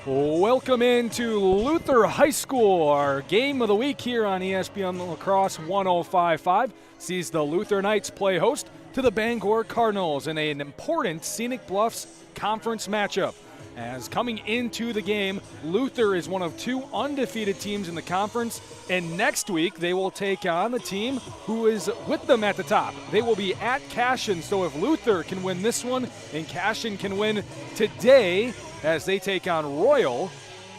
Welcome into Luther High School. Our game of the week here on ESPN La Crosse 105.5 sees the Luther Knights play host to the Bangor Cardinals in an important Scenic Bluffs conference matchup. As coming into the game, Luther is one of two undefeated teams in the conference, and next week they will take on the team who is with them at the top. They will be at Cashion, so if Luther can win this one and Cashion can win today as they take on Royal,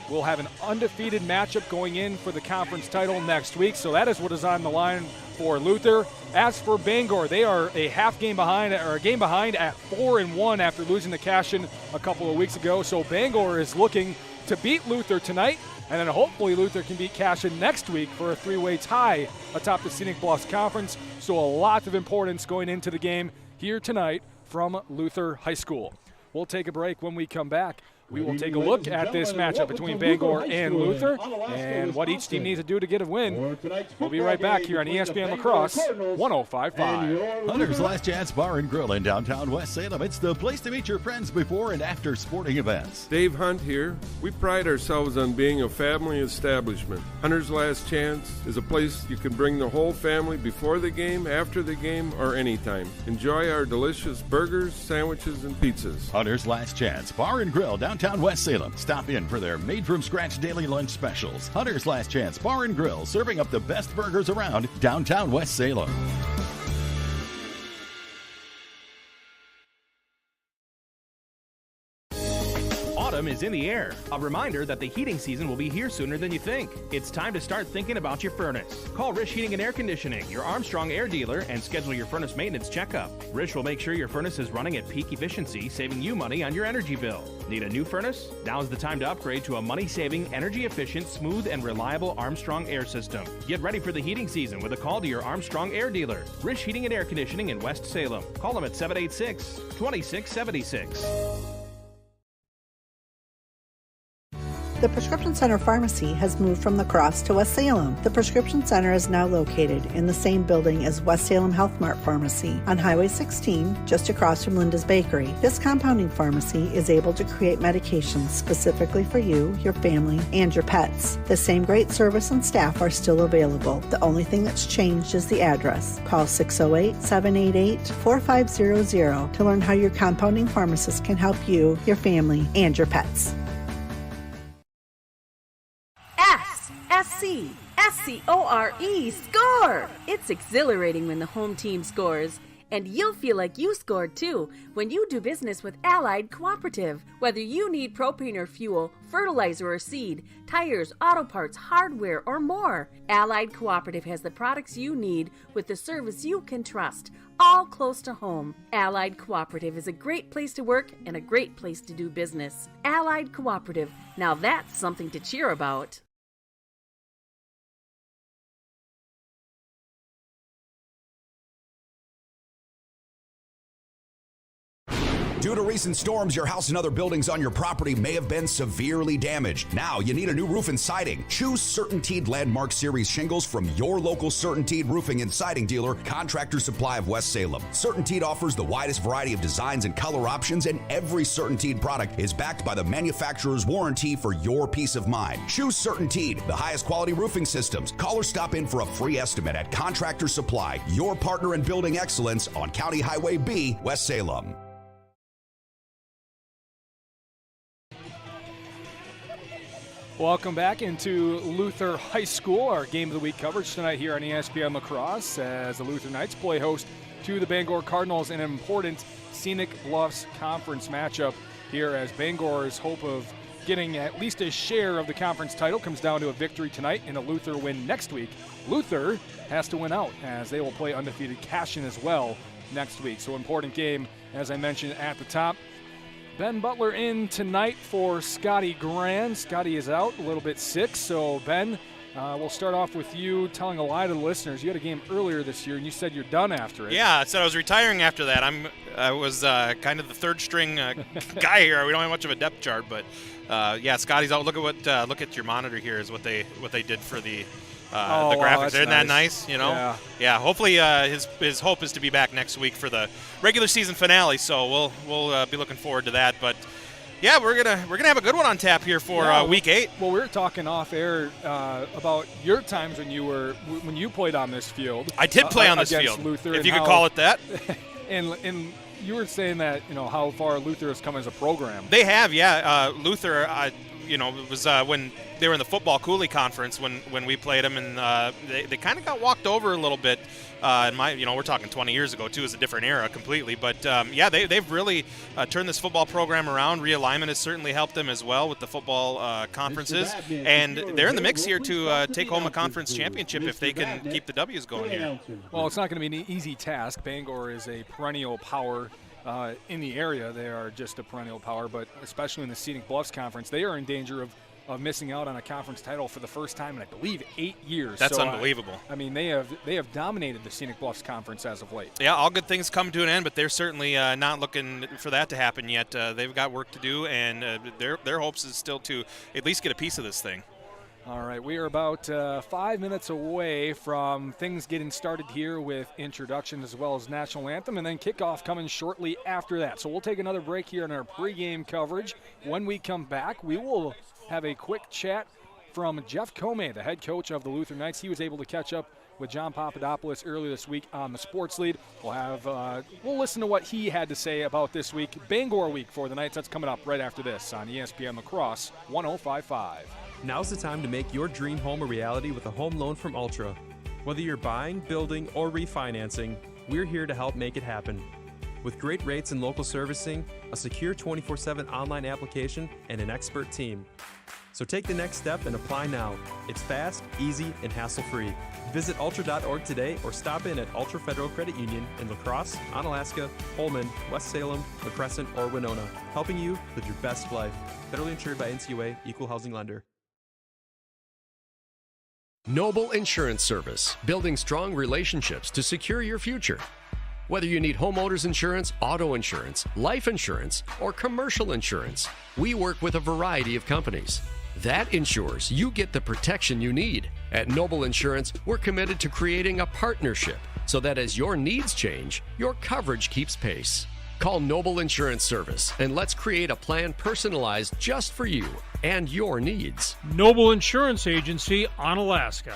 we'll have an undefeated matchup going in for the conference title next week. So that is what is on the line for Luther. As for Bangor, they are a game behind at 4-1 after losing to Cashion a couple of weeks ago. So Bangor is looking to beat Luther tonight, and then hopefully Luther can beat Cashion next week for a three-way tie atop the Scenic Bluffs Conference. So a lot of importance going into the game here tonight from Luther High School. We'll take a break. When we come back, we will take a look at this matchup between Bangor and Luther and what each team needs to do to get a win. We'll be right back here on ESPN La Crosse 105.5. Hunter's Last Chance Bar and Grill in downtown West Salem. It's the place to meet your friends before and after sporting events. Dave Hunt here. We pride ourselves on being a family establishment. Hunter's Last Chance is a place you can bring the whole family before the game, after the game, or anytime. Enjoy our delicious burgers, sandwiches, and pizzas. Hunter's Last Chance Bar and Grill downtown West Salem. Stop in for their made-from-scratch daily lunch specials. Hunter's Last Chance Bar and Grill, serving up the best burgers around downtown West Salem. Autumn is in the air. A reminder that the heating season will be here sooner than you think. It's time to start thinking about your furnace. Call Rish Heating and Air Conditioning, your Armstrong air dealer, and schedule your furnace maintenance checkup. Rish will make sure your furnace is running at peak efficiency, saving you money on your energy bill. Need a new furnace? Now's the time to upgrade to a money-saving, energy-efficient, smooth, and reliable Armstrong air system. Get ready for the heating season with a call to your Armstrong air dealer. Rish Heating and Air Conditioning in West Salem. Call them at 786-2676. The Prescription Center Pharmacy has moved from La Crosse to West Salem. The Prescription Center is now located in the same building as West Salem Health Mart Pharmacy on Highway 16, just across from Linda's Bakery. This compounding pharmacy is able to create medications specifically for you, your family, and your pets. The same great service and staff are still available. The only thing that's changed is the address. Call 608-788-4500 to learn how your compounding pharmacist can help you, your family, and your pets. S-C-O-R-E, score! It's exhilarating when the home team scores. And you'll feel like you scored too when you do business with Allied Cooperative. Whether you need propane or fuel, fertilizer or seed, tires, auto parts, hardware, or more, Allied Cooperative has the products you need with the service you can trust, all close to home. Allied Cooperative is a great place to work and a great place to do business. Allied Cooperative, now that's something to cheer about. Due to recent storms, your house and other buildings on your property may have been severely damaged. Now you need a new roof and siding. Choose CertainTeed Landmark Series shingles from your local CertainTeed Roofing and Siding dealer, Contractor Supply of West Salem. CertainTeed offers the widest variety of designs and color options, and every CertainTeed product is backed by the manufacturer's warranty for your peace of mind. Choose CertainTeed, the highest quality roofing systems. Call or stop in for a free estimate at Contractor Supply, your partner in building excellence on County Highway B, West Salem. Welcome back into Luther High School, our Game of the Week coverage tonight here on ESPN La Crosse as the Luther Knights play host to the Bangor Cardinals in an important Scenic Bluffs conference matchup here as Bangor's hope of getting at least a share of the conference title comes down to a victory tonight and a Luther win next week. Luther has to win out as they will play undefeated Cashion as well next week. So important game, as I mentioned at the top. Ben Butler in tonight for Scotty Grand. Scotty is out, a little bit sick. So, Ben, we'll start off with you telling a lie to the listeners. You had a game earlier this year, and you said you're done after it. Yeah, I said I was retiring after that. I was kind of the third-string guy here. We don't have much of a depth chart, but yeah, Scotty's out. Look at your monitor here is what they did for the graphics. Wow, Isn't that nice? You know? Yeah. Hopefully, his hope is to be back next week for the regular season finale. So we'll be looking forward to that. But Yeah, we're gonna have a good one on tap here for week 8. Well, we were talking off air about your times when you played on this field. I did play on this field, Luther, if you could call it that. and you were saying that how far Luther has come as a program. They have, yeah. Luther, it was when they were in the football Cooley conference when we played them, and they kind of got walked over a little bit. We're talking 20 years ago too. It's a different era completely, but they've really turned this football program around. Realignment has certainly helped them as well with the football conferences, and they're in the mix here to take home a conference championship if they can keep the W's going here. Well, it's not going to be an easy task. Bangor is a perennial power. In the area, they are just a perennial power, but especially in the Scenic Bluffs Conference, they are in danger of missing out on a conference title for the first time in, I believe, 8 years. That's unbelievable. They have dominated the Scenic Bluffs Conference as of late. Yeah, all good things come to an end, but they're certainly not looking for that to happen yet. They've got work to do, and their hopes is still to at least get a piece of this thing. All right, we are about 5 minutes away from things getting started here with introduction as well as national anthem, and then kickoff coming shortly after that. So we'll take another break here in our pregame coverage. When we come back, we will have a quick chat from Jeff Comey, the head coach of the Luther Knights. He was able to catch up with John Papadopoulos earlier this week on the Sports Lead. We'll listen to what he had to say about this week, Bangor week for the Knights. That's coming up right after this on ESPN La Crosse 105.5. Now's the time to make your dream home a reality with a home loan from Ultra. Whether you're buying, building, or refinancing, we're here to help make it happen. With great rates and local servicing, a secure 24/7 online application, and an expert team. So take the next step and apply now. It's fast, easy, and hassle-free. Visit ultra.org today or stop in at Ultra Federal Credit Union in La Crosse, Onalaska, Holman, West Salem, La Crescent, or Winona, helping you live your best life. Federally insured by NCUA, Equal Housing Lender. Noble Insurance Service, building strong relationships to secure your future. Whether you need homeowners insurance, auto insurance, life insurance, or commercial insurance, we work with a variety of companies. That ensures you get the protection you need. At Noble Insurance, we're committed to creating a partnership so that as your needs change, your coverage keeps pace. Call Noble Insurance Service and let's create a plan personalized just for you and your needs. Noble Insurance Agency, Onalaska.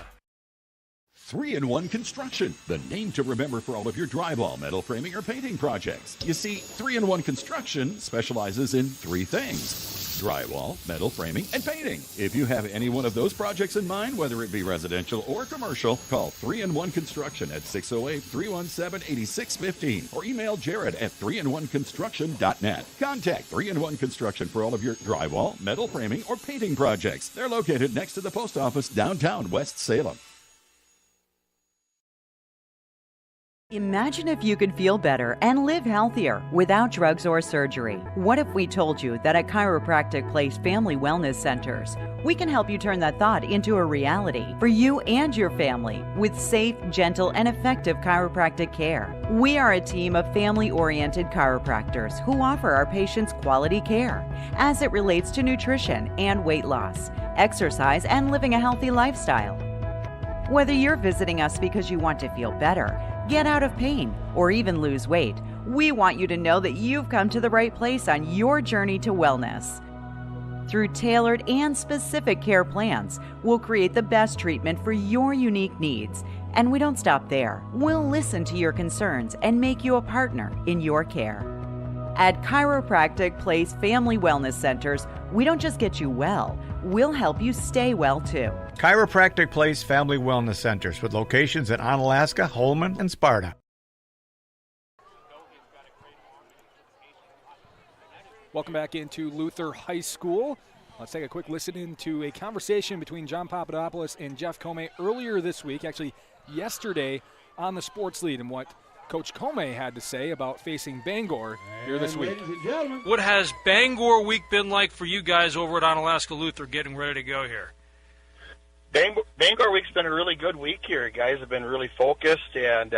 3-in-1 Construction, the name to remember for all of your drywall, metal framing, or painting projects. You see, 3-in-1 Construction specializes in 3 things: drywall, metal framing, and painting. If you have any one of those projects in mind, whether it be residential or commercial, call 3-in-1 Construction at 608-317-8615 or email Jared at 3in1construction.net. Contact 3-in-1 Construction for all of your drywall, metal framing, or painting projects. They're located next to the post office downtown West Salem. Imagine if you could feel better and live healthier without drugs or surgery. What if we told you that at Chiropractic Place Family Wellness Centers, we can help you turn that thought into a reality for you and your family with safe, gentle, and effective chiropractic care. We are a team of family-oriented chiropractors who offer our patients quality care as it relates to nutrition and weight loss, exercise, and living a healthy lifestyle. Whether you're visiting us because you want to feel better, get out of pain, or even lose weight, we want you to know that you've come to the right place on your journey to wellness. Through tailored and specific care plans, we'll create the best treatment for your unique needs. And we don't stop there. We'll listen to your concerns and make you a partner in your care. At Chiropractic Place Family Wellness Centers, we don't just get you well, we'll help you stay well too. Chiropractic Place Family Wellness Centers with locations in Onalaska, Holman, and Sparta. Welcome back into Luther High School. Let's take a quick listen into a conversation between John Papadopoulos and Jeff Comey earlier this week, actually yesterday on the Sports Lead, and what Coach Comey had to say about facing Bangor here this week. What has Bangor week been like for you guys over at Onalaska Luther getting ready to go here? Bangor week's been a really good week here. Guys have been really focused, and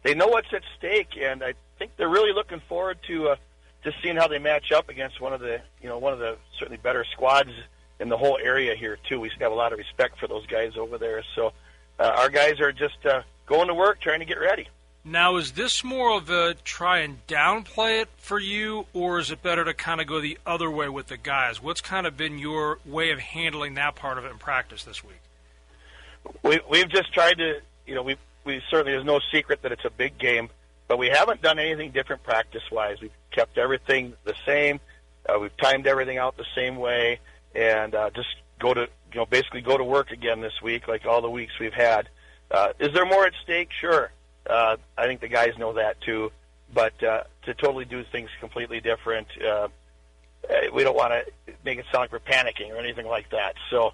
they know what's at stake, and I think they're really looking forward to seeing how they match up against one of the certainly better squads in the whole area here too. We have a lot of respect for those guys over there. So our guys are just going to work, trying to get ready. Now, is this more of a try and downplay it for you, or is it better to kind of go the other way with the guys? What's kind of been your way of handling that part of it in practice this week? We've just tried to, we certainly, there's no secret that it's a big game, but we haven't done anything different practice-wise. We've kept everything the same. We've timed everything out the same way, and just basically go to work again this week like all the weeks we've had. Is there more at stake? Sure. I think the guys know that too, but to totally do things completely different, we don't want to make it sound like we're panicking or anything like that. So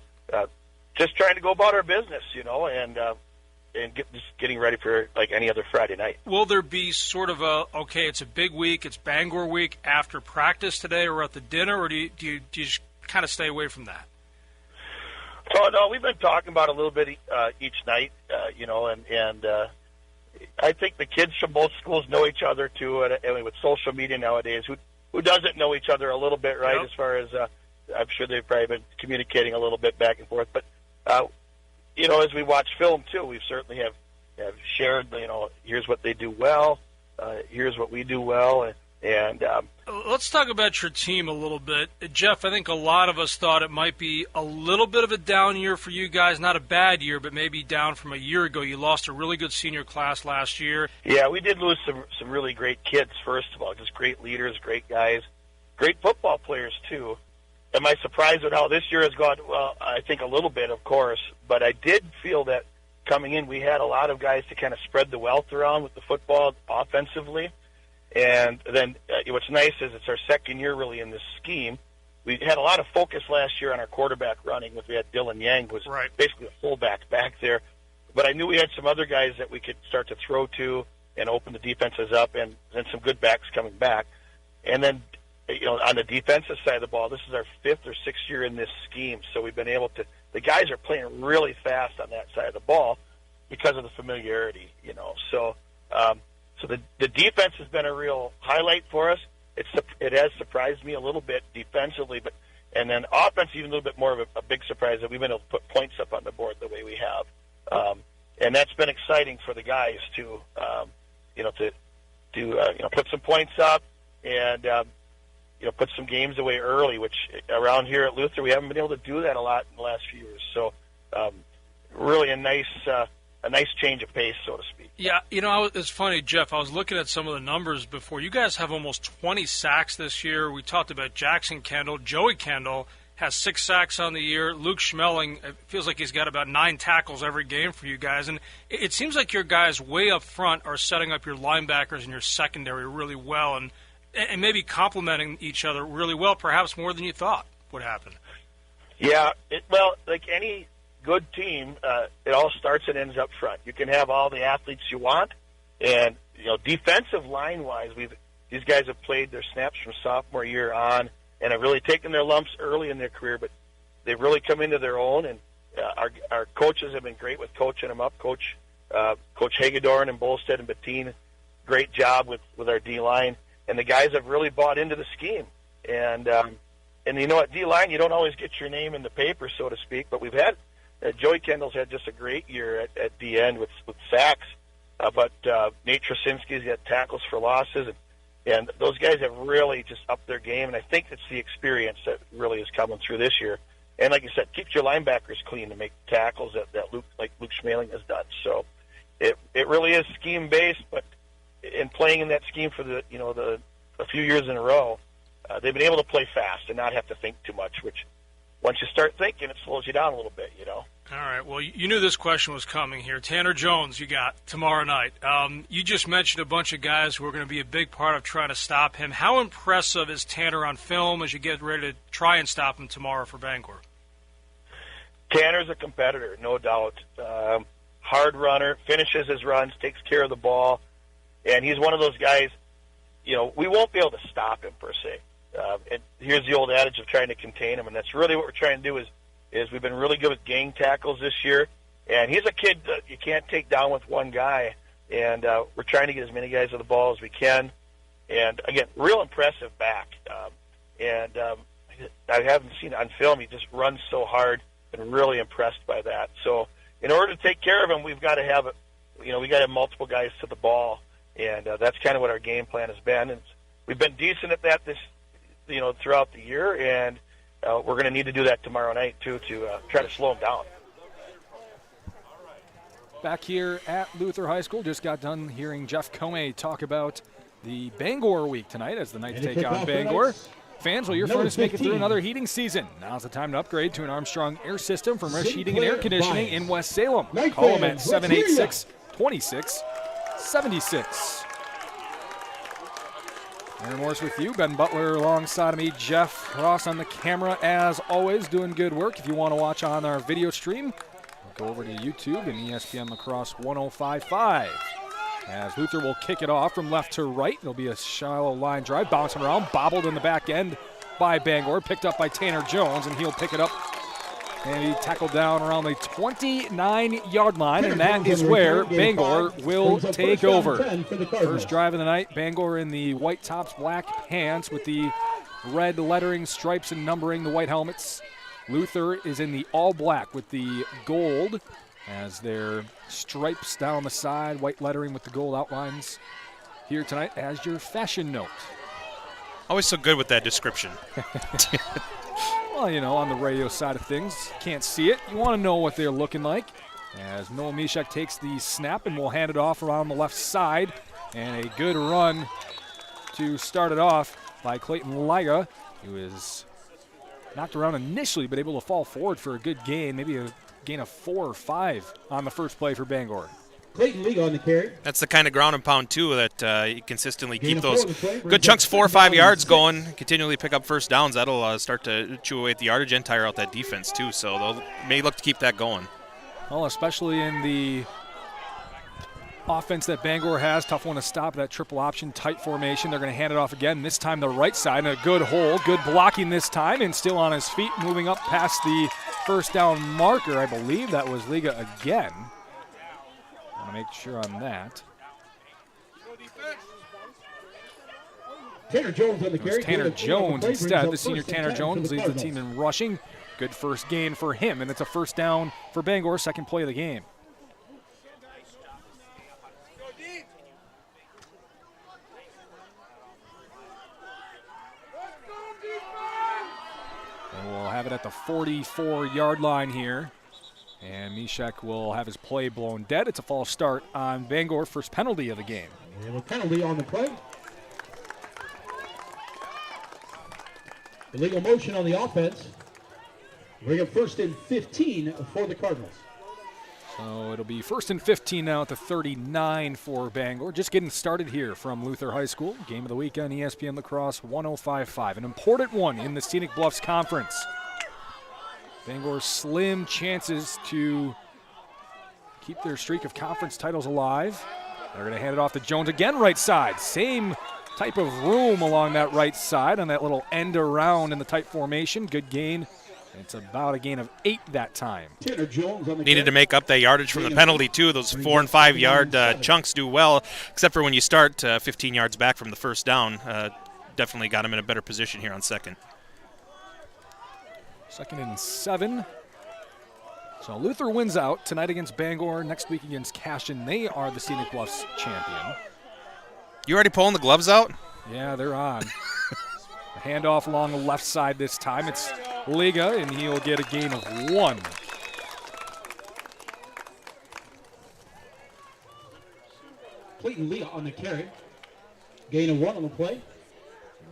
just trying to go about our business, and just getting ready for like any other Friday night. Will there be sort of it's a big week, it's Bangor week after practice today or at the dinner, or do you just kind of stay away from that? Oh, no, we've been talking about it a little bit each night, and I think the kids from both schools know each other too. And with social media nowadays, who doesn't know each other a little bit, right? Yep. As far as I'm sure they've probably been communicating a little bit back and forth. But as we watch film too, we certainly have shared. Here's what they do well. Here's what we do well, and let's talk about your team a little bit. Jeff, I think a lot of us thought it might be a little bit of a down year for you guys. Not a bad year, but maybe down from a year ago. You lost a really good senior class last year. Yeah, we did lose some really great kids, first of all. Just great leaders, great guys, great football players, too. Am I surprised at how this year has gone? Well, I think a little bit, of course. But I did feel that coming in, we had a lot of guys to kind of spread the wealth around with the football offensively. And then what's nice is it's our second year really in this scheme. We had a lot of focus last year on our quarterback running. We had Dylan Yang, who was basically a fullback back there. But I knew we had some other guys that we could start to throw to and open the defenses up, and then some good backs coming back. And then, on the defensive side of the ball, this is our fifth or sixth year in this scheme. So we've been able to – the guys are playing really fast on that side of the ball because of the familiarity, So the defense has been a real highlight for us. It has surprised me a little bit defensively, and then offense even a little bit more of a big surprise that we've been able to put points up on the board the way we have, and that's been exciting for the guys to put some points up and put some games away early, which around here at Luther we haven't been able to do that a lot in the last few years. So really a nice change of pace, so to speak. Yeah, it's funny, Jeff. I was looking at some of the numbers before. You guys have almost 20 sacks this year. We talked about Jackson Kendall. Joey Kendall has 6 sacks on the year. Luke Schmeling, it feels like he's got about 9 tackles every game for you guys. And it seems like your guys way up front are setting up your linebackers and your secondary really well and maybe complementing each other really well, perhaps more than you thought would happen. Yeah, like any good team, it all starts and ends up front. You can have all the athletes you want, and defensive line-wise, these guys have played their snaps from sophomore year on, and have really taken their lumps early in their career, but they've really come into their own. And our coaches have been great with coaching them up. Coach Hagedorn and Bolstead and Bettine, great job with our D-line, and the guys have really bought into the scheme. And at D-line, you don't always get your name in the paper, so to speak, but we've had Joey Kendall's had just a great year at the end with sacks, but Nate Trasinski's got tackles for losses, and those guys have really just upped their game, and I think it's the experience that really is coming through this year. And like you said, keeps your linebackers clean to make tackles that Luke Schmeling has done. So it really is scheme-based, but in playing in that scheme for a few years in a row, they've been able to play fast and not have to think too much, which once you start thinking, it slows you down a little bit, All right. Well, you knew this question was coming here. Tanner Jones, you got tomorrow night. You just mentioned a bunch of guys who are going to be a big part of trying to stop him. How impressive is Tanner on film as you get ready to try and stop him tomorrow for Bangor? Tanner's a competitor, no doubt. Hard runner, finishes his runs, takes care of the ball, and he's one of those guys, we won't be able to stop him per se. And here's the old adage of trying to contain him, and that's really what we're trying to do is we've been really good with gang tackles this year, and he's a kid that you can't take down with one guy, and we're trying to get as many guys to the ball as we can. And, again, real impressive back. I haven't seen it on film. He just runs so hard, and really impressed by that. So in order to take care of him, we've got to have we got to have multiple guys to the ball, and that's kind of what our game plan has been. And we've been decent at that throughout the year, and we're going to need to do that tomorrow night too to try to slow them down. Back here at Luther High School, just got done hearing Jeff Comey talk about the Bangor week tonight as the Knights take on Bangor. Fans, will your furnace make it through another heating season? Now's the time to upgrade to an Armstrong air system from Rish Heating and Air Conditioning in West Salem. Call them at 786-2676. Aaron Morris with you. Ben Butler alongside of me. Jeff Ross on the camera as always, doing good work. If you want to watch on our video stream, go over to YouTube and ESPN La Crosse 105.5. As Luther will kick it off from left to right. It'll be a shallow line drive, bouncing around, bobbled in the back end by Bangor, picked up by Tanner Jones, and he'll pick it up. And he tackled down around the 29-yard line, and that is where Bangor will take over. First drive of the night, Bangor in the white tops, black pants with the red lettering, stripes, and numbering, the white helmets. Luther is in the all black with the gold as their stripes down the side, white lettering with the gold outlines here tonight as your fashion note. Always so good with that description. Well, on the radio side of things, can't see it. You want to know what they're looking like. As Noah Mishak takes the snap and will hand it off around the left side. And a good run to start it off by Clayton Liga, who is knocked around initially, but able to fall forward for a good gain, maybe a gain of 4 or 5 on the first play for Bangor. Clayton Liga on the carry. That's the kind of ground and pound, too, that you consistently keep those good chunks 4 or 5 yards going, continually pick up first downs. That'll start to chew away at the yardage and tire out that defense, too, so they'll may look to keep that going. Well, especially in the offense that Bangor has, tough one to stop, that triple option, tight formation. They're going to hand it off again, this time the right side, and a good hole, good blocking this time, and still on his feet, moving up past the first down marker. I believe that was Liga again. I want to make sure on that. Tanner Jones on the carry. Tanner Jones instead. The senior Tanner Jones leads the team in rushing. Good first gain for him, and it's a first down for Bangor, second play of the game. And we'll have it at the 44-yard line here. And Mishak will have his play blown dead. It's a false start on Bangor, first penalty of the game. And a penalty on the play. Illegal motion on the offense. Bring up first and 15 for the Cardinals. So it'll be first and 15 now at the 39 for Bangor. Just getting started here from Luther High School. Game of the week on ESPN La Crosse 105.5. An important one in the Scenic Bluffs Conference. Bangor's slim chances to keep their streak of conference titles alive. They're going to hand it off to Jones again, right side. Same type of room along that right side on that little end around in the tight formation. Good gain. It's about a gain of 8 that time. Needed to make up that yardage from the penalty, too. Those 4 and 5 yard chunks do well, except for when you start 15 yards back from the first down. Definitely got him in a better position here on second. 2nd and 7. So Luther wins out tonight against Bangor, next week against Cashin. They are the Scenic Bluffs champion. You already pulling the gloves out? Yeah, they're on. Handoff along the left side this time. It's Liga, and he'll get a gain of 1. Clayton Liga on the carry. Gain of 1 on the play.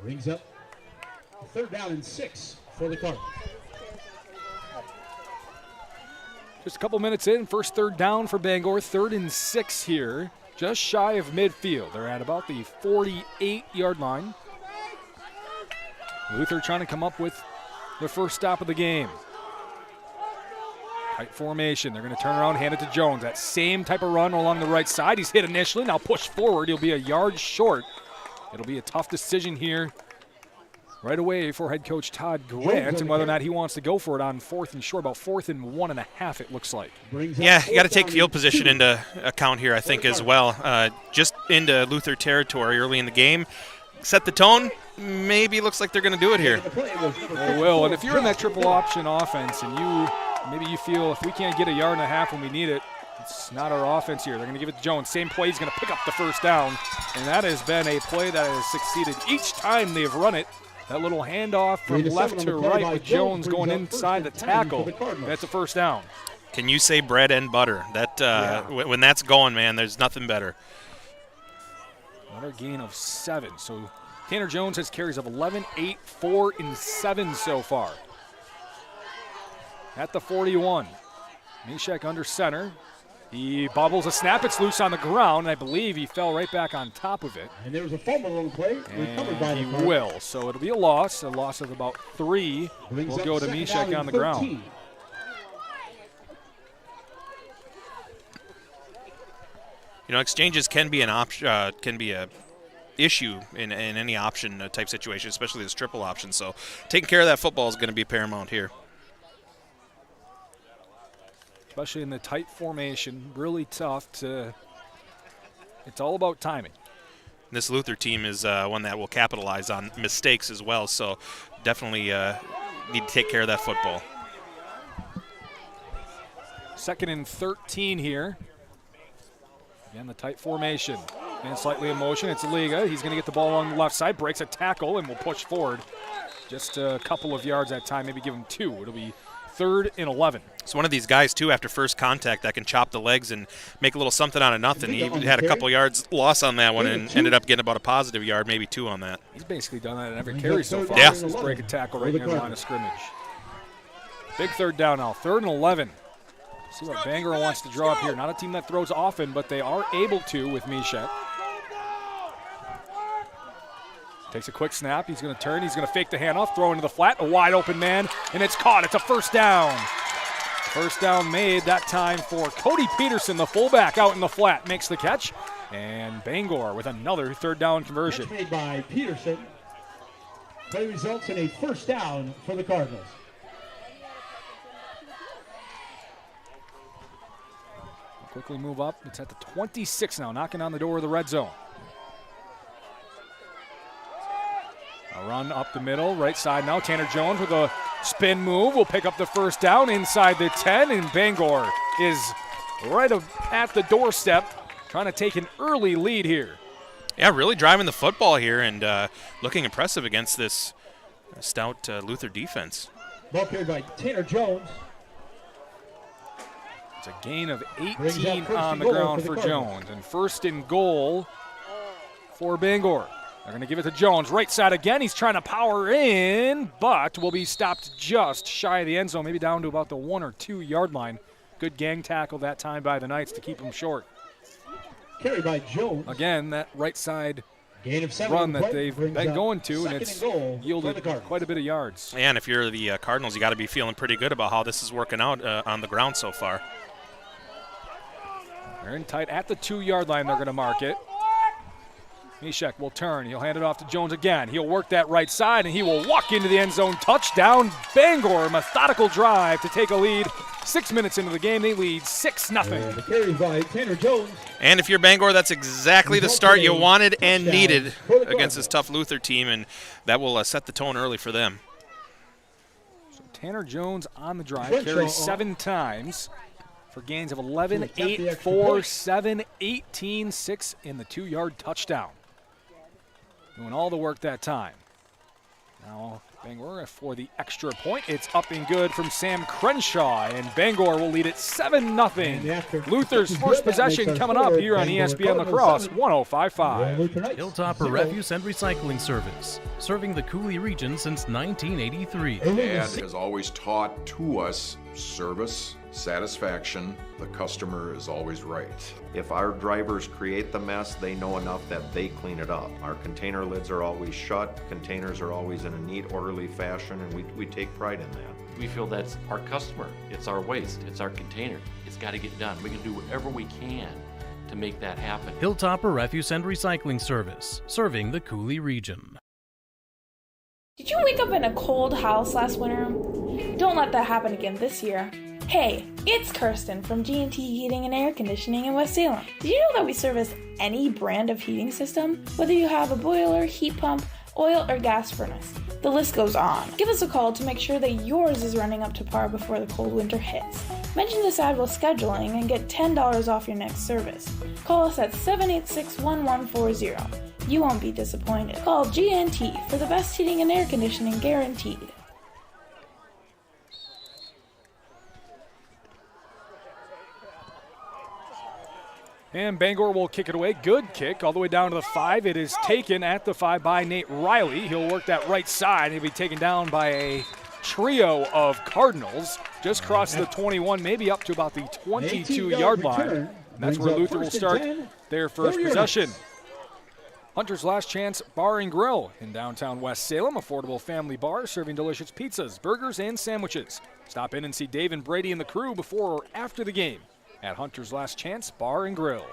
Brings up 3rd down and 6 for the Cardinals. Just a couple minutes in, first 3rd down for Bangor, 3rd and 6 here, just shy of midfield. They're at about the 48-yard line. Luther trying to come up with the first stop of the game. Tight formation. They're going to turn around, hand it to Jones. That same type of run along the right side. He's hit initially, now push forward. He'll be a yard short. It'll be a tough decision here right away for head coach Todd Grant and whether or not he wants to go for it on 4th and short, about 4th and 1.5 it looks like. Yeah, you got to take field position into account here, I think, as well. Just into Luther territory early in the game. Set the tone. Maybe looks like they're going to do it here. They will, and if you're in that triple option offense and maybe you feel if we can't get a yard and a half when we need it, It's not our offense here. They're going to give it to Jones. Same play. He's going to pick up the first down. And that has been a play that has succeeded each time they've run it. That little handoff from left to right with Jones going inside the tackle. That's a first down. Can you say bread and butter? That when that's going, man, there's nothing better. Another gain of 7. So Tanner Jones has carries of 11, 8, 4, and 7 so far. At the 41. Mishek under center. He bobbles a snap. It's loose on the ground, and I believe he fell right back on top of it. And there was a fumble on the play. Recovered by he will. So it'll be a loss of about 3. Will go to Mishek on the ground. You know, exchanges can be an option, can be a issue in any option type situation, especially this triple option. So taking care of that football is going to be paramount here. Especially in the tight formation, really tough to. It's all about timing. This Luther team is one that will capitalize on mistakes as well. So definitely need to take care of that football. 2nd and 13 here. Again, the tight formation. And slightly in motion. It's Liga. He's going to get the ball on the left side, breaks a tackle, and will push forward just a couple of yards that time, maybe give him 2. It'll be 3rd and 11. It's one of these guys, too, after first contact that can chop the legs and make a little something out of nothing. He had a couple yards loss on that one and ended up getting about a positive yard, maybe 2 on that. He's basically done that in every carry so far. Yeah. Just break a tackle right near the line of scrimmage. Big 3rd down now, 3rd and 11. See what Bangor wants to draw up here. Not a team that throws often, but they are able to with Mishek. Takes a quick snap. He's going to turn. He's going to fake the handoff, throw into the flat. A wide open man, and it's caught. It's a first down. First down made that time for Cody Peterson, the fullback, out in the flat. Makes the catch. And Bangor with another 3rd down conversion. Catch made by Peterson. Play results in a first down for the Cardinals. Quickly move up. It's at the 26 now, knocking on the door of the red zone. A run up the middle, right side now. Tanner Jones with a spin move will pick up the first down inside the 10, and Bangor is right at the doorstep trying to take an early lead here. Yeah, really driving the football here and looking impressive against this stout Luther defense. Ball carried by Tanner Jones. It's a gain of 18 on the ground for Jones. And 1st and goal for Bangor. They're going to give it to Jones. Right side again. He's trying to power in, but will be stopped just shy of the end zone, maybe down to about the 1 or 2 yard line. Good gang tackle that time by the Knights to keep him short. Carried by Jones. Again, that right side gain of 7 run that they've been going to, and it's yielded quite a bit of yards. And if you're the Cardinals, you got to be feeling pretty good about how this is working out on the ground so far. They're in tight at the 2 yard line. They're going to mark it. Mishek will turn. He'll hand it off to Jones again. He'll work that right side, and he will walk into the end zone. Touchdown, Bangor. Methodical drive to take a lead. 6 minutes into the game, they lead 6-0. The carry by Tanner Jones. And if you're Bangor, that's exactly the start you wanted and needed against this tough Luther team, and that will set the tone early for them. So Tanner Jones on the drive, carries 7 times for gains of 11, 8, 4, 7, 18, 6 in the 2 yard touchdown. Doing all the work that time. Now Bangor for the extra point. It's up and good from Sam Crenshaw, and Bangor will lead it 7-0. Luther's first possession coming up here on ESPN La Crosse, 105.5. Hilltopper Refuse and Recycling Service, serving the Cooley region since 1983. Dad has always taught to us service, satisfaction. The customer is always right. If our drivers create the mess, they know enough that they clean it up. Our container lids are always shut, containers are always in a neat, orderly fashion, and we take pride in that. We feel that's our customer, it's our waste, it's our container. It's got to get done. We can do whatever we can to make that happen. Hilltopper Refuse and Recycling Service, serving the Cooley region. Did you wake up in a cold house last winter? Don't let that happen again this year. Hey, it's Kirsten from G&T Heating and Air Conditioning in West Salem. Did you know that we service any brand of heating system? Whether you have a boiler, heat pump, oil, or gas furnace, the list goes on. Give us a call to make sure that yours is running up to par before the cold winter hits. Mention this ad while scheduling and get $10 off your next service. Call us at 786-1140. You won't be disappointed. Call GNT for the best heating and air conditioning guaranteed. And Bangor will kick it away. Good kick all the way down to the 5. It is taken at the 5 by Nate Riley. He'll work that right side. He'll be taken down by a trio of Cardinals. Just crossed the 21, maybe up to about the 22-yard line. And that's where Luther will start their first possession. Hunter's Last Chance Bar and Grill in downtown West Salem. Affordable family bar serving delicious pizzas, burgers, and sandwiches. Stop in and see Dave and Brady and the crew before or after the game at Hunter's Last Chance Bar and Grill.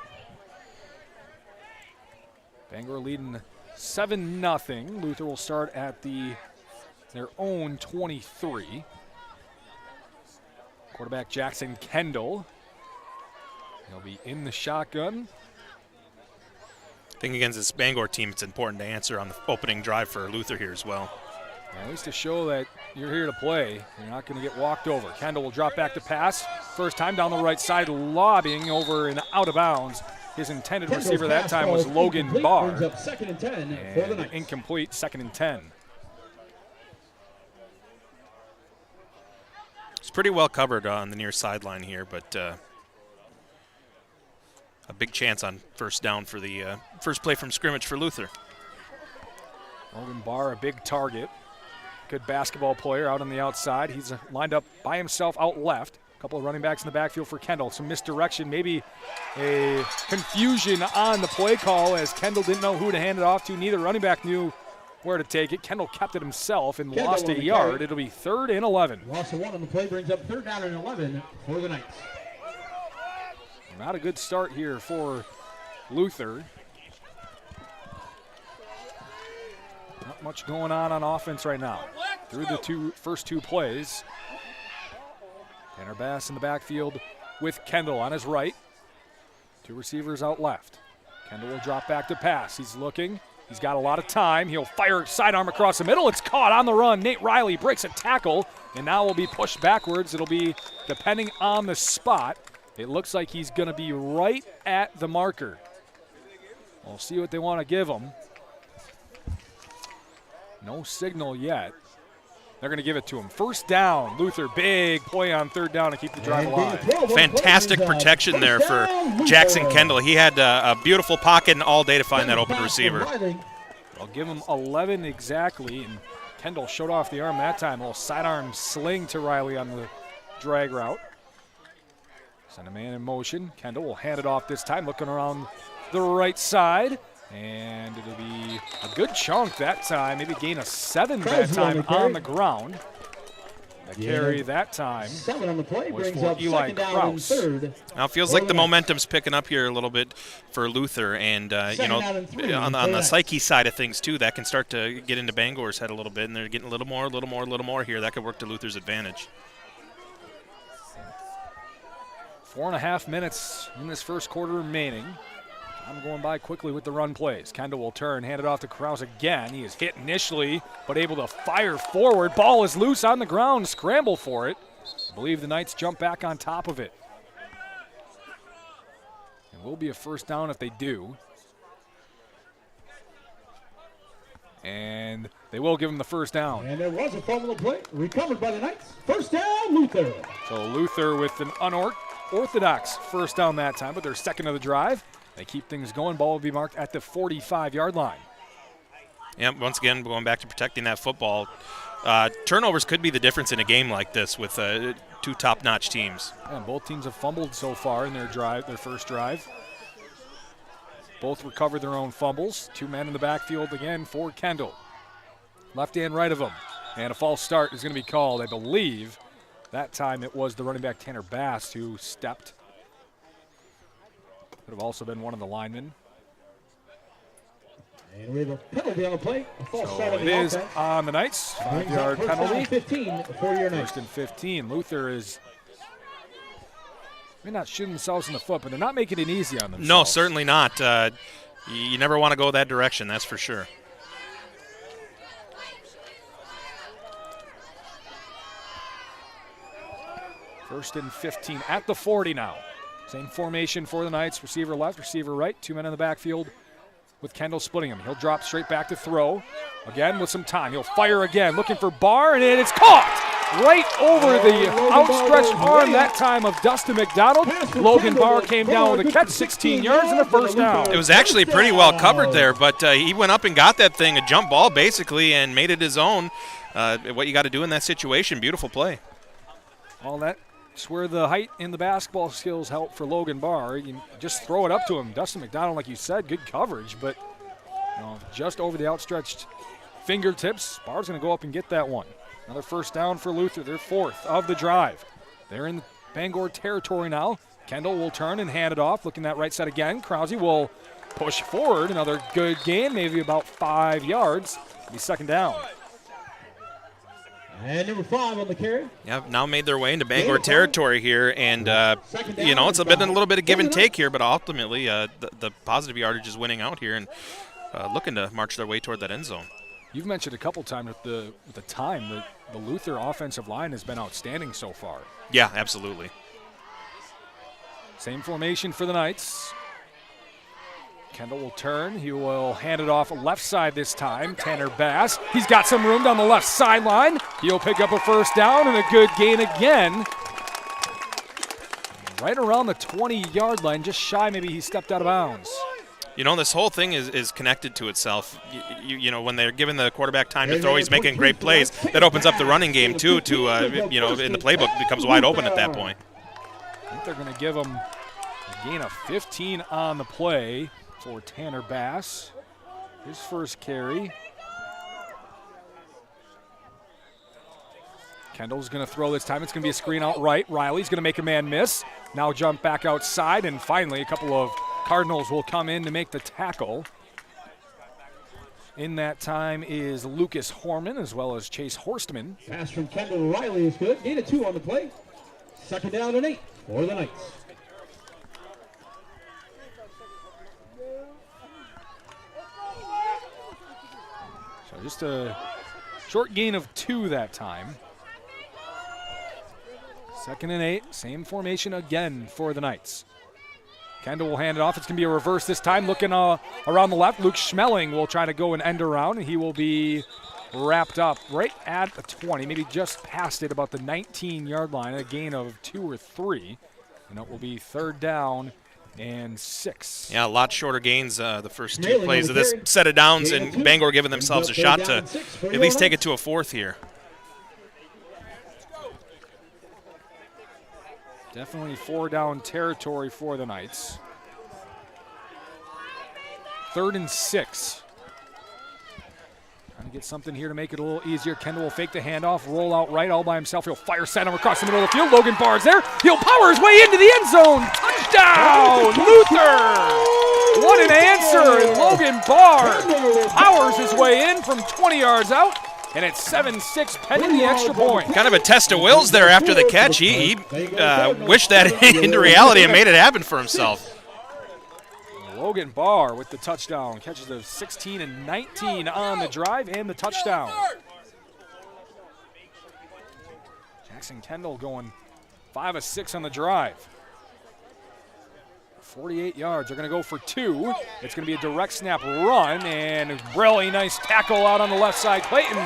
Bangor leading 7-0. Luther will start at their own 23. Quarterback Jackson Kendall. He'll be in the shotgun. I think against this Bangor team, it's important to answer on the opening drive for Luther here as well. At least to show that you're here to play. You're not going to get walked over. Kendall will drop back to pass. First time down the right side, lobbing over and out of bounds. His intended receiver that time was Logan Barr. Brings up 2nd and 10 for the Knights. Incomplete, 2nd and 10. It's pretty well covered on the near sideline here, but a big chance on first down for the first play from scrimmage for Luther. Logan Barr, a big target. Good basketball player out on the outside. He's lined up by himself out left. A couple of running backs in the backfield for Kendall. Some misdirection, maybe a confusion on the play call as Kendall didn't know who to hand it off to. Neither running back knew where to take it. Kendall kept it himself and lost a yard. It'll be 3rd and 11. Loss of 1 on the play brings up 3rd down and 11 for the Knights. Not a good start here for Luther. Not much going on offense right now. Through the first two plays. Tanner Bass in the backfield with Kendall on his right. 2 receivers out left. Kendall will drop back to pass. He's looking. He's got a lot of time. He'll fire sidearm across the middle. It's caught on the run. Nate Riley breaks a tackle and now will be pushed backwards. It'll be, depending on the spot, it looks like he's going to be right at the marker. We'll see what they want to give him. No signal yet. They're going to give it to him. First down, Luther, big play on 3rd down to keep the drive alive. Fantastic protection there for Jackson Kendall. He had a beautiful pocket all day to find that open receiver. I'll give him 11 exactly, and Kendall showed off the arm that time. A little sidearm sling to Riley on the drag route. Send a man in motion. Kendall will hand it off this time, looking around the right side. And it'll be a good chunk that time, maybe gain of 7 that time on the ground. The carry that time 7 on the play was brings for up Eli 2nd down and Krause. 3rd. Now it feels like the momentum's picking up here a little bit for Luther, and on the psyche side of things too, that can start to get into Bangor's head a little bit, and they're getting a little more here. That could work to Luther's advantage. 4.5 minutes in this first quarter remaining. I'm going by quickly with the run plays. Kendall will turn, hand it off to Krause again. He is hit initially, but able to fire forward. Ball is loose on the ground, scramble for it. I believe the Knights jump back on top of it. It will be a first down if they do. And they will give him the first down. And there was a fumble play recovered by the Knights. First down, Luther. So Luther with an unorthodox first down that time, but their second of the drive. They keep things going. Ball will be marked at the 45-yard line. Yep, once again, going back to protecting that football. Turnovers could be the difference in a game like this with 2 top-notch teams. Yeah, both teams have fumbled so far in their first drive. Both recovered their own fumbles. 2 men in the backfield again for Kendall. Left and right of him. And a false start is going to be called. I believe that time it was the running back Tanner Bass who stepped. Could have also been one of the linemen. And we have a penalty on the play. So it is on the Knights. 5-yard penalty. 15 for your Knights. 1st and 15. Luther is maybe not shooting themselves in the foot, but they're not making it easy on themselves. No, certainly not. You never want to go that direction, that's for sure. First and 15 at the 40 now. Same formation for the Knights. Receiver left, receiver right. 2 men in the backfield with Kendall splitting him. He'll drop straight back to throw. Again with some time. He'll fire again, looking for Barr, and it's caught right over the outstretched arm that time of Dustin McDonald. Logan Barr came down with a catch, 16 yards and a first down. It was actually pretty well covered there, but he went up and got that thing, a jump ball basically, and made it his own. What you got to do in that situation, beautiful play. All that's where the height and the basketball skills help for Logan Barr. You just throw it up to him. Dustin McDonald, like you said, good coverage, but just over the outstretched fingertips. Barr's going to go up and get that one. Another first down for Luther, their 4th of the drive. They're in Bangor territory now. Kendall will turn and hand it off. Looking that right side again. Krause will push forward. Another good gain, maybe about 5 yards. It'll be second down. And number 5 on the carry. Yeah, now made their way into Bangor territory here, and it's been a little bit of give and take here, but ultimately the positive yardage is winning out here and looking to march their way toward that end zone. You've mentioned a couple times with the time that the Luther offensive line has been outstanding so far. Yeah, absolutely. Same formation for the Knights. Kendall will turn. He will hand it off left side this time. Tanner Bass. He's got some room down the left sideline. He'll pick up a first down and a good gain again. Right around the 20-yard line, just shy. Maybe he stepped out of bounds. This whole thing is connected to itself. When they're giving the quarterback time to throw, he's making great plays. That opens up the running game, too, in the playbook, becomes wide open at that point. I think they're going to give him a gain of 15 on the play for Tanner Bass. His first carry. Kendall's going to throw this time. It's going to be a screen out right. Riley's going to make a man miss. Now jump back outside, and finally a couple of Cardinals will come in to make the tackle. In that time is Lucas Horman as well as Chase Horstman. Pass from Kendall to Riley is good. Gain of 2 on the play. Second down and 8 for the Knights. So just a short gain of 2 that time. Second and 8, same formation again for the Knights. Kendall will hand it off. It's going to be a reverse this time. Looking around the left, Luke Schmeling will try to go and end around, and he will be wrapped up right at the 20, maybe just past it, about the 19-yard line, a gain of 2 or 3. And it will be third down and 6. Yeah, a lot shorter gains the first 2 plays of this set of downs, and Bangor giving themselves a shot to at least take it to a 4th here. Definitely 4-down territory for the Knights. Third and 6. Trying to get something here to make it a little easier. Kendall will fake the handoff, roll out right all by himself. He'll fire send him across the middle of the field. Logan Barr's there. He'll power his way into the end zone. Touchdown, Luther! What an answer. And Logan Barr powers his way in from 20 yards out. And it's 7-6 pending the extra point. Kind of a test of wills there after the catch. He wished that into reality and made it happen for himself. Logan Barr with the touchdown. Catches of 16 and 19 on the drive and the touchdown. Jackson Kendall going 5 of 6 on the drive. 48 yards. They're going to go for 2. It's going to be a direct snap run, and really nice tackle out on the left side. Clayton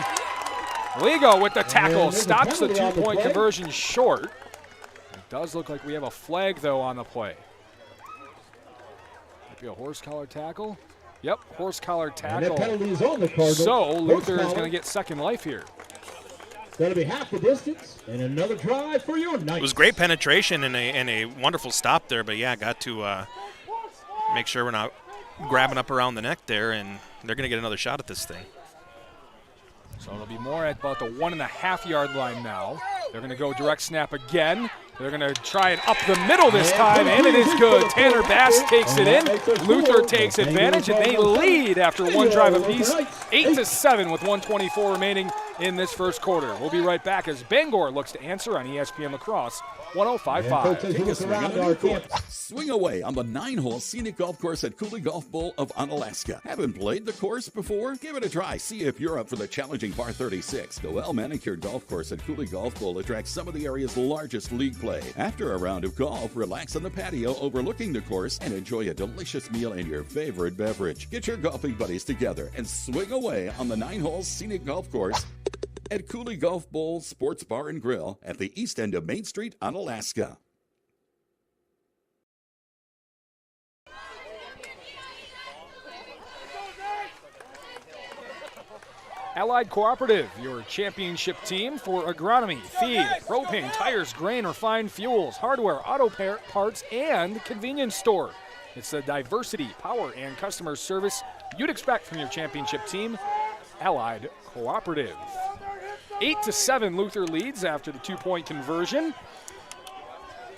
Ligo with the tackle. Stops the 2-point conversion short. It does look like we have a flag, though, on the play. Might be a horse collar tackle. Yep, horse collar tackle. So Luther is going to get second life here. Going to be half the distance, and another drive for your Knights. It was great penetration and a wonderful stop there, but yeah, got to make sure we're not grabbing up around the neck there, and they're going to get another shot at this thing. So it'll be more at about the 1.5-yard line now. They're going to go direct snap again. They're going to try it up the middle this time, and it is good. Tanner Bass takes it in. Luther takes advantage, and they lead after one drive apiece, 8-7 with 1:24 remaining in this first quarter. We'll be right back as Bangor looks to answer on ESPN La Crosse 105.5. Take a swing on a new course. Swing away on the 9-hole scenic golf course at Cooley Golf Bowl of Onalaska. Haven't played the course before? Give it a try. See if you're up for the challenging par 36. The well-manicured golf course at Cooley Golf Bowl attracts some of the area's largest league play. After a round of golf, relax on the patio overlooking the course and enjoy a delicious meal and your favorite beverage. Get your golfing buddies together and swing away on the 9-hole Scenic Golf Course at Cooley Golf Bowl Sports Bar and Grill at the east end of Main Street on Alaska. Allied Cooperative, your championship team for agronomy, feed, propane, tires, grain, refined fuels, hardware, auto parts, and convenience store. It's the diversity, power, and customer service you'd expect from your championship team, Allied Cooperative. 8-7 Luther leads after the 2-point conversion.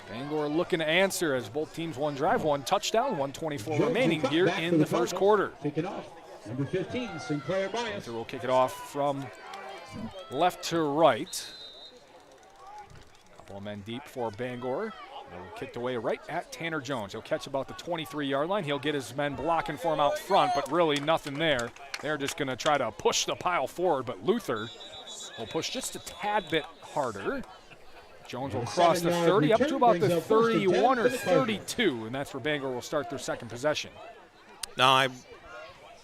Bangor looking to answer as both teams one drive, one touchdown, 1:24 remaining here in the first quarter. Kicking off, number 15, Sinclair Bias. Luther will kick it off from left to right. Couple of men deep for Bangor. Kicked away right at Tanner Jones. He'll catch about the 23-yard line. He'll get his men blocking for him out front, but really nothing there. They're just going to try to push the pile forward, but Luther will push just a tad bit harder. Jones will cross the 30 up to about the 31 or 32, and that's where Bangor will start their second possession. No, I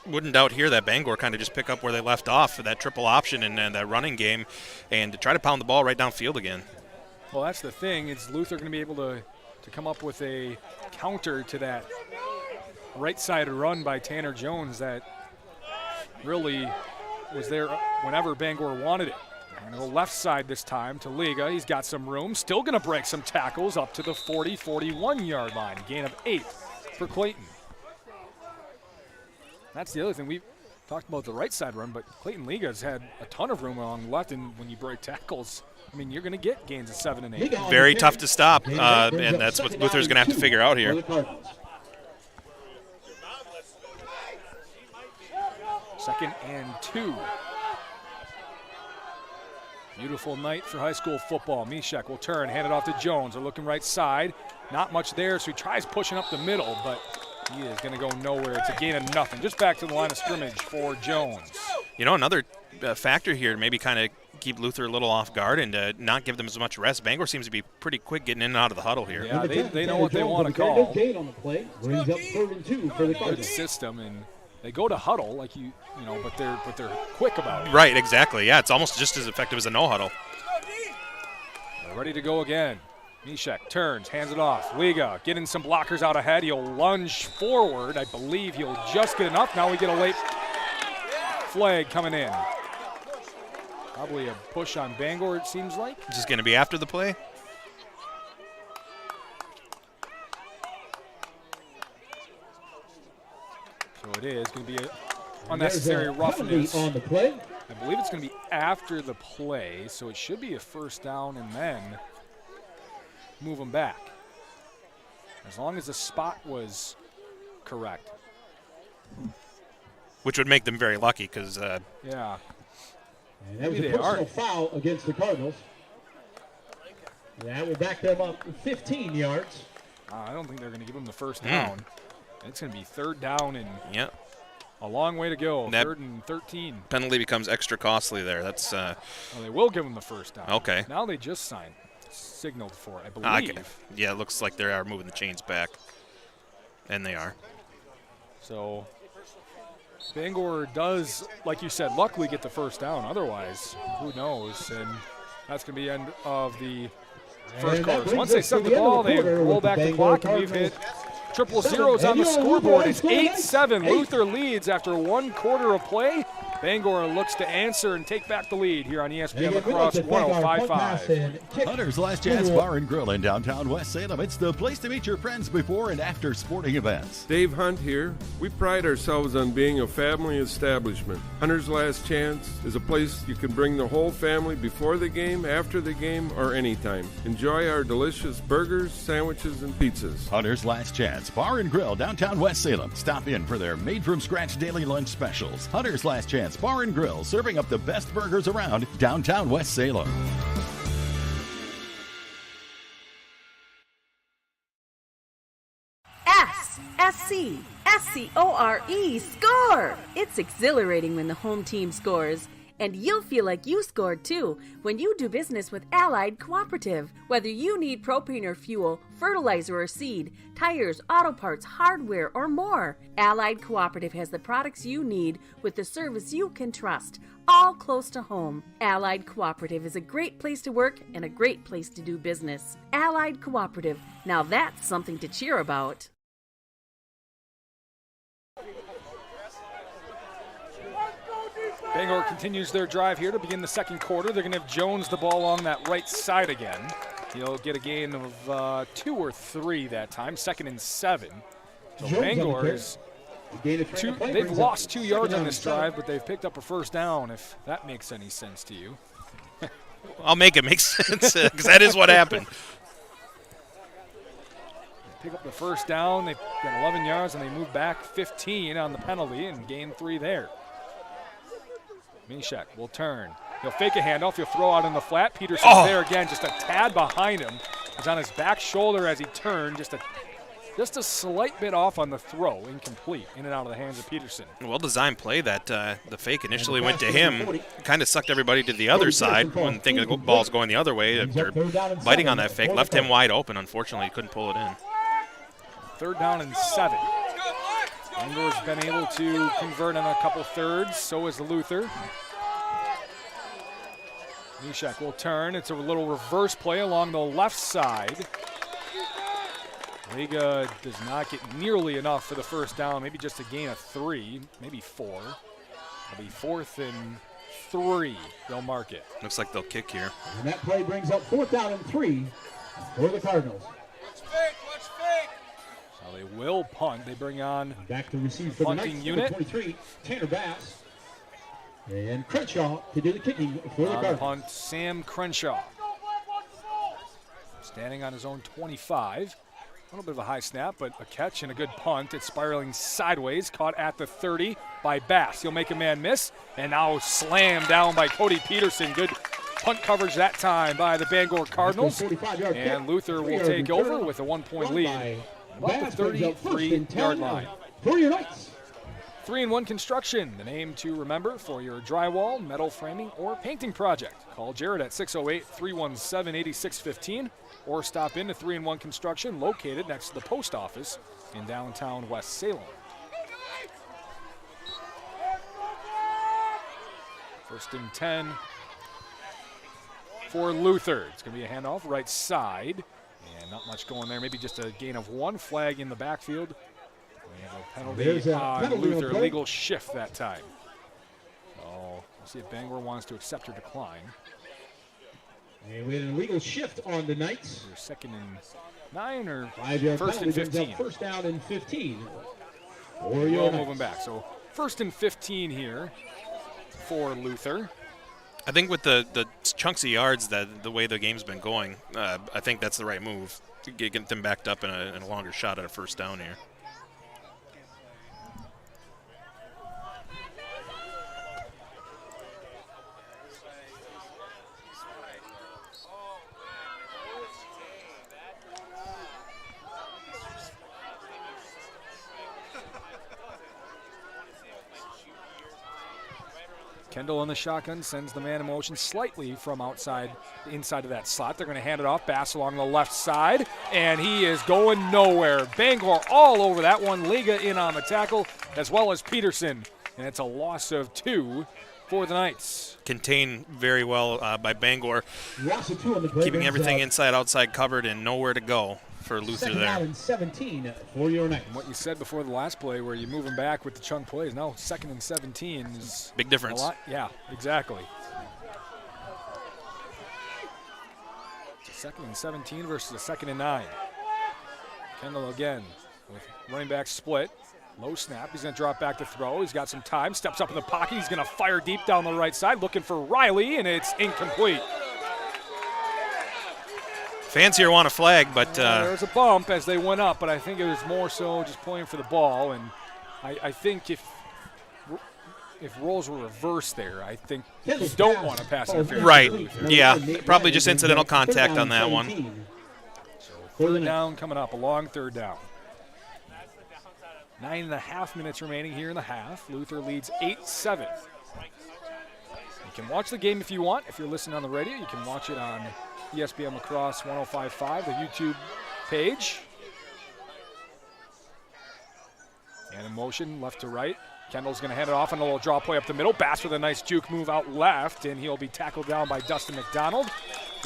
wouldn't doubt here that Bangor kind of just pick up where they left off for that triple option and that running game and to try to pound the ball right downfield again. Well, that's the thing. Is Luther going to be able to come up with a counter to that right-side run by Tanner Jones that really was there whenever Bangor wanted it. Going to go left side this time to Liga. He's got some room. Still going to break some tackles up to the 40, 41-yard line. Gain of 8 for Clayton. That's the other thing. We've talked about the right side run, but Clayton Liga's had a ton of room along the left, and when you break tackles, I mean, you're going to get gains of 7 and 8. Very tough to stop, and that's what Luther's going to have to figure out here. 2nd and 2. Beautiful night for high school football. Mishek will turn, hand it off to Jones. They're looking right side. Not much there, so he tries pushing up the middle, but he is going to go nowhere. It's a gain of nothing. Just back to the line of scrimmage for Jones. You know, another factor here to maybe kind of keep Luther a little off guard and not give them as much rest. Bangor seems to be pretty quick getting in and out of the huddle here. Yeah, they know what they want to call. Gain on the play. Brings up 3rd and 2 for the Cardinals. Good system, and they go to huddle like you know, but they're quick about it. Right, exactly. Yeah, it's almost just as effective as a no huddle. They're ready to go again. Mishek turns, hands it off. Liga getting some blockers out ahead. He'll lunge forward. I believe he'll just get enough. Now we get a late flag coming in. Probably a push on Bangor, it seems like. This is going to be after the play. So it is going to be an unnecessary roughness. On the play. I believe it's going to be after the play, so it should be a first down and then move them back. As long as the spot was correct. Which would make them very lucky because yeah. And that was a personal foul against the Cardinals. That will back them up 15 yards. I don't think they're going to give them the first down. It's going to be 3rd down and a long way to go. 3rd and 13. Penalty becomes extra costly there. That's. Well, they will give them the first down. Okay. Now they just signaled for it, I believe. Yeah, it looks like they are moving the chains back, and they are. So Bangor does, like you said, luckily get the first down. Otherwise, who knows? And that's going to be the end of the first quarter. Once they set the ball, they roll back the clock, and we've hit triple zeros on the scoreboard. It's 8-7. Luther leads after 1 quarter of play. Bangor looks to answer and take back the lead here on ESPN La Crosse 105.5. Hunter's Last Chance Bar and Grill in downtown West Salem. It's the place to meet your friends before and after sporting events. Dave Hunt here. We pride ourselves on being a family establishment. Hunter's Last Chance is a place you can bring the whole family before the game, after the game, or anytime. Enjoy our delicious burgers, sandwiches, and pizzas. Hunter's Last Chance Bar and Grill, downtown West Salem. Stop in for their made-from-scratch daily lunch specials. Hunter's Last Chance Bar and Grill, serving up the best burgers around downtown West Salem. S-C-O-R-E, score! It's exhilarating when the home team scores. And you'll feel like you scored too when you do business with Allied Cooperative. Whether you need propane or fuel, fertilizer or seed, tires, auto parts, hardware, or more, Allied Cooperative has the products you need with the service you can trust, all close to home. Allied Cooperative is a great place to work and a great place to do business. Allied Cooperative. Now that's something to cheer about. Bangor continues their drive here to begin the second quarter. They're going to have Jones the ball along that right side again. He'll get a gain of 2 or 3 that time, 2nd and 7. So Bangor is they've lost 2 yards on this drive, but they've picked up a first down, if that makes any sense to you. I'll make it make sense, because that is what happened. They pick up the first down. They've got 11 yards, and they move back 15 on the penalty and gain 3 there. Mishek will turn. He'll fake a handoff. He'll throw out in the flat. Peterson's there again, just a tad behind him. He's on his back shoulder as he turned, just a slight bit off on the throw, incomplete, in and out of the hands of Peterson. Well-designed play that the fake initially went to him. Kind of sucked everybody to the other side when thinking the ball's going the other way. They're biting on that fake. Left him wide open. Unfortunately, he couldn't pull it in. 3rd down and 7. Bangor's been able to convert on a couple thirds. So is Luther. Mishek will turn. It's a little reverse play along the left side. Liga does not get nearly enough for the first down. Maybe just a gain of 3, maybe 4. It'll be 4th and 3. They'll mark it. Looks like they'll kick here. And that play brings up 4th down and 3 for the Cardinals. So they will punt. They bring on back to receive for the Knights, unit. 23, Tanner Bass. And Crenshaw to do the kicking for the Cardinals. Punt, Sam Crenshaw. Standing on his own 25. A little bit of a high snap, but a catch and a good punt. It's spiraling sideways, caught at the 30 by Bass. He'll make a man miss, and now slammed down by Cody Peterson. Good punt coverage that time by the Bangor Cardinals. And Luther will take over with a 1-point lead. About the 33-yard line. For your Knights. 3-in-1 Construction, the name to remember for your drywall, metal framing, or painting project. Call Jared at 608-317-8615 or stop into 3-in-1 Construction, located next to the post office in downtown West Salem. 1st and 10 for Luther. It's going to be a handoff right side, and not much going there. Maybe just a gain of 1. Flag in the backfield. We have a penalty on Luther, legal shift that time. So we'll see if Bangor wants to accept or decline. And we had an illegal shift on the Knights. 2nd and 9 or 5-yard 1st and 15? First down and 15. We'll move them back. So 1st and 15 here for Luther. I think with the chunks of yards, that the way the game's been going, I think that's the right move to get them backed up in a longer shot at a first down here. Kendall on the shotgun sends the man in motion slightly from outside, inside of that slot. They're going to hand it off. Bass along the left side, and he is going nowhere. Bangor all over that one. Liga in on the tackle, as well as Peterson. And it's a loss of 2 for the Knights. Contained very well by Bangor, keeping everything inside, outside covered, and nowhere to go for Luther there. 2nd down and 17 for your Knights. And what you said before the last play, where you move them back with the chunk plays, now 2nd and 17 is big difference. A lot. Yeah, exactly. 2nd and 17 versus a 2nd and 9. Kendall again with running back split. Low snap. He's going to drop back to throw. He's got some time. Steps up in the pocket. He's going to fire deep down the right side, looking for Riley, and it's incomplete. Fans here want a flag, but there was a bump as they went up, but I think it was more so just playing for the ball. And I think if roles were reversed there, I think you don't want to pass interference. Right. Yeah. Probably just incidental contact on that one. So 3rd down coming up, a long 3rd down. 9.5 minutes remaining here in the half. Luther leads 8-7. You can watch the game if you want. If you're listening on the radio, you can watch it on ESPN La Crosse 105.5, the YouTube page. And in motion, left to right. Kendall's going to hand it off on a little draw play up the middle. Bass with a nice juke move out left, and he'll be tackled down by Dustin McDonald.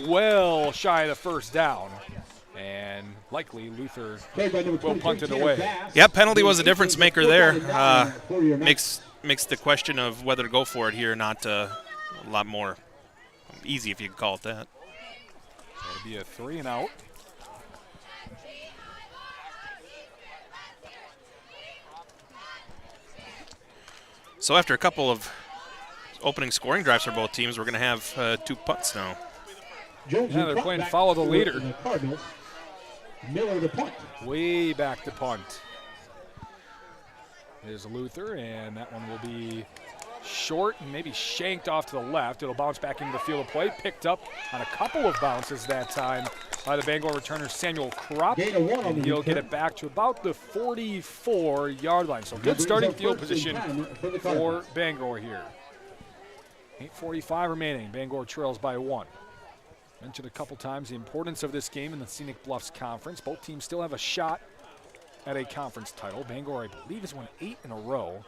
Well shy of the first down. And likely Luther will punt it away. Yep, penalty was a difference maker there. Makes the question of whether to go for it here not a lot more easy, if you could call it that. So it'll be a 3 and out. So after a couple of opening scoring drives for both teams, we're going to have 2 punts now. Yeah, they're playing follow the leader. Miller to punt. Way back to punt. There's Luther, and that one will be short and maybe shanked off to the left. It'll bounce back into the field of play. Picked up on a couple of bounces that time by the Bangor returner Samuel Kropp. And he'll get it back to about the 44-yard line. So good starting field position for Bangor here. 8:45 remaining. Bangor trails by 1. Mentioned a couple times the importance of this game in the Scenic Bluffs Conference. Both teams still have a shot at a conference title. Bangor, I believe, has won 8 in a row.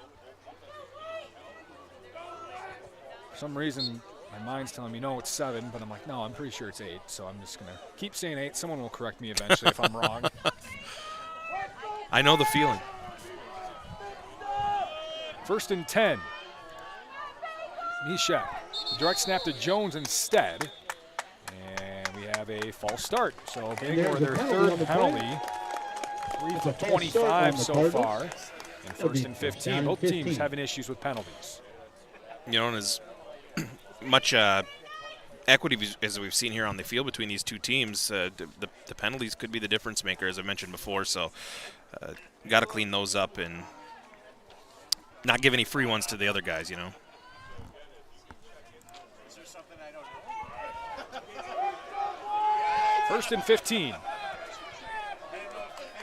For some reason, my mind's telling me, no, it's 7, but I'm like, no, I'm pretty sure it's 8, so I'm just going to keep saying 8. Someone will correct me eventually if I'm wrong. I know the feeling. 1st and 10. Mishak. Direct snap to Jones instead. And we have a false start. So Bangor, their 3rd penalty. 3 for 25 so far. And 1st and 15. Both teams having issues with penalties. You know, and as much equity as we've seen here on the field between these two teams, the penalties could be the difference maker, as I mentioned before. So got to clean those up and not give any free ones to the other guys, you know. First and 15.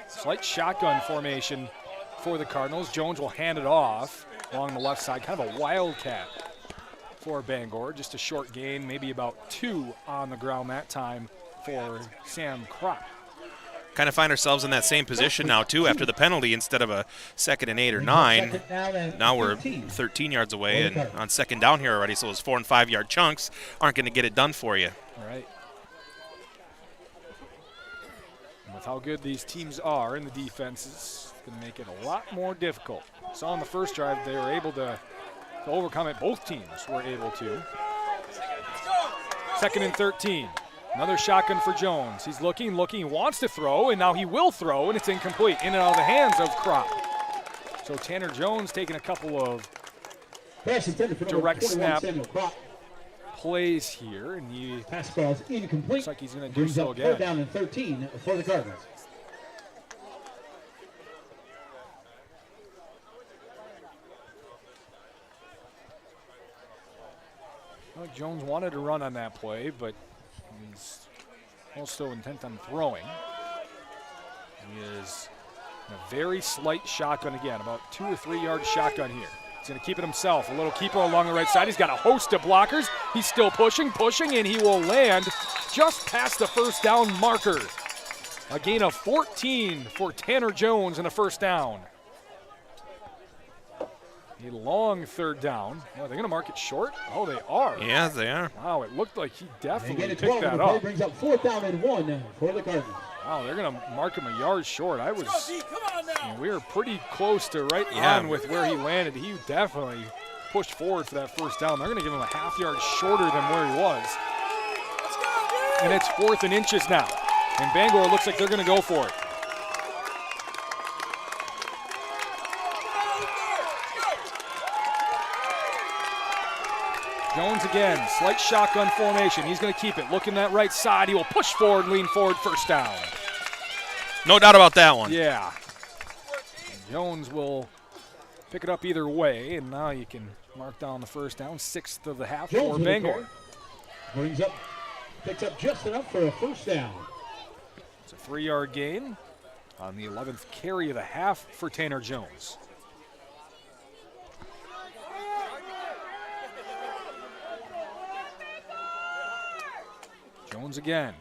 Slight shotgun formation for the Cardinals. Jones will hand it off along the left side. Kind of a wildcat for Bangor. Just a short gain, maybe about 2 on the ground that time for Sam Kropp. Kind of find ourselves in that same position now, too, after the penalty. Instead of a 2nd and 8 or 9, now we're 13 yards away and on 2nd down here already. So those 4- and 5-yard chunks aren't going to get it done for you. All right. With how good these teams are in the defenses, it's going to make it a lot more difficult. Saw on the first drive they were able to overcome it. Both teams were able to. 2nd and 13. Another shotgun for Jones. He's looking, he wants to throw, and now he will throw, and it's incomplete. In and out of the hands of Kropp. So Tanner Jones taking a couple of direct snap plays here, and he pass ball's incomplete. Looks like he's going to do so again. 3rd down and 13 for the Cardinals. Well, Jones wanted to run on that play, but he's also intent on throwing. He is in a very slight shotgun again, about 2 or 3 yard shotgun here. He's going to keep it himself. A little keeper along the right side. He's got a host of blockers. He's still pushing, and he will land just past the 1st down marker. A gain of 14 for Tanner Jones and a 1st down. A long 3rd down. Oh, they're going to mark it short? Oh, they are. Yeah, they are. Wow, it looked like he definitely picked that up. Brings up 4th down and 1 for the Cardinals. Wow, they're going to mark him a yard short. We were pretty close to right on with where he landed. He definitely pushed forward for that 1st down. They're going to give him a half yard shorter than where he was. And it's 4th and inches now. And Bangor looks like they're going to go for it. Jones again, slight shotgun formation. He's going to keep it. Looking that right side. He will push forward, lean forward, 1st down. No doubt about that one. Yeah. And Jones will pick it up either way, and now you can mark down the 1st down. 6th of the half for Bangor. Picks up just enough for a 1st down. It's a 3 yard gain on the 11th carry of the half for Tanner Jones. Jones again.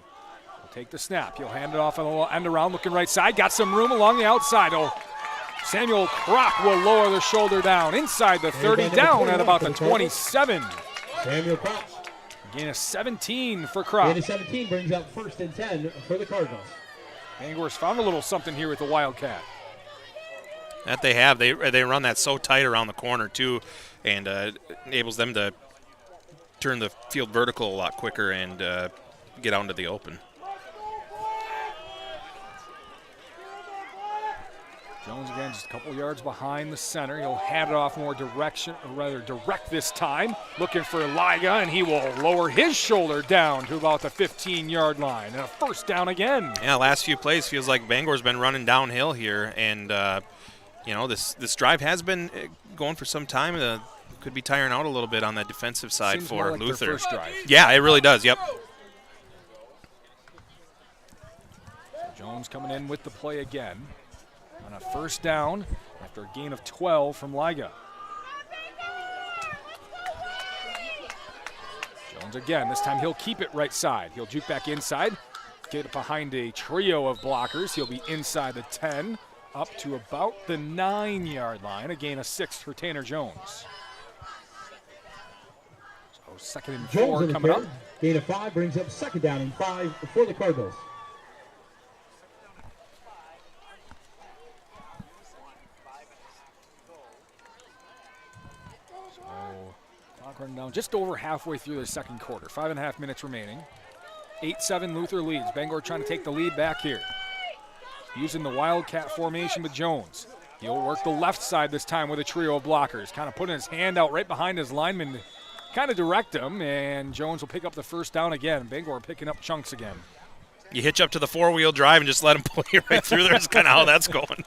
He'll take the snap. He'll hand it off on the end around, looking right side. Got some room along the outside. Samuel Kroc will lower the shoulder down inside the 30, down at about the 27. Samuel Kroc. Gain of 17 for Kroc. Gain of 17 brings up 1st and 10 for the Cardinals. Bangor's found a little something here with the Wildcat. That they have. They run that so tight around the corner, too, and enables them to turn the field vertical a lot quicker and get out into the open. Jones again just a couple yards behind the center. He'll hand it off more direct this time. Looking for Liga, and he will lower his shoulder down to about the 15-yard line. And a first down again. Yeah, last few plays feels like Bangor's been running downhill here, and this drive has been going for some time. Could be tiring out a little bit on that defensive side Seems for more like Luther. their first drive. Yeah, it really does. Yep. Jones coming in with the play again on a first down after a gain of 12 from Liga. Jones again. This time he'll keep it right side. He'll juke back inside, get it behind a trio of blockers. He'll be inside the 10, up to about the 9-yard line. A gain of 6 for Tanner Jones. So 2nd and 4 coming up. Gain of 5 brings up 2nd down and 5 for the Cardinals. Clock running down just over halfway through the second quarter. 5.5 minutes remaining. 8-7 Luther leads. Bangor trying to take the lead back here. Using the Wildcat formation with Jones. He'll work the left side this time with a trio of blockers. Kind of putting his hand out right behind his lineman to kind of direct him, and Jones will pick up the first down again. Bangor picking up chunks again. You hitch up to the 4-wheel drive and just let him pull you right through there. That's kind of how that's going.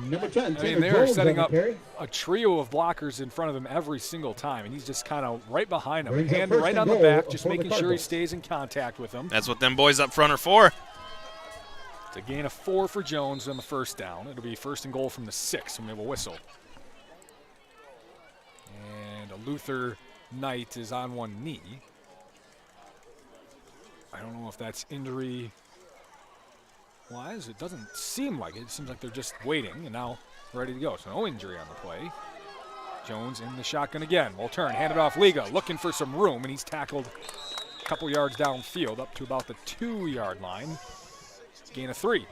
Number 10, they're setting up a trio of blockers in front of him every single time, and he's just kind of right behind him. Hand right on the back, just making sure he stays in contact with him. That's what them boys up front are for. It's a gain of 4 for Jones on the first down. It'll be 1st and goal from the 6 when we have a whistle. And a Luther Knight is on one knee. I don't know if that's injury wise. It doesn't seem like it. It seems like they're just waiting and now ready to go. So no injury on the play. Jones in the shotgun again. Will turn, hand it off Liga, looking for some room, and he's tackled a couple yards downfield up to about the 2-yard line. Gain of 3.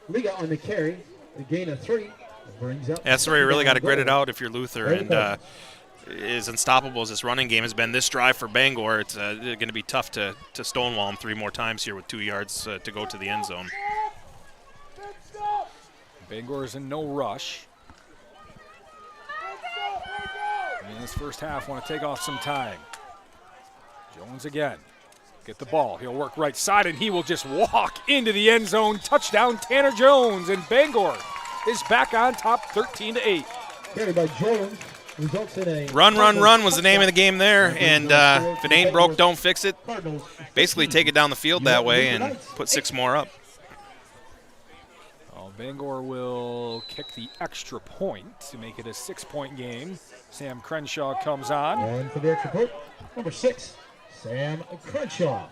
Liga on the carry. The gain of 3 brings up. That's where you really got to grit it out if you're Luther. And as unstoppable as this running game has been this drive for Bangor, it's going to be tough to stonewall him 3 more times here with 2 yards to go to the end zone. Bangor is in no rush. And this first half want to take off some time. Jones again. Get the ball. He'll work right side, and he will just walk into the end zone. Touchdown, Tanner Jones, and Bangor is back on top 13-8. Carried by Jones. Results in a run was the name of the game there, and if it ain't broke, don't fix it. Basically take it down the field that way and put 6 more up. Bangor will kick the extra point to make it a 6-point game. Sam Crenshaw comes on. And for the extra point, number 6, Sam Crenshaw.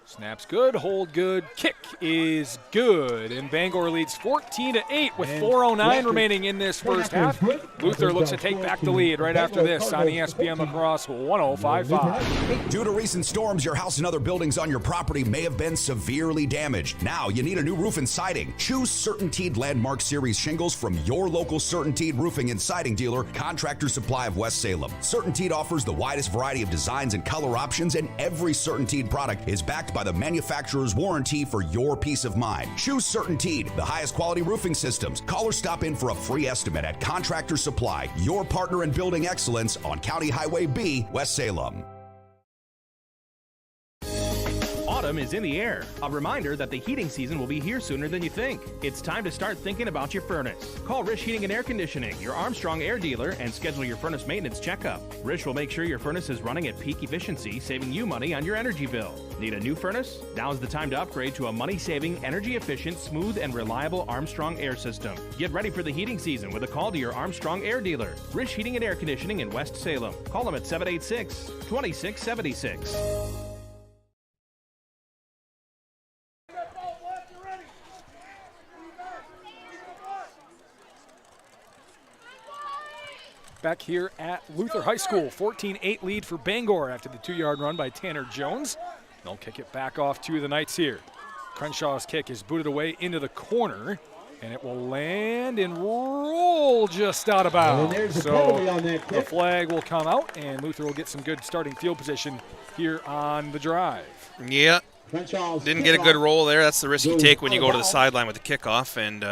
Snap's good, hold good, kick is good, and Bangor leads 14-8 with 4:09 remaining in this first half. Luther looks to take back the lead right after this on ESPN La Crosse 105.5. Due to recent storms, your house and other buildings on your property may have been severely damaged. Now you need a new roof and siding. Choose CertainTeed Landmark Series shingles from your local CertainTeed roofing and siding dealer, Contractor Supply of West Salem. CertainTeed offers the widest variety of designs and color options, and every CertainTeed product is backed by the manufacturer's warranty for your peace of mind. Choose CertainTeed, the highest quality roofing systems. Call or stop in for a free estimate at Contractor Supply, your partner in building excellence on County Highway B, West Salem. Autumn Autumn is in the air. A reminder that the heating season will be here sooner than you think. It's time to start thinking about your furnace. Call Rish Heating and Air Conditioning, your Armstrong air dealer, and schedule your furnace maintenance checkup. Rish will make sure your furnace is running at peak efficiency, saving you money on your energy bill. Need a new furnace? Now's the time to upgrade to a money-saving, energy-efficient, smooth, and reliable Armstrong air system. Get ready for the heating season with a call to your Armstrong air dealer. Rish Heating and Air Conditioning in West Salem. Call them at 786-2676. Back here at Luther High School, 14-8 lead for Bangor after the 2-yard run by Tanner Jones. They'll kick it back off to the Knights here. Crenshaw's kick is booted away into the corner, and it will land and roll just out of bounds. So the flag will come out, and Luther will get some good starting field position here on the drive. Yeah, didn't get a good roll there. That's the risk you take when you go to the sideline with the kickoff, and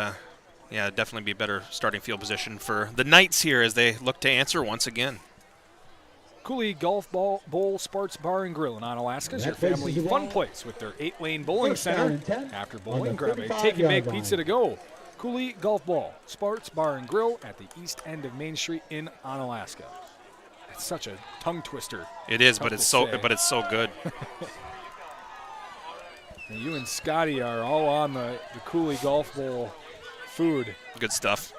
yeah, definitely be a better starting field position for the Knights here as they look to answer once again. Cooley Golf Bowl Sparts Bar and Grill in Onalaska is your family fun place with their 8-lane bowling center. After bowling, grab a take-and-make pizza to go. Cooley Golf Ball Sparts Bar and Grill at the east end of Main Street in Onalaska. It's such a tongue twister. It is, but it's so good. And you and Scotty are all on the Cooley Golf Bowl food. Good stuff.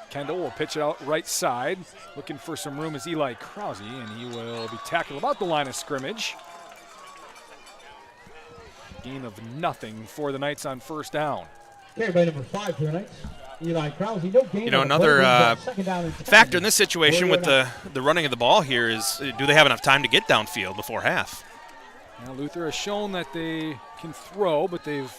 Kendall will pitch it out right side. Looking for some room is Eli Krause, and he will be tackled about the line of scrimmage. Gain of nothing for the Knights on first down. Carry by number 5 for the Knights. Eli Krause, no gain. You know, another factor in this situation with the running of the ball here is, do they have enough time to get downfield before half? Now Luther has shown that they can throw, but they've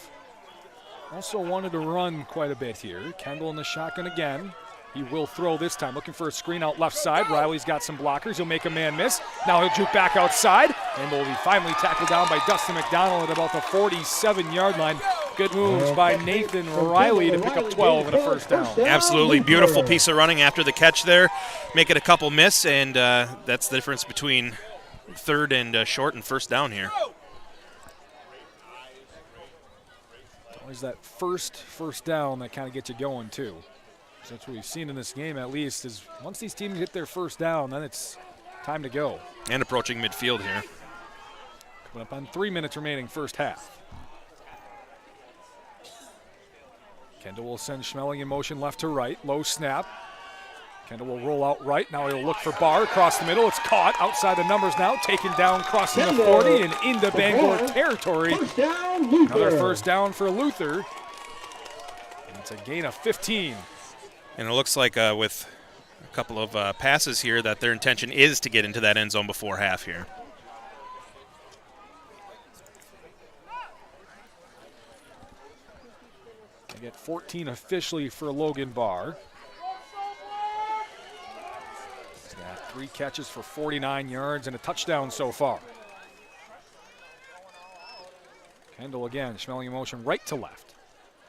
also wanted to run quite a bit here. Kendall in the shotgun again. He will throw this time, looking for a screen out left side. Riley's got some blockers. He'll make a man miss. Now he'll juke back outside, and will be finally tackled down by Dustin McDonald at about the 47-yard line. Good moves by Nathan Riley to pick up 12 and a first down. Absolutely beautiful piece of running after the catch there. Make it a couple miss, and that's the difference between third and short and first down here. Always that first down that kind of gets you going too. So that's what we've seen in this game at least, is once these teams get their first down, then it's time to go. And approaching midfield here. Coming up on 3 minutes remaining first half. Kendall will send Schmeling in motion left to right. Low snap. Kendall will roll out right. Now he'll look for Barr across the middle. It's caught outside the numbers now. Taken down, crossing the 40 and into Bangor territory. Another first down for Luther. And it's a gain of 15. And it looks like with a couple of passes here that their intention is to get into that end zone before half here. They get 14 officially for Logan Barr. He's got 3 catches for 49 yards and a touchdown so far. Kendall again, Schmeling in motion right to left.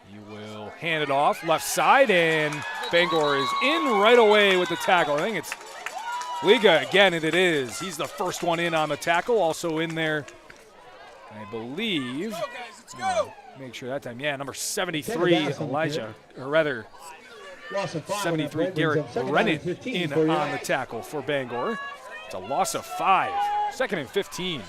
He will hand it off left side, and Bangor is in right away with the tackle. I think it's Liga again, and it is. He's the first one in on the tackle. Also in there, I believe. Let's go. Make sure that time. Yeah, number 73, Elijah, or rather, 73, Garrett Brennan in on the tackle for Bangor. It's a loss of 5. Second and 15.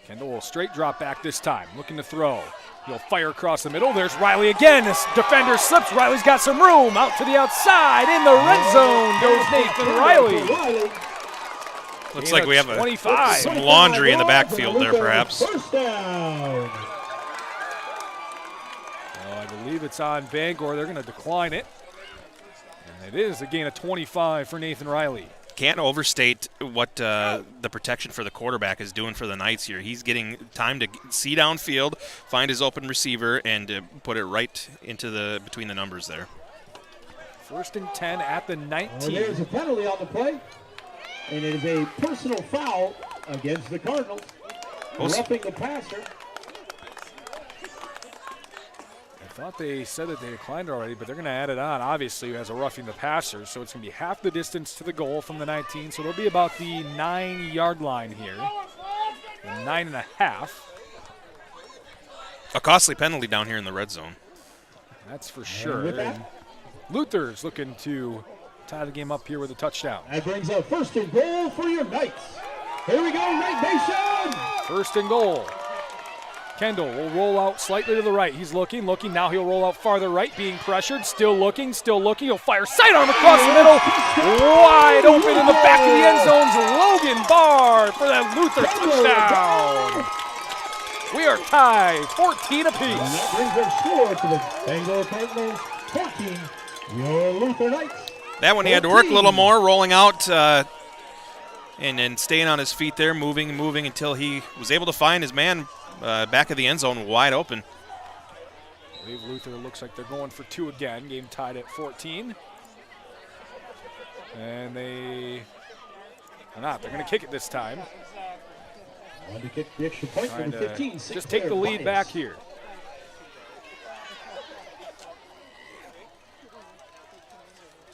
Kendall will straight drop back this time, looking to throw. He'll fire across the middle. There's Riley again. This defender slips. Riley's got some room. Out to the outside. In the red zone goes Nathan Riley. Looks like we have some laundry in the backfield there, perhaps. First down. Well, I believe it's on Bangor. They're going to decline it. And it is a gain of 25 for Nathan Riley. Can't overstate what the protection for the quarterback is doing for the Knights here. He's getting time to see downfield, find his open receiver, and put it right into between the numbers there. First and 10 at the 19. There's a penalty on the play, and it is a personal foul against the Cardinals. Roughing the passer. thought they said that they declined already, but they're going to add it on, obviously, as a roughing the passer. So it's going to be half the distance to the goal from the 19. So it'll be about the 9-yard line here. 9.5. A costly penalty down here in the red zone. That's for sure. And Luther's looking to tie the game up here with a touchdown. That brings up 1st and goal for your Knights. Here we go, Knight Nation! 1st and goal. Kendall will roll out slightly to the right. He's looking. Now he'll roll out farther right, being pressured. Still looking. He'll fire sidearm across the middle. Wide open in the back of the end zone's Logan Barr for that Luther touchdown. We are tied, 14 apiece. And that brings our score to the Bangor Cardinals 14, your Luther Knights. That one he had to work a little more, rolling out and then staying on his feet there, moving until he was able to find his man back of the end zone wide open. I believe Luther looks like they're going for 2 again. Game tied at 14. And they are not. They're going to kick it this time. Want to kick the extra point for the 15. Just take the lead back here.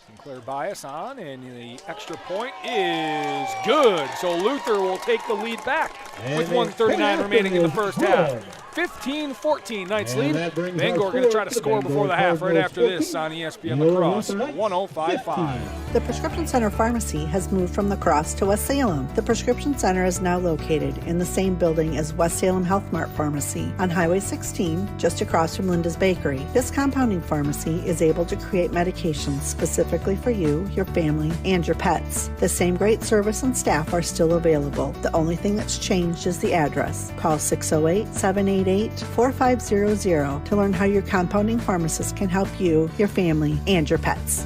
Sinclair Bias on, and the extra point is good. So Luther will take the lead back with 1:39 remaining in the first half. 15-14, Knights lead. Bangor going to try to score before the half right after this on ESPN La Crosse, 105.5. The Prescription Center Pharmacy has moved from La Crosse to West Salem. The Prescription Center is now located in the same building as West Salem Health Mart Pharmacy on Highway 16, just across from Linda's Bakery. This compounding pharmacy is able to create medications specifically for you, your family, and your pets. The same great service and staff are still available. The only thing that's changed is the address. Call 608-788-4500 to learn how your compounding pharmacist can help you, your family, and your pets.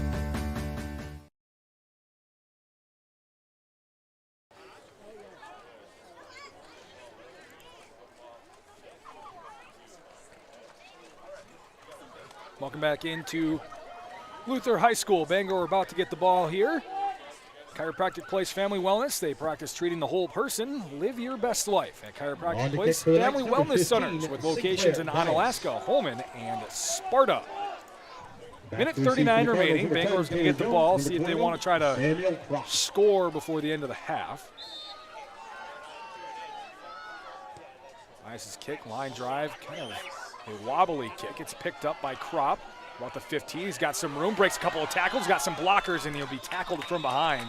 Welcome back into Luther High School. Bangor about to get the ball here. Chiropractic Place Family Wellness. They practice treating the whole person. Live your best life at Chiropractic Place Family Wellness Centers with locations in Onalaska, Holman, and Sparta. Minute 39 remaining. Bangor's going to get the ball, see if they want to try to score before the end of the half. Nice kick, line drive, kind of a wobbly kick. It's picked up by Kropp. About the 15, he's got some room, breaks a couple of tackles, got some blockers, and he'll be tackled from behind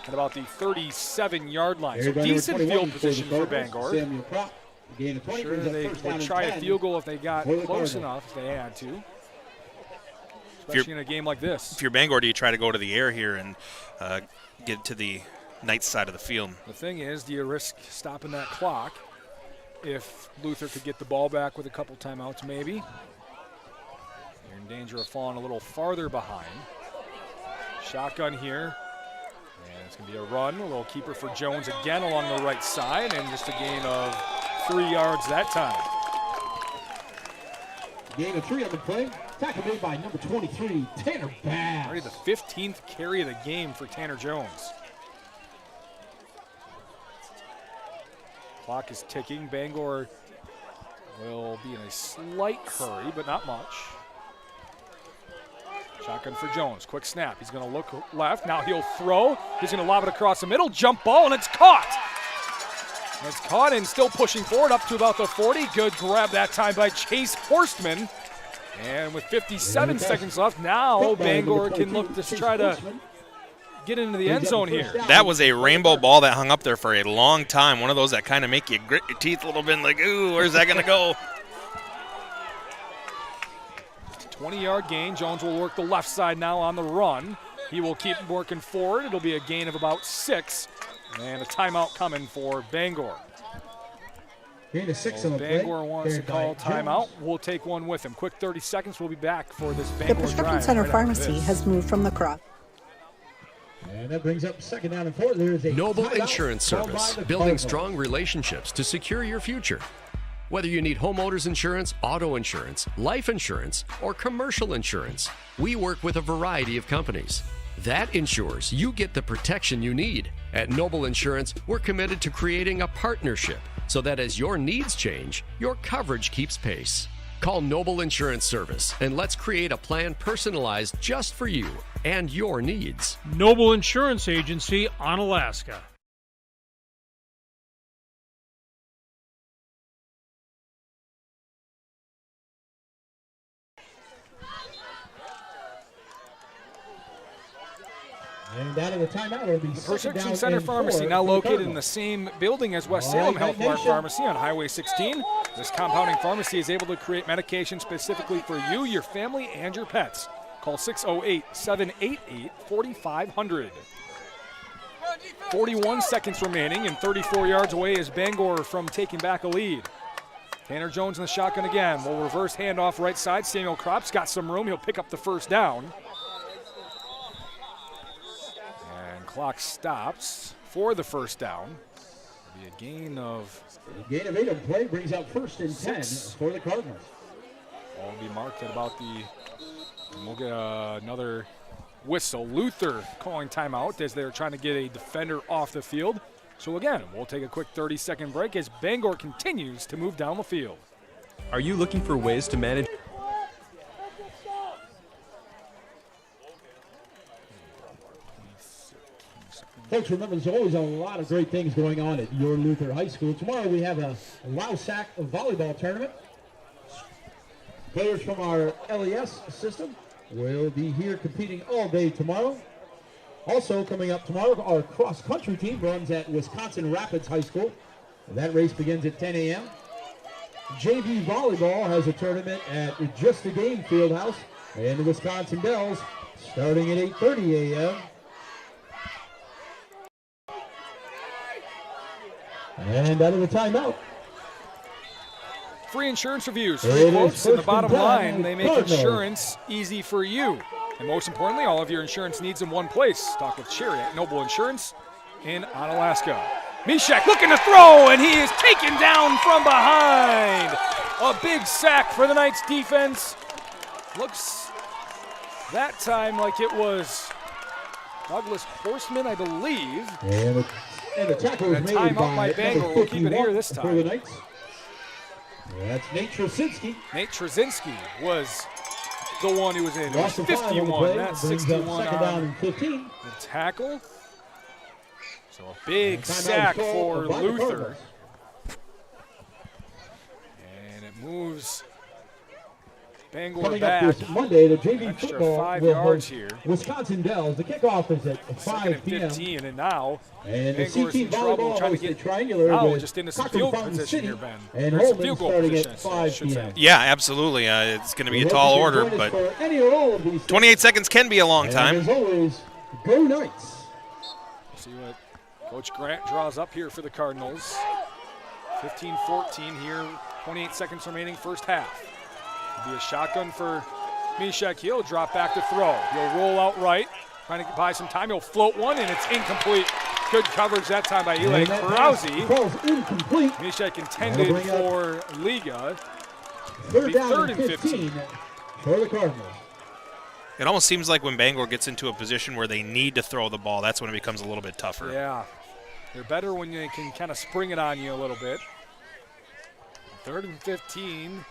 at about the 37-yard line. So decent field position for Bangor. Sure, they would try a field goal if they got close enough, if they had to. Especially in a game like this. If you're Bangor, do you try to go to the air here and get to the Knights side of the field? The thing is, do you risk stopping that clock if Luther could get the ball back with a couple timeouts maybe? You're in danger of falling a little farther behind. Shotgun here. And it's going to be a run. A little keeper for Jones again along the right side, and just a gain of 3 yards that time. Gain of 3 on the play. Tackle made by number 23, Tanner Bass. Already the 15th carry of the game for Tanner Jones. Clock is ticking. Bangor will be in a slight hurry, but not much. Shotgun for Jones. Quick snap. He's going to look left. Now he'll throw. He's going to lob it across the middle. Jump ball, and it's caught. It's caught and still pushing forward up to about the 40. Good grab that time by Chase Horstman. And with 57 seconds left, now Bangor can look to try to get into the end zone here. That was a rainbow ball that hung up there for a long time. One of those that kind of make you grit your teeth a little bit like, ooh, where's that going to go? 20-yard gain. Jones will work the left side now on the run. He will keep working forward. It'll be a gain of about 6. And a timeout coming for Bangor. Gain of 6 on the play. Bangor wants to call timeout. We'll take one with him. Quick 30 seconds. We'll be back for this Bangor The Prescription drive Center right Pharmacy has moved from La Crosse. And that brings up 2nd down and 4. There is a Noble timeout Insurance called by Service, the building Cardinals. strong relationships to secure your future. Whether you need homeowners insurance, auto insurance, life insurance, or commercial insurance, we work with a variety of companies. That ensures you get the protection you need. At Noble Insurance, we're committed to creating a partnership so that as your needs change, your coverage keeps pace. Call Noble Insurance Service and let's create a plan personalized just for you and your needs. Noble Insurance Agency, Onalaska. And out of the timeout will be the Prescription Center Pharmacy, now located in the same building as West Salem Health Mart Pharmacy on Highway 16. This compounding pharmacy is able to create medication specifically for you, your family, and your pets. Call 608-788-4500. 41 seconds remaining, and 34 yards away is Bangor from taking back a lead. Tanner Jones in the shotgun again. Will reverse handoff right side. Samuel Kropp's got some room. He'll pick up the first down. Clock stops for the first down. It'll be a gain of 8 on play, brings out 1st and 10 for the Cardinals. All will be marked at about and we'll get another whistle. Luther calling timeout as they're trying to get a defender off the field. So again, we'll take a quick 30-second break as Bangor continues to move down the field. Are you looking for ways to manage? Folks, remember, there's always a lot of great things going on at your Luther High School. Tomorrow we have a Lausac volleyball tournament. Players from our LES system will be here competing all day tomorrow. Also coming up tomorrow, our cross-country team runs at Wisconsin Rapids High School. That race begins at 10 a.m. JV volleyball has a tournament at Just a Game Fieldhouse and the Wisconsin Dells starting at 8:30 a.m. And out of the timeout. Free insurance reviews, free quotes, and the bottom line, they make insurance easy for you. And most importantly, all of your insurance needs in one place. Talk with Sherry at Noble Insurance in Onalaska. Mishak looking to throw, and he is taken down from behind. A big sack for the Knights defense. Looks that time like it was Douglas Horseman, I believe. And the tackle was made by Bangor. We'll keep it here this time. For the Knights. That's Nate Trzynski. Nate Trzynski was the one who was in. Lost 51, not 61 second down and 15. The tackle. So a big sack for Luther. And it moves Bangor Coming back. up this Monday, the JV extra football 5 will yards host here. Wisconsin Dells. The kickoff is at 5 p.m. 15, and now And the Bangor's CT in trouble volleyball trying to is the get triangular. now with just into some Cochran field Fountain position City here, Ben. And Or some Holden field goal starting position, at I 5 should say. p.m. Yeah, absolutely. It's going to be a tall order, but For any or all of these 28 seconds can be a long and time. as always, go Knights. See what Coach Grant draws up here for the Cardinals. 15-14 here, 28 seconds remaining, first half. It'll be a shotgun for Mishak. He'll drop back to throw. He'll roll out right, trying to buy some time. He'll float one, and it's incomplete. Good coverage that time by Eli Krause. Incomplete. Mishak intended for Liga. Third down and 15 for the Cardinals. It almost seems like when Bangor gets into a position where they need to throw the ball, that's when it becomes a little bit tougher. Yeah. They're better when they can kind of spring it on you a little bit. 3rd and 15.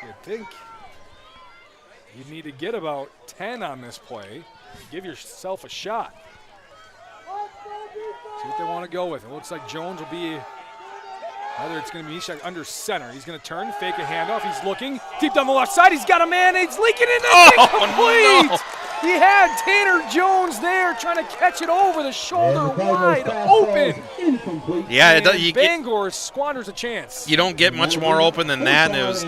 You'd think you need to get about 10 on this play. Give yourself a shot. See what they want to go with. It looks like Jones will be, either it's going to be Mishak under center. He's going to turn, fake a handoff. He's looking deep down the left side. He's got a man. He's leaking in. Incomplete. No. He had Tanner Jones there trying to catch it over the shoulder wide open. Yeah, Bangor squanders a chance. you don't get much more open than that. And it was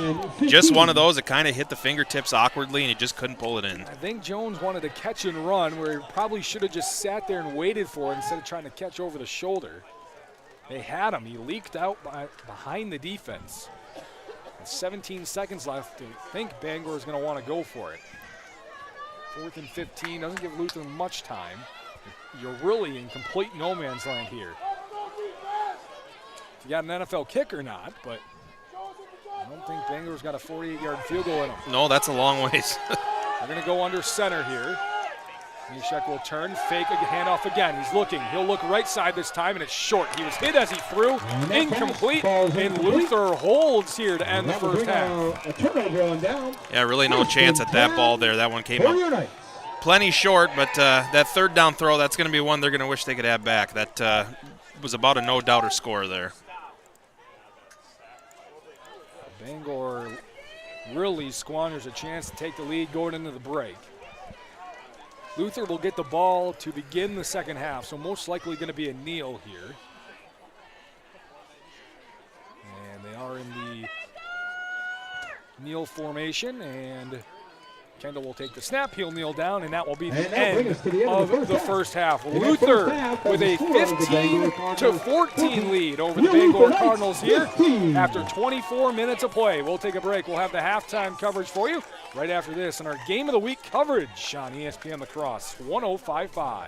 just one of those that kind of hit the fingertips awkwardly, and he just couldn't pull it in. I think Jones wanted to catch and run where he probably should have just sat there and waited for it instead of trying to catch over the shoulder. They had him. He leaked out behind the defense. With 17 seconds left, I think Bangor is going to want to go for it. 4th and 15, doesn't give Luther much time. You're really in complete no man's land here. If you got an NFL kick or not, but I don't think Bangor's got a 48-yard field goal in them. No, that's a long ways. They're going to go under center here. Nishek will turn, fake a handoff again. He's looking. He'll look right side this time, and it's short. He was hit as he threw. Incomplete, and Luther holds here to end the first half. A turnover on down. Yeah, really no chance at that ball there. That one came up plenty short, but that third down throw, that's going to be one they're going to wish they could have back. That was about a no-doubter score there. Bangor really squanders a chance to take the lead going into the break. Luther will get the ball to begin the second half, so most likely going to be a kneel here. And they are in the kneel formation, and Kendall will take the snap. He'll kneel down, and that will be the end of the first half. Luther with a 15-14 lead over the Bangor Cardinals here after 24 minutes of play. We'll take a break. We'll have the halftime coverage for you right after this in our Game of the Week coverage on ESPN La Crosse 105.5.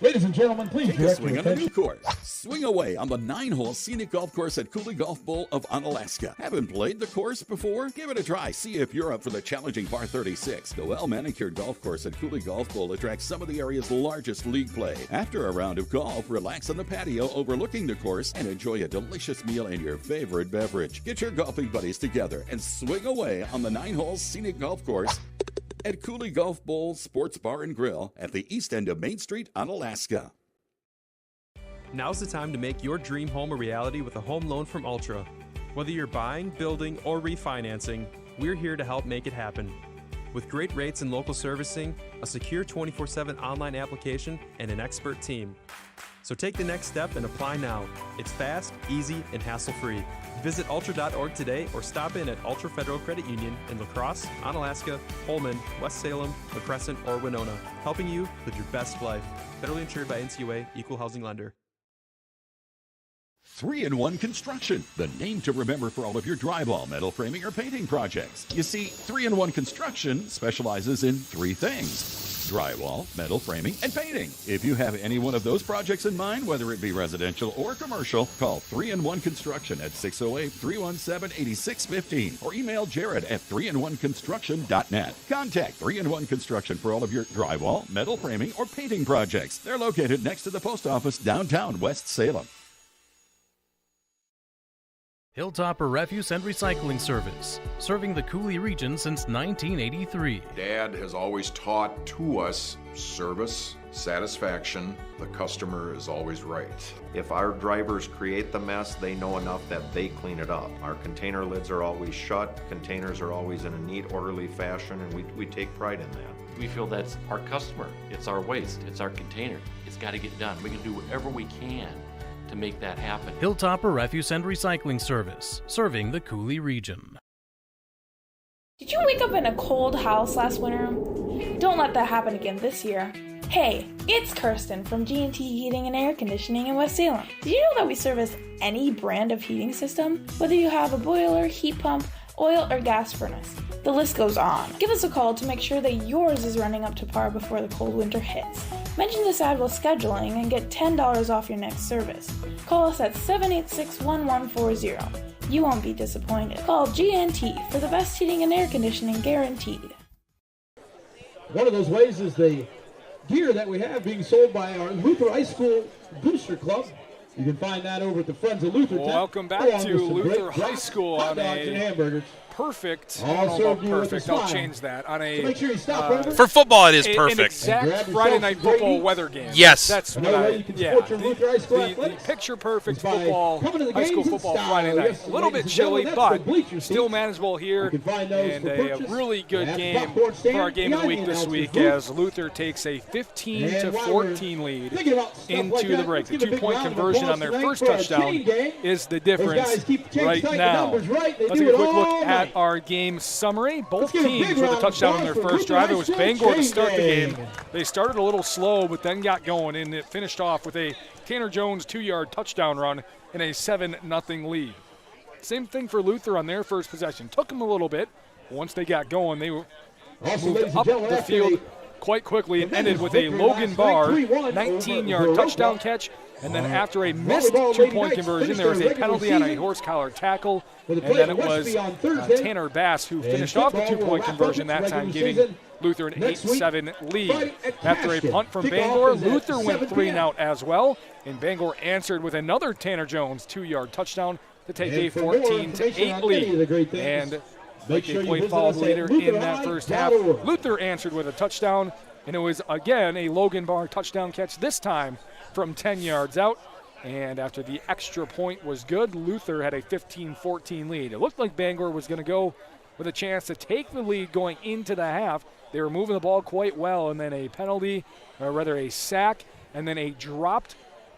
Ladies and gentlemen, please take a swing on a new course. Swing away on the 9-hole Scenic Golf Course at Cooley Golf Bowl of Onalaska. Haven't played the course before? Give it a try. See if you're up for the challenging par 36. The well-manicured golf course at Cooley Golf Bowl attracts some of the area's largest league play. After a round of golf, relax on the patio overlooking the course and enjoy a delicious meal and your favorite beverage. Get your golfing buddies together and swing away on the 9-hole Scenic Golf Course at Cooley Golf Bowl Sports Bar and Grill at the east end of Main Street, Onalaska. Now's the time to make your dream home a reality with a home loan from Ultra. Whether you're buying, building, or refinancing, we're here to help make it happen. With great rates and local servicing, a secure 24/7 online application, and an expert team. So take the next step and apply now. It's fast, easy, and hassle-free. Visit Ultra.org today or stop in at Ultra Federal Credit Union in La Crosse, Onalaska, Holman, West Salem, La Crescent, or Winona, helping you live your best life. Federally insured by NCUA, Equal Housing Lender. 3-in-1 Construction, the name to remember for all of your drywall, metal framing, or painting projects. You see, 3-in-1 Construction specializes in 3 things: drywall, metal framing, and painting. If you have any one of those projects in mind, whether it be residential or commercial, call 3-in-1 Construction at 608-317-8615 or email Jared at 3in1construction.net. Contact 3-in-1 Construction for all of your drywall, metal framing, or painting projects. They're located next to the post office downtown West Salem. Hilltopper Refuse and Recycling Service, serving the Cooley region since 1983. Dad has always taught to us service, satisfaction. The customer is always right. If our drivers create the mess, they know enough that they clean it up. Our container lids are always shut, containers are always in a neat, orderly fashion, and we take pride in that. We feel that's our customer. It's our waste. It's our container. It's got to get done. We can do whatever we can to make that happen. Hilltopper Refuse and Recycling Service, serving the Cooley region. Did you wake up in a cold house last winter? Don't let that happen again this year. Hey, it's Kirsten from G&T Heating and Air Conditioning in West Salem. Did you know that we service any brand of heating system? Whether you have a boiler, heat pump, oil, or gas furnace, the list goes on. Give us a call to make sure that yours is running up to par before the cold winter hits. Mention this ad while scheduling and get $10 off your next service. Call us at 786-1140. You won't be disappointed. Call G&T for the best heating and air conditioning guaranteed. One of those ways is the gear that we have being sold by our Luther High School Booster Club. You can find that over at the Friends of Luther. Welcome back to Luther High School on a perfect. I don't know about perfect. I'll change that. On a make sure you stop for football, it is perfect. An exact Friday night football weather game. Yes, that's what the picture perfect football, high school football Friday night. A little bit chilly, but still manageable here, and a really good game for our game of the week this week as Luther takes a 15-14 lead into the break. The 2-point conversion on their first touchdown is the difference right now. Let's take a quick look at our game summary. Both teams with a touchdown on their first drive. It was Bangor to start the game. They started a little slow, but then got going, and it finished off with a Tanner Jones 2-yard touchdown run and a 7-0 lead. Same thing for Luther on their first possession. Took them a little bit. Once they got going, they moved up the field quite quickly and ended with a Logan Barr 19-yard touchdown catch. And then after a missed 2-point conversion, there was a penalty on a horse collar tackle. And then it was Tanner Bass who finished off the 2-point conversion, that time giving Luther an Next week, 8-7 lead. at After a Cashton. punt from Kickoff Bangor, is at Luther went 7 3 and p.m. out as well, and Bangor answered with another Tanner Jones 2-yard touchdown to take And a for more 14-8 on any of the great lead. things, And make like sure they you played visit follow us the at leader in that first half. lutherhigh.org. Luther answered with a touchdown, and it was again a Logan Barr touchdown catch, this time from 10 yards out. And after the extra point was good, Luther had a 15-14 lead. It looked like Bangor was going to go with a chance to take the lead going into the half. They were moving the ball quite well, and then a penalty, or rather a sack, and then a dropped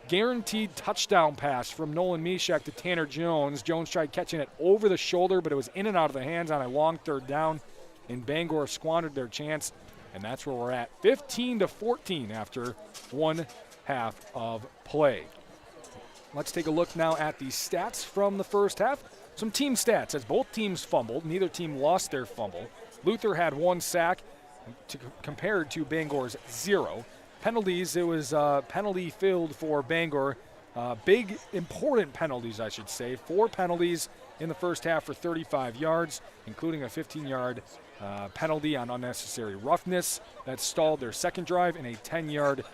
guaranteed touchdown pass from Nolan Mishak to Tanner Jones. Jones tried catching it over the shoulder, but it was in and out of the hands on a long third down, and Bangor squandered their chance, and that's where we're at. 15-14 after one half of play. Let's take a look now at the stats from the first half. Some team stats, as both teams fumbled. Neither team lost their fumble. Luther had 1 sack compared to Bangor's 0. Penalties, it was penalty-filled for Bangor. Big, important penalties, I should say. 4 penalties in the first half for 35 yards, including a 15-yard penalty on unnecessary roughness that stalled their second drive, and a 10-yard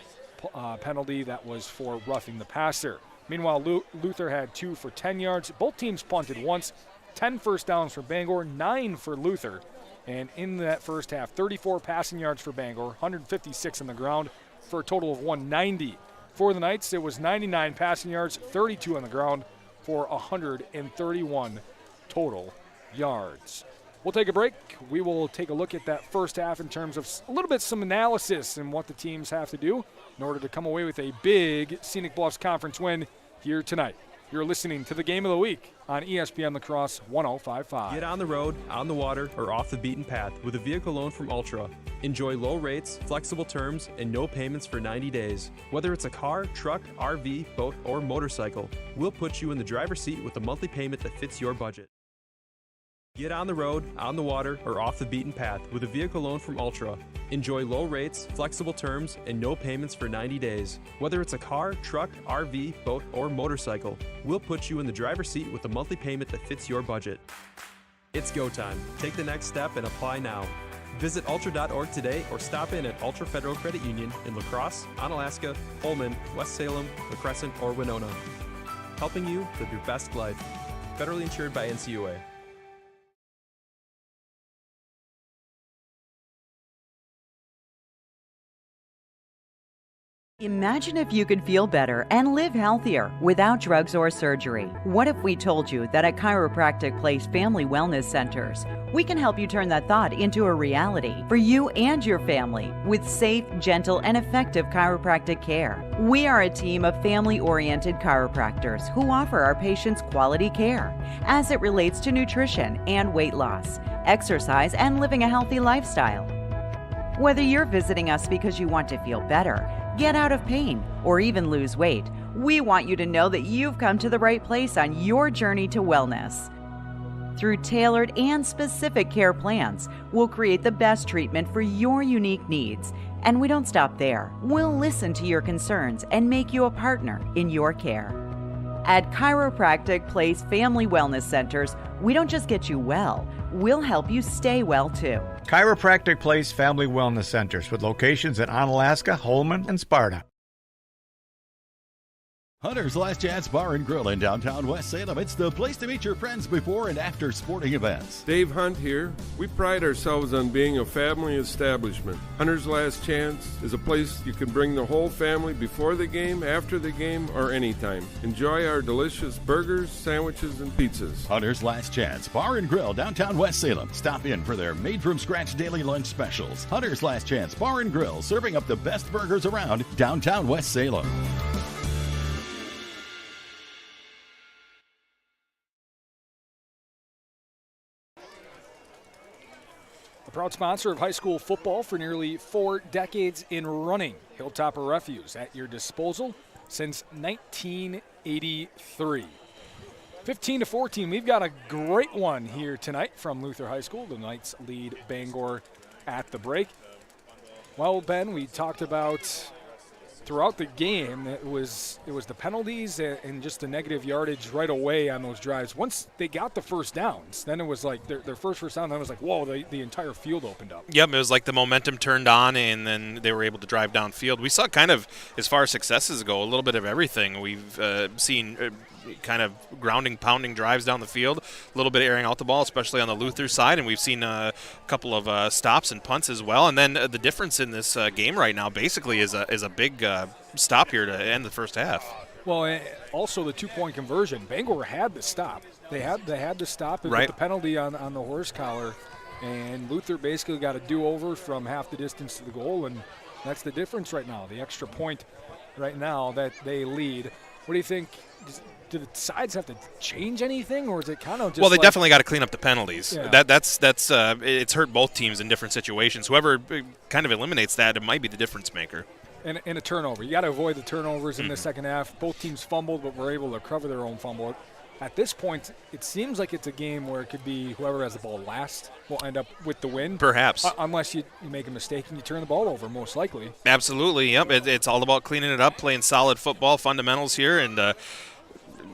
penalty that was for roughing the passer. Meanwhile, Luther had 2 for 10 yards. Both teams punted once. 10 first downs for Bangor, 9 for Luther. And in that first half, 34 passing yards for Bangor, 156 on the ground for a total of 190. For the Knights, it was 99 passing yards, 32 on the ground for 131 total yards. We'll take a break. We will take a look at that first half in terms of a little bit some analysis and what the teams have to do in order to come away with a big Scenic Bluffs Conference win here tonight. You're listening to the Game of the Week on ESPN La Crosse 105.5. Get on the road, on the water, or off the beaten path with a vehicle loan from Ultra. Enjoy low rates, flexible terms, and no payments for 90 days. Whether it's a car, truck, RV, boat, or motorcycle, we'll put you in the driver's seat with a monthly payment that fits your budget. Get on the road, on the water, or off the beaten path with a vehicle loan from Ultra. Enjoy low rates, flexible terms, and no payments for 90 days. Whether it's a car, truck, RV, boat, or motorcycle, we'll put you in the driver's seat with a monthly payment that fits your budget. It's go time. Take the next step and apply now. Visit ultra.org today or stop in at Ultra Federal Credit Union in La Crosse, Onalaska, Holmen, West Salem, La Crescent, or Winona. Helping you live your best life. Federally insured by NCUA. Imagine if you could feel better and live healthier without drugs or surgery. What if we told you that at Chiropractic Place Family Wellness Centers, we can help you turn that thought into a reality for you and your family with safe, gentle, and effective chiropractic care. We are a team of family-oriented chiropractors who offer our patients quality care as it relates to nutrition and weight loss, exercise, and living a healthy lifestyle. Whether you're visiting us because you want to feel better, get out of pain, or even lose weight, we want you to know that you've come to the right place on your journey to wellness. Through tailored and specific care plans, we'll create the best treatment for your unique needs. And we don't stop there. We'll listen to your concerns and make you a partner in your care. At Chiropractic Place Family Wellness Centers, we don't just get you well, we'll help you stay well too. Chiropractic Place Family Wellness Centers with locations in Onalaska, Holmen, and Sparta. Hunter's Last Chance Bar and Grill in downtown West Salem. It's the place to meet your friends before and after sporting events. Dave Hunt here. We pride ourselves on being a family establishment. Hunter's Last Chance is a place you can bring the whole family before the game, after the game, or anytime. Enjoy our delicious burgers, sandwiches, and pizzas. Hunter's Last Chance Bar and Grill, downtown West Salem. Stop in for their made-from-scratch daily lunch specials. Hunter's Last Chance Bar and Grill, serving up the best burgers around downtown West Salem. Proud sponsor of high school football for nearly 4 decades in running. Hilltopper Refuse at your disposal since 1983. 15-14, we've got a great one here tonight from Luther High School. The Knights lead Bangor at the break. Well, Ben, we talked about throughout the game, it was the penalties and just the negative yardage right away on those drives. Once they got the first downs, then it was like their first down, then it was like, whoa, the entire field opened up. Yep, it was like the momentum turned on, and then they were able to drive downfield. We saw kind of, as far as successes go, a little bit of everything. We've seen kind of grounding, pounding drives down the field, a little bit of airing out the ball, especially on the Luther side, and we've seen a couple of stops and punts as well. And then the difference in this game right now basically is a big stop here to end the first half. Well, also the 2-point conversion. Bangor had the stop. They had the stop and right. the penalty on the horse collar, and Luther basically got a do-over from half the distance to the goal, and that's the difference right now, the extra point right now that they lead. What do you think? Do the sides have to change anything, or is it kind of just? Well, they definitely got to clean up the penalties. Yeah. That's it's hurt both teams in different situations. Whoever kind of eliminates that, it might be the difference maker. And a turnover. You got to avoid the turnovers in the second half. Both teams fumbled, but were able to cover their own fumble. At this point, it seems like it's a game where it could be whoever has the ball last will end up with the win. Perhaps. Unless you make a mistake and you turn the ball over, most likely. Absolutely, yep. It's all about cleaning it up, playing solid football fundamentals here, and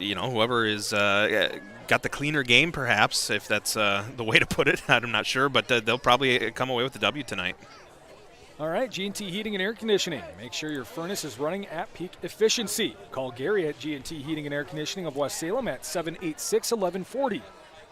whoever is got the cleaner game, perhaps, if that's the way to put it. I'm not sure, but they'll probably come away with the W tonight. All right, G&T Heating and Air Conditioning. Make sure your furnace is running at peak efficiency. Call Gary at G&T Heating and Air Conditioning of West Salem at 786-1140.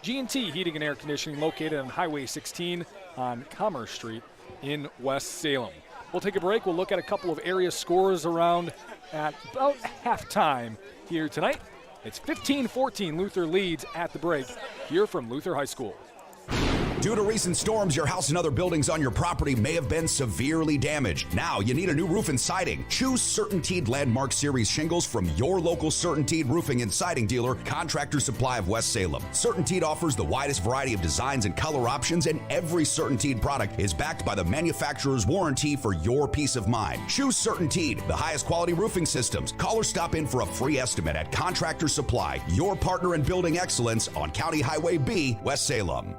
G&T Heating and Air Conditioning located on Highway 16 on Commerce Street in West Salem. We'll take a break. We'll look at a couple of area scores around at about halftime here tonight. It's 15-14. Luther leads at the break here from Luther High School. Due to recent storms, your house and other buildings on your property may have been severely damaged. Now you need a new roof and siding. Choose CertainTeed Landmark Series shingles from your local CertainTeed roofing and siding dealer, Contractor Supply of West Salem. CertainTeed offers the widest variety of designs and color options, and every CertainTeed product is backed by the manufacturer's warranty for your peace of mind. Choose CertainTeed, the highest quality roofing systems. Call or stop in for a free estimate at Contractor Supply, your partner in building excellence on County Highway B, West Salem.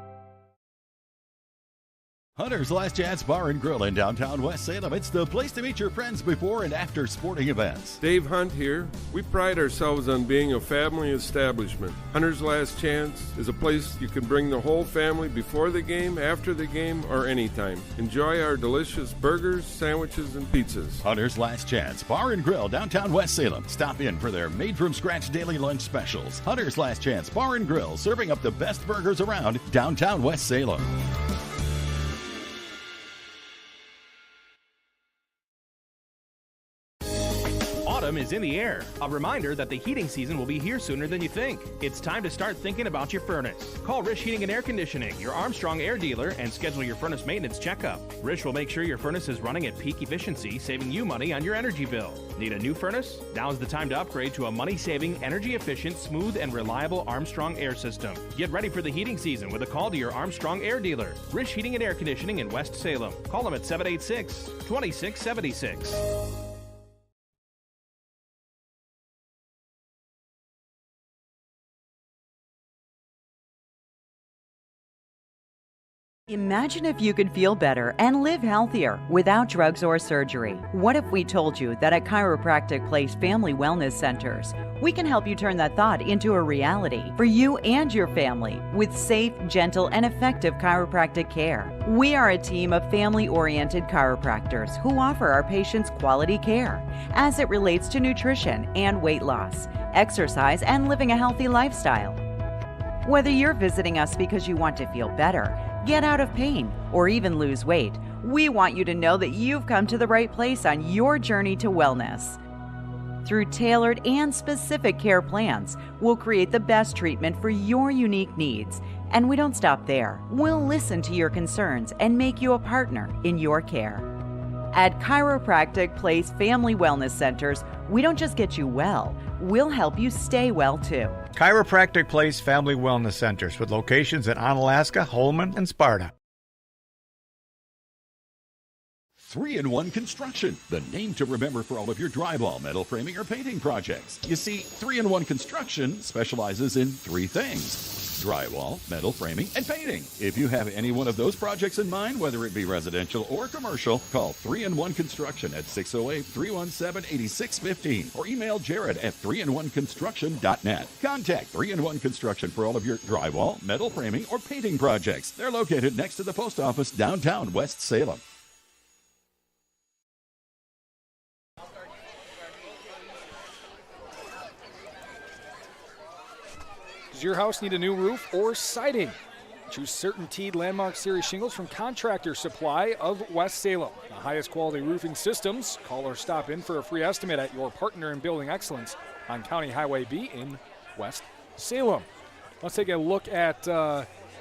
Hunter's Last Chance Bar and Grill in downtown West Salem. It's the place to meet your friends before and after sporting events. Dave Hunt here. We pride ourselves on being a family establishment. Hunter's Last Chance is a place you can bring the whole family before the game, after the game, or anytime. Enjoy our delicious burgers, sandwiches, and pizzas. Hunter's Last Chance Bar and Grill, downtown West Salem. Stop in for their made-from-scratch daily lunch specials. Hunter's Last Chance Bar and Grill, serving up the best burgers around downtown West Salem. Autumn is in the air. A reminder that the heating season will be here sooner than you think. It's time to start thinking about your furnace. Call Rish Heating and Air Conditioning, your Armstrong air dealer, and schedule your furnace maintenance checkup. Rish will make sure your furnace is running at peak efficiency, saving you money on your energy bill. Need a new furnace? Now's the time to upgrade to a money-saving, energy-efficient, smooth, and reliable Armstrong air system. Get ready for the heating season with a call to your Armstrong air dealer. Rish Heating and Air Conditioning in West Salem. Call them at 786-2676. Imagine if you could feel better and live healthier without drugs or surgery. What if we told you that at Chiropractic Place Family Wellness Centers, we can help you turn that thought into a reality for you and your family with safe, gentle, and effective chiropractic care. We are a team of family-oriented chiropractors who offer our patients quality care as it relates to nutrition and weight loss, exercise, and living a healthy lifestyle. Whether you're visiting us because you want to feel better, get out of pain, or even lose weight, we want you to know that you've come to the right place on your journey to wellness. Through tailored and specific care plans, we'll create the best treatment for your unique needs. And we don't stop there. We'll listen to your concerns and make you a partner in your care. At Chiropractic Place Family Wellness Centers, we don't just get you well, we'll help you stay well too. Chiropractic Place Family Wellness Centers with locations in Onalaska, Holman, and Sparta. 3-in-1 Construction, the name to remember for all of your drywall, metal framing, or painting projects. You see, 3-in-1 Construction specializes in three things: drywall, metal framing, and painting. If you have any one of those projects in mind, whether it be residential or commercial, call 3-in-1 Construction at 608-317-8615 or email Jared at 3in1construction.net. Contact 3-in-1 Construction for all of your drywall, metal framing, or painting projects. They're located next to the post office downtown West Salem. Does your house need a new roof or siding? Choose CertainTeed Landmark Series shingles from Contractor Supply of West Salem. The highest quality roofing systems. Call or stop in for a free estimate at your partner in building excellence on County Highway B in West Salem. Let's take a look at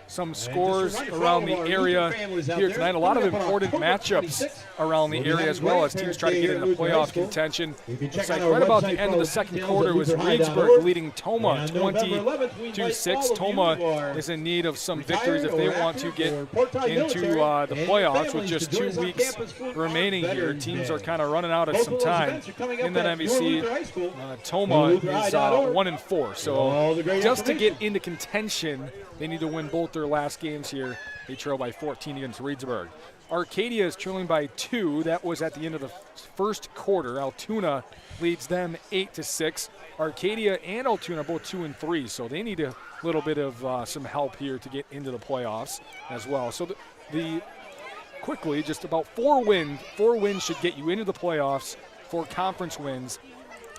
some scores around the area here tonight. A lot of important matchups around the area as well as teams try to get into playoff contention. Looks like right about the end of the second quarter was Reedsburg leading Toma 20-6. Toma is in need of some victories if they want to get into the playoffs with just 2 weeks remaining here. Teams are kind of running out of some time in that MVC. Toma is 1-4, so just to get into contention, they need to win both their last games here. They trail by 14 against Reedsburg. Arcadia is trailing by 2. That was at the end of the first quarter. Altoona leads them 8-6. Arcadia and Altoona both 2-3, so they need a little bit of some help here to get into the playoffs as well. So quickly, just about 4 wins. 4 wins should get you into the playoffs, 4 conference wins,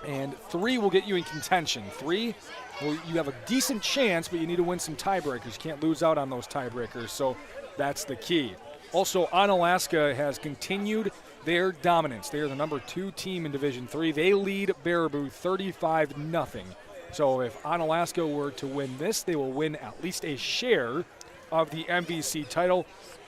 and 3 will get you in contention. 3, well, you have a decent chance, but you need to win some tiebreakers. You can't lose out on those tiebreakers, so that's the key. Also, Onalaska has continued their dominance. They are the number 2 team in Division III. They lead Baraboo 35-0. So if Onalaska were to win this, they will win at least a share of the MVC title.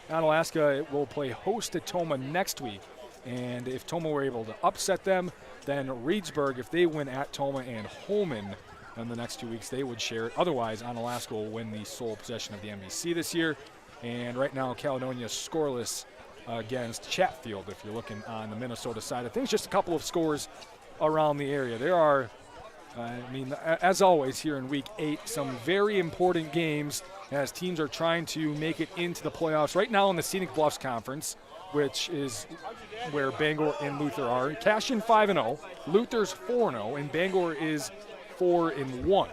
Onalaska will play host to Toma next week, and if Toma were able to upset them, then Reedsburg, if they win at Toma and Holman in the next 2 weeks, they would share it. Otherwise, Onalaska will win the sole possession of the MVC this year. And right now, Caledonia scoreless against Chatfield, if you're looking on the Minnesota side of things. Just a couple of scores around the area. There are, as always here in Week 8, some very important games as teams are trying to make it into the playoffs. Right now in the Scenic Bluffs Conference, which is where Bangor and Luther are. Cashion 5-0, Luther's 4-0, and Bangor is 4-1.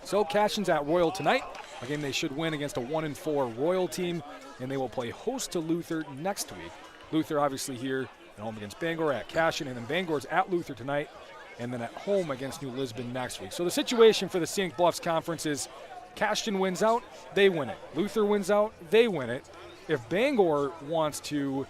So Cashion's at Royal tonight, a game they should win against a 1-4 Royal team, and they will play host to Luther next week. Luther obviously here at home against Bangor at Cashion, and then Bangor's at Luther tonight, and then at home against New Lisbon next week. So the situation for the Scenic Bluffs Conference is Cashion wins out, they win it. Luther wins out, they win it. If Bangor wants to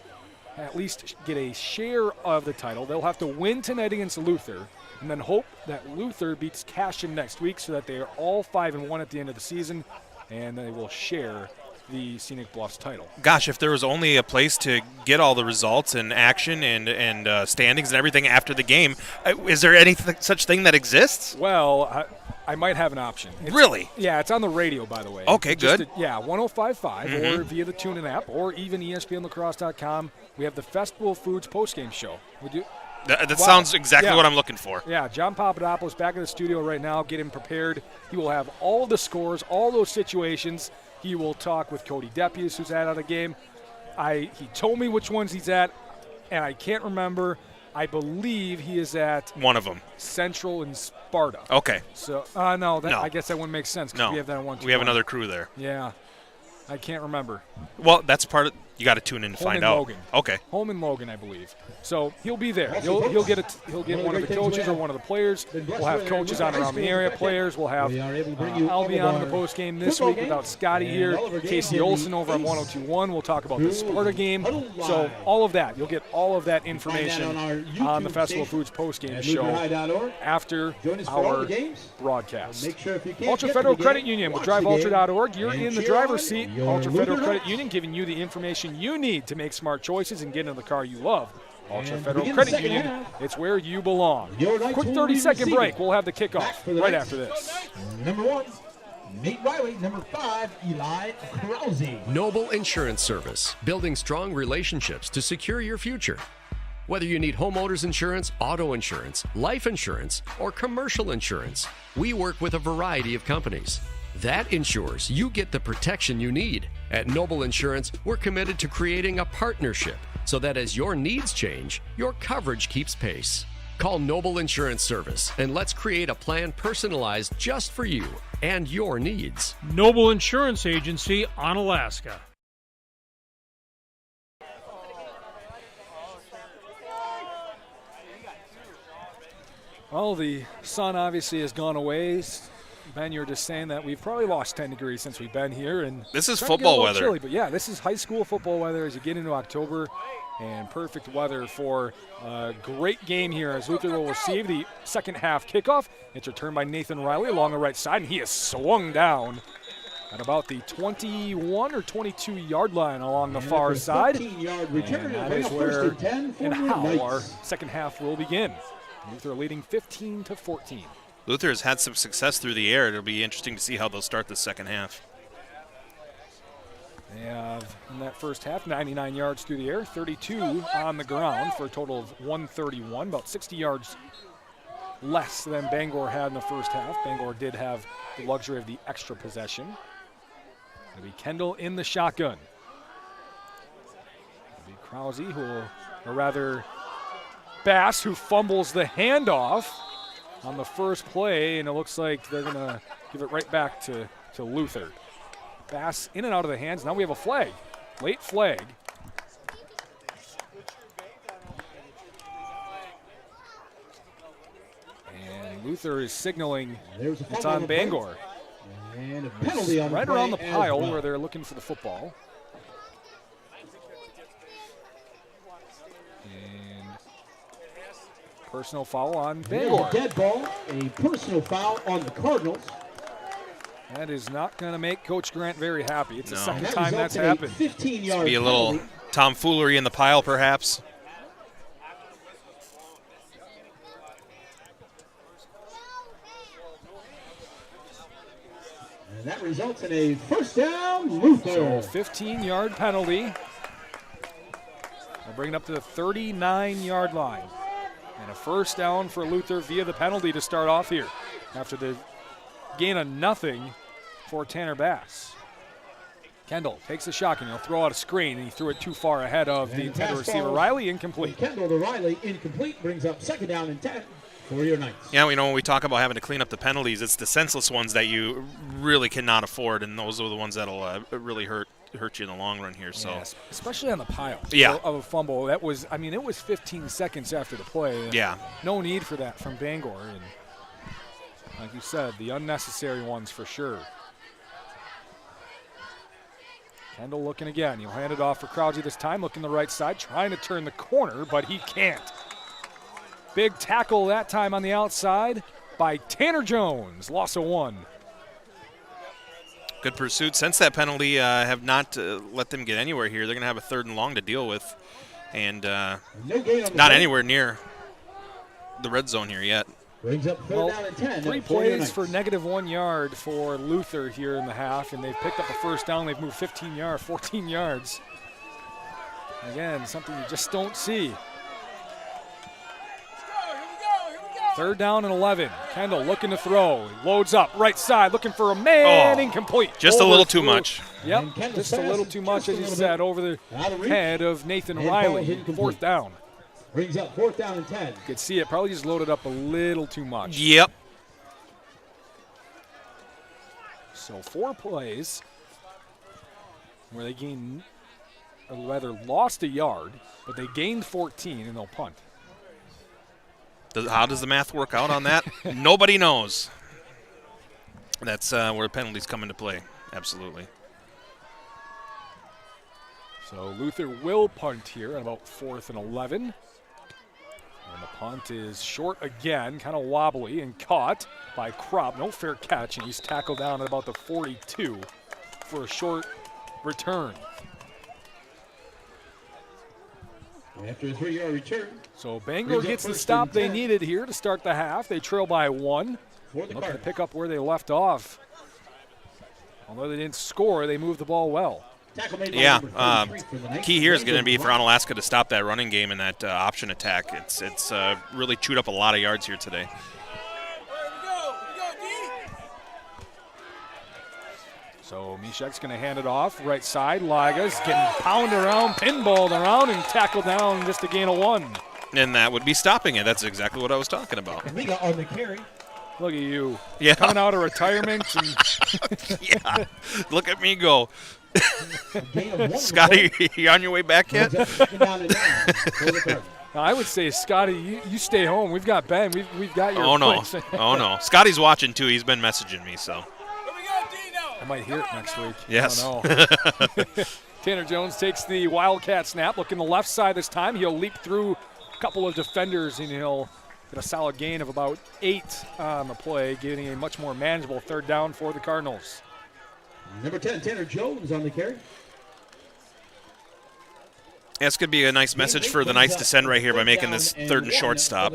at least get a share of the title, they'll have to win tonight against Luther and then hope that Luther beats Cashion next week so that they are all 5-1 at the end of the season, and they will share the Scenic Bluffs title. Gosh, if there was only a place to get all the results and action and standings and everything after the game, is there any such thing that exists? Well, I might have an option. Really? Yeah, it's on the radio, by the way. Okay, good. 105.5 or via the TuneIn app or even ESPNLacrosse.com. We have the Festival Foods postgame show. We do. That sounds exactly what I'm looking for. Yeah, John Papadopoulos back in the studio right now, getting prepared. He will have all the scores, all those situations. He will talk with Cody Depues, who's at the game. He told me which ones he's at, and I can't remember. I believe he is at one of them, Central and Sparta. Okay. So no. I guess that wouldn't make sense. No, we have that on 1-2-1. We have another crew there. Yeah, I can't remember. Well, that's part of. You got to tune in to find out. Logan. Okay. Holman Logan, I believe. So he'll be there. He'll get one of the coaches or one of the players. We'll have coaches on around the area. Players. We'll have I'll be on the post game this week without Scotty here. Casey Olson over on 102.1. We'll talk about the Sparta game. So all of that. You'll get all of that information on the Festival Foods post game show after our broadcast. Ultra Federal Credit Union with DriveUltra.org. You're in the driver's seat. Ultra Federal Credit Union giving you the information you need to make smart choices and get into the car you love. Ultra Federal Credit Union, it's where you belong. Quick 30-second break. We'll have the kickoff right after this. Number 1, Nate Riley. Number 5, Eli Krause. Noble Insurance Service, building strong relationships to secure your future. Whether you need homeowners insurance, auto insurance, life insurance, or commercial insurance, we work with a variety of companies. That ensures you get the protection you need. At Noble Insurance, we're committed to creating a partnership so that as your needs change, your coverage keeps pace. Call Noble Insurance Service and let's create a plan personalized just for you and your needs. Noble Insurance Agency, Onalaska. Well, the sun obviously has gone away. Ben, you were just saying that we've probably lost 10 degrees since we've been here. And this is football football weather. Chilly, but yeah, this is high school football weather as you get into October, and perfect weather for a great game here as Luther will receive the second half kickoff. It's returned by Nathan Riley along the right side, and he is swung down at about the 21 or 22 yard line along the far side. And that is where and how our second half will begin. Luther leading 15-14. Luther has had some success through the air. It'll be interesting to see how they'll start the second half. They have, in that first half, 99 yards through the air, 32 on the ground for a total of 131, about 60 yards less than Bangor had in the first half. Bangor did have the luxury of the extra possession. It'll be Kendall in the shotgun. It'll be Krause, or rather Bass, who fumbles the handoff on the first play, and it looks like they're going to give it right back to Luther. Bass in and out of the hands. Now we have a flag, late flag. And Luther is signaling it's on Bangor. And a penalty on right around the pile where they're looking for the football. And personal foul on Bangor. A dead ball, a personal foul on the Cardinals. That is not going to make Coach Grant very happy. It's the second that time that's happened. 15-yard Be a little tomfoolery in the pile, perhaps. And that results in a first down, Luther. So 15-yard penalty. We'll bring it up to the 39-yard line. And a first down for Luther via the penalty to start off here after the gain of nothing for Tanner Bass. Kendall takes the shotgun. He'll throw out a screen, and he threw it too far ahead of the intended receiver. Riley, incomplete. Kendall to Riley, incomplete, brings up second down and 10 for your Knights. Yeah, when we talk about having to clean up the penalties, it's the senseless ones that you really cannot afford, and those are the ones that'll really hurt you in the long run here. So, yes, especially on the pile of a fumble. That was, it was 15 seconds after the play. Yeah. No need for that from Bangor. And like you said, the unnecessary ones for sure. Kendall looking again. He'll hand it off for Krause this time, looking the right side, trying to turn the corner, but he can't. Big tackle that time on the outside by Tanner Jones. Loss of 1. Good pursuit. Since that penalty, have not let them get anywhere here. They're going to have a 3rd and long to deal with, and not anywhere near the red zone here yet. Brings up third down and 10. 3 plays for -1 yard for Luther here in the half, and they've picked up a first down. They've moved 14 yards. Again, something you just don't see. 3rd down and 11. Kendall looking to throw. He loads up, right side, looking for a man. Incomplete. Just a little too much. Yep, just a little too much, as you said, over the head of Nathan Riley. 4th down. Brings up 4th down and 10. You could see it probably just loaded up a little too much. Yep. So 4 plays where they gained, or rather lost a yard, but they gained 14 and they'll punt. How does the math work out on that? Nobody knows. That's where penalties come into play. Absolutely. So Luther will punt here at about 4th and 11. And the punt is short again, kind of wobbly, and caught by Kropp. No fair catch, and he's tackled down at about the 42 for a short return. After a 3-yard return. So Bangor gets the stop they needed here to start the half. They trail by 1. Looking to pick up where they left off. Although they didn't score, they moved the ball well. Yeah, key here is going to be for Onalaska to stop that running game and that option attack. It's really chewed up a lot of yards here today. So Mishek's going to hand it off. Right side, Liga's getting pounded around, pinballed around, and tackled down just a gain of 1. And that would be stopping it. That's exactly what I was talking about. Liga on the carry. Look at you. Yeah. Coming out of retirement. And yeah. Look at me go. Scotty, you on your way back yet? I would say, Scotty, you stay home. We've got Ben. We've got your place. Oh, no. Scotty's watching, too. He's been messaging me, so. I might hear it next week. Yes. I don't know. Tanner Jones takes the Wildcat snap. Looking the left side this time. He'll leap through a couple of defenders, and he'll get a solid gain of about 8 on the play, getting a much more manageable third down for the Cardinals. Number 10, Tanner Jones on the carry. That's going to be a nice message for the Knights to send right here by making this 3rd and short stop.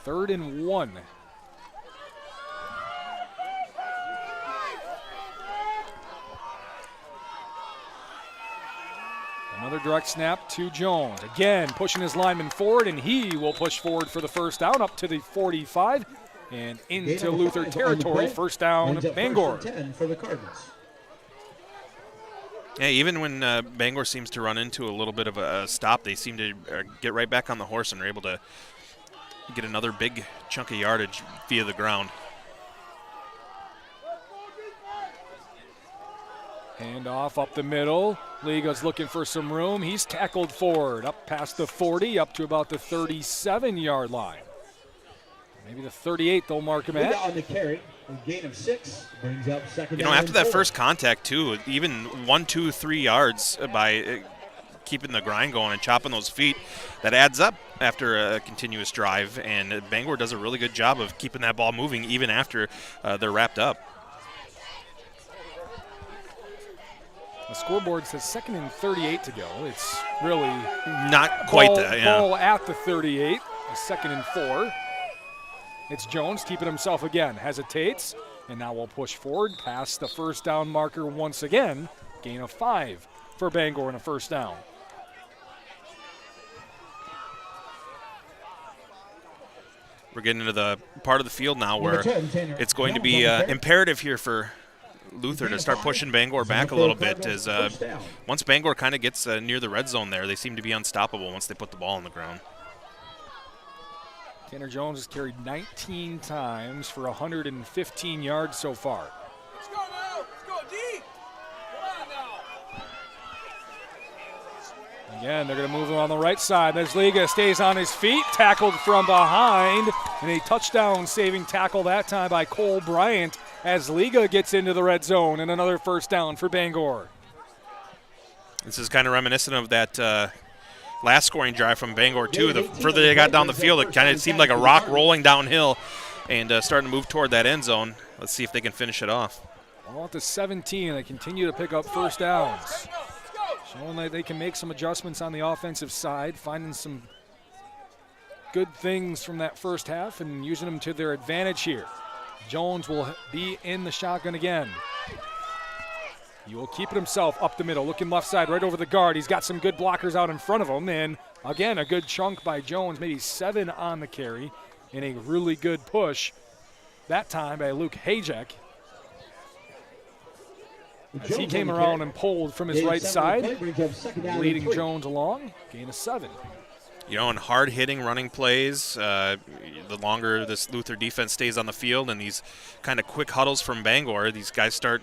3rd and 1. Another direct snap to Jones. Again, pushing his lineman forward, and he will push forward for the first down up to the 45 and into Luther territory. First down, Bangor. 10 for the Cardinals. Yeah, even when Bangor seems to run into a little bit of a stop, they seem to get right back on the horse and are able to get another big chunk of yardage via the ground. Hand off up the middle. Liga's looking for some room. He's tackled forward up past the 40, up to about the 37-yard line. Maybe the 38 they'll mark him at. On the carry, a gain of 6 brings up second down. After that first contact, too, even 1, 2, 3 yards by keeping the grind going and chopping those feet, that adds up after a continuous drive. And Bangor does a really good job of keeping that ball moving even after they're wrapped up. The scoreboard says 2nd and 38 to go. It's really not quite that. Yeah. Ball at the 38. 2nd and 4. It's Jones keeping himself again. Hesitates, and now we'll push forward past the first down marker once again. Gain of 5 for Bangor and a first down. We're getting into the part of the field now where it's going to be imperative here for Luther to start pushing Bangor back a little bit, as once Bangor kind of gets near the red zone there, they seem to be unstoppable once they put the ball on the ground. Tanner Jones has carried 19 times for 115 yards so far. Let's go now. Let's go, D. Come on now. Again, they're going to move him on the right side. As Liga stays on his feet, tackled from behind, and a touchdown-saving tackle that time by Cole Bryant as Liga gets into the red zone, and another first down for Bangor. This is kind of reminiscent of that last scoring drive from Bangor, too. The further they got down the field, it kind of seemed like a rock rolling downhill and starting to move toward that end zone. Let's see if they can finish it off. All at the 17, they continue to pick up first downs. Showing that they can make some adjustments on the offensive side, finding some good things from that first half and using them to their advantage here. Jones will be in the shotgun again. He will keep it himself up the middle, looking left side right over the guard. He's got some good blockers out in front of him, and again, a good chunk by Jones, maybe 7 on the carry, and a really good push, that time by Luke Hajek. As he came around and pulled from his right side, leading Jones along, gain of 7. And hard-hitting running plays, the longer this Luther defense stays on the field and these kind of quick huddles from Bangor, these guys start,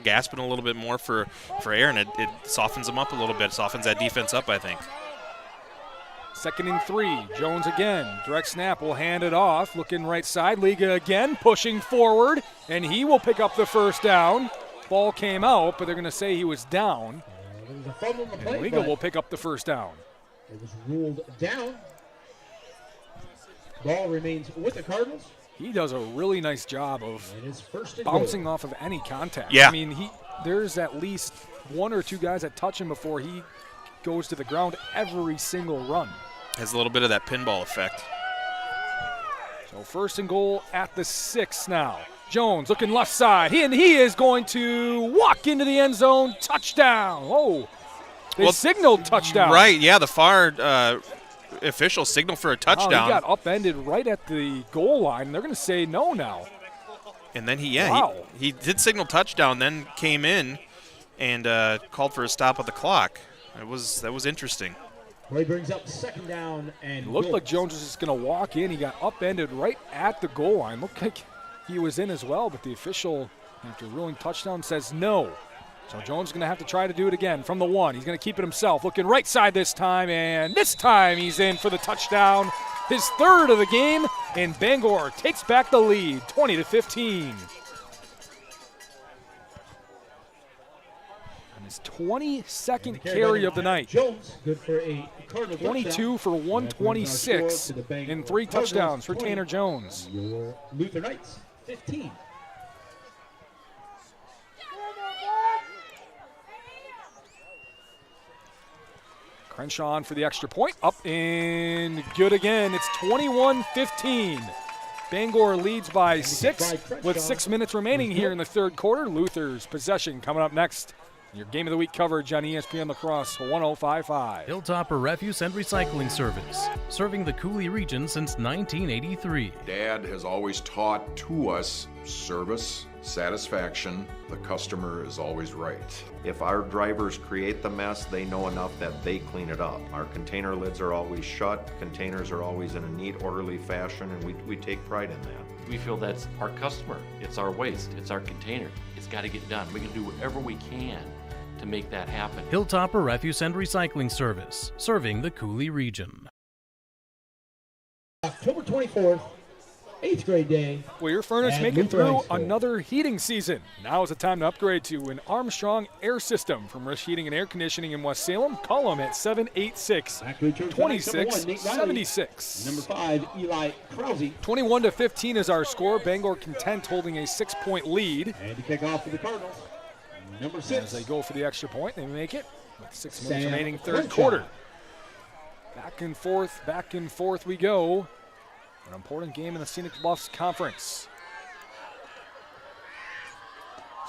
gasping a little bit more for air, and it softens them up a little bit, softens that defense up, I think. 2nd and 3, Jones again, direct snap, will hand it off, looking right side, Liga again, pushing forward, and he will pick up the first down. Ball came out, but they're going to say he was down, and Liga will pick up the first down. It was ruled down. Ball remains with the Cardinals. He does a really nice job of bouncing off of any contact. Yeah. I mean, there's at least 1 or 2 guys that touch him before he goes to the ground every single run. Has a little bit of that pinball effect. So 1st and goal at the 6 now. Jones looking left side. He is going to walk into the end zone. Touchdown. Oh. They signaled touchdown. Right, yeah, the far official signal for a touchdown. He got upended right at the goal line. They're going to say no now. And then he did signal touchdown, then came in and called for a stop of the clock. That was interesting. Play brings up second down and It looked goal. like Jones was just going to walk in. He got upended right at the goal line. Looked like he was in as well, but the official, after ruling touchdown, says no. So Jones is going to have to try to do it again from the 1. He's going to keep it himself. Looking right side this time, and this time he's in for the touchdown. His 3rd of the game, and Bangor takes back the lead, 20-15. And his 22nd carry of the night. Jones, good for a Cardinal 22 touchdown. for 126 and 3 touchdowns for Tanner Jones. Your Luther Knights, 15. Crenshaw on for the extra point. Up and good again. It's 21-15. Bangor leads by 6 with 6 minutes remaining here in the 3rd quarter. Luther's possession coming up next. Your Game of the Week coverage on ESPN La Crosse 105.5. Hilltopper Refuse and Recycling Service, serving the Cooley region since 1983. Dad has always taught to us service, satisfaction, the customer is always right. If our drivers create the mess, they know enough that they clean it up. Our container lids are always shut, containers are always in a neat, orderly fashion, and we take pride in that. We feel that's our customer. It's our waste. It's our container. It's got to get done. We can do whatever we can to make that happen. Hilltopper Refuse and Recycling Service, serving the Cooley region. October 24th, 8th grade day. Well, your furnace at making Luther through High School. another heating season. Now is the time to upgrade to an Armstrong air system from Rish Heating and Air Conditioning in West Salem. Call them at 786-2676. Number 5, Eli Krause. 21-15 is our score. Bangor content holding a 6-point lead. And to kick off for the Cardinals, number 6. As they go for the extra point, they make it with 6 minutes Sam remaining, 3rd Crenshaw. quarter. Back and forth we go. An important game in the Scenic Bluffs Conference.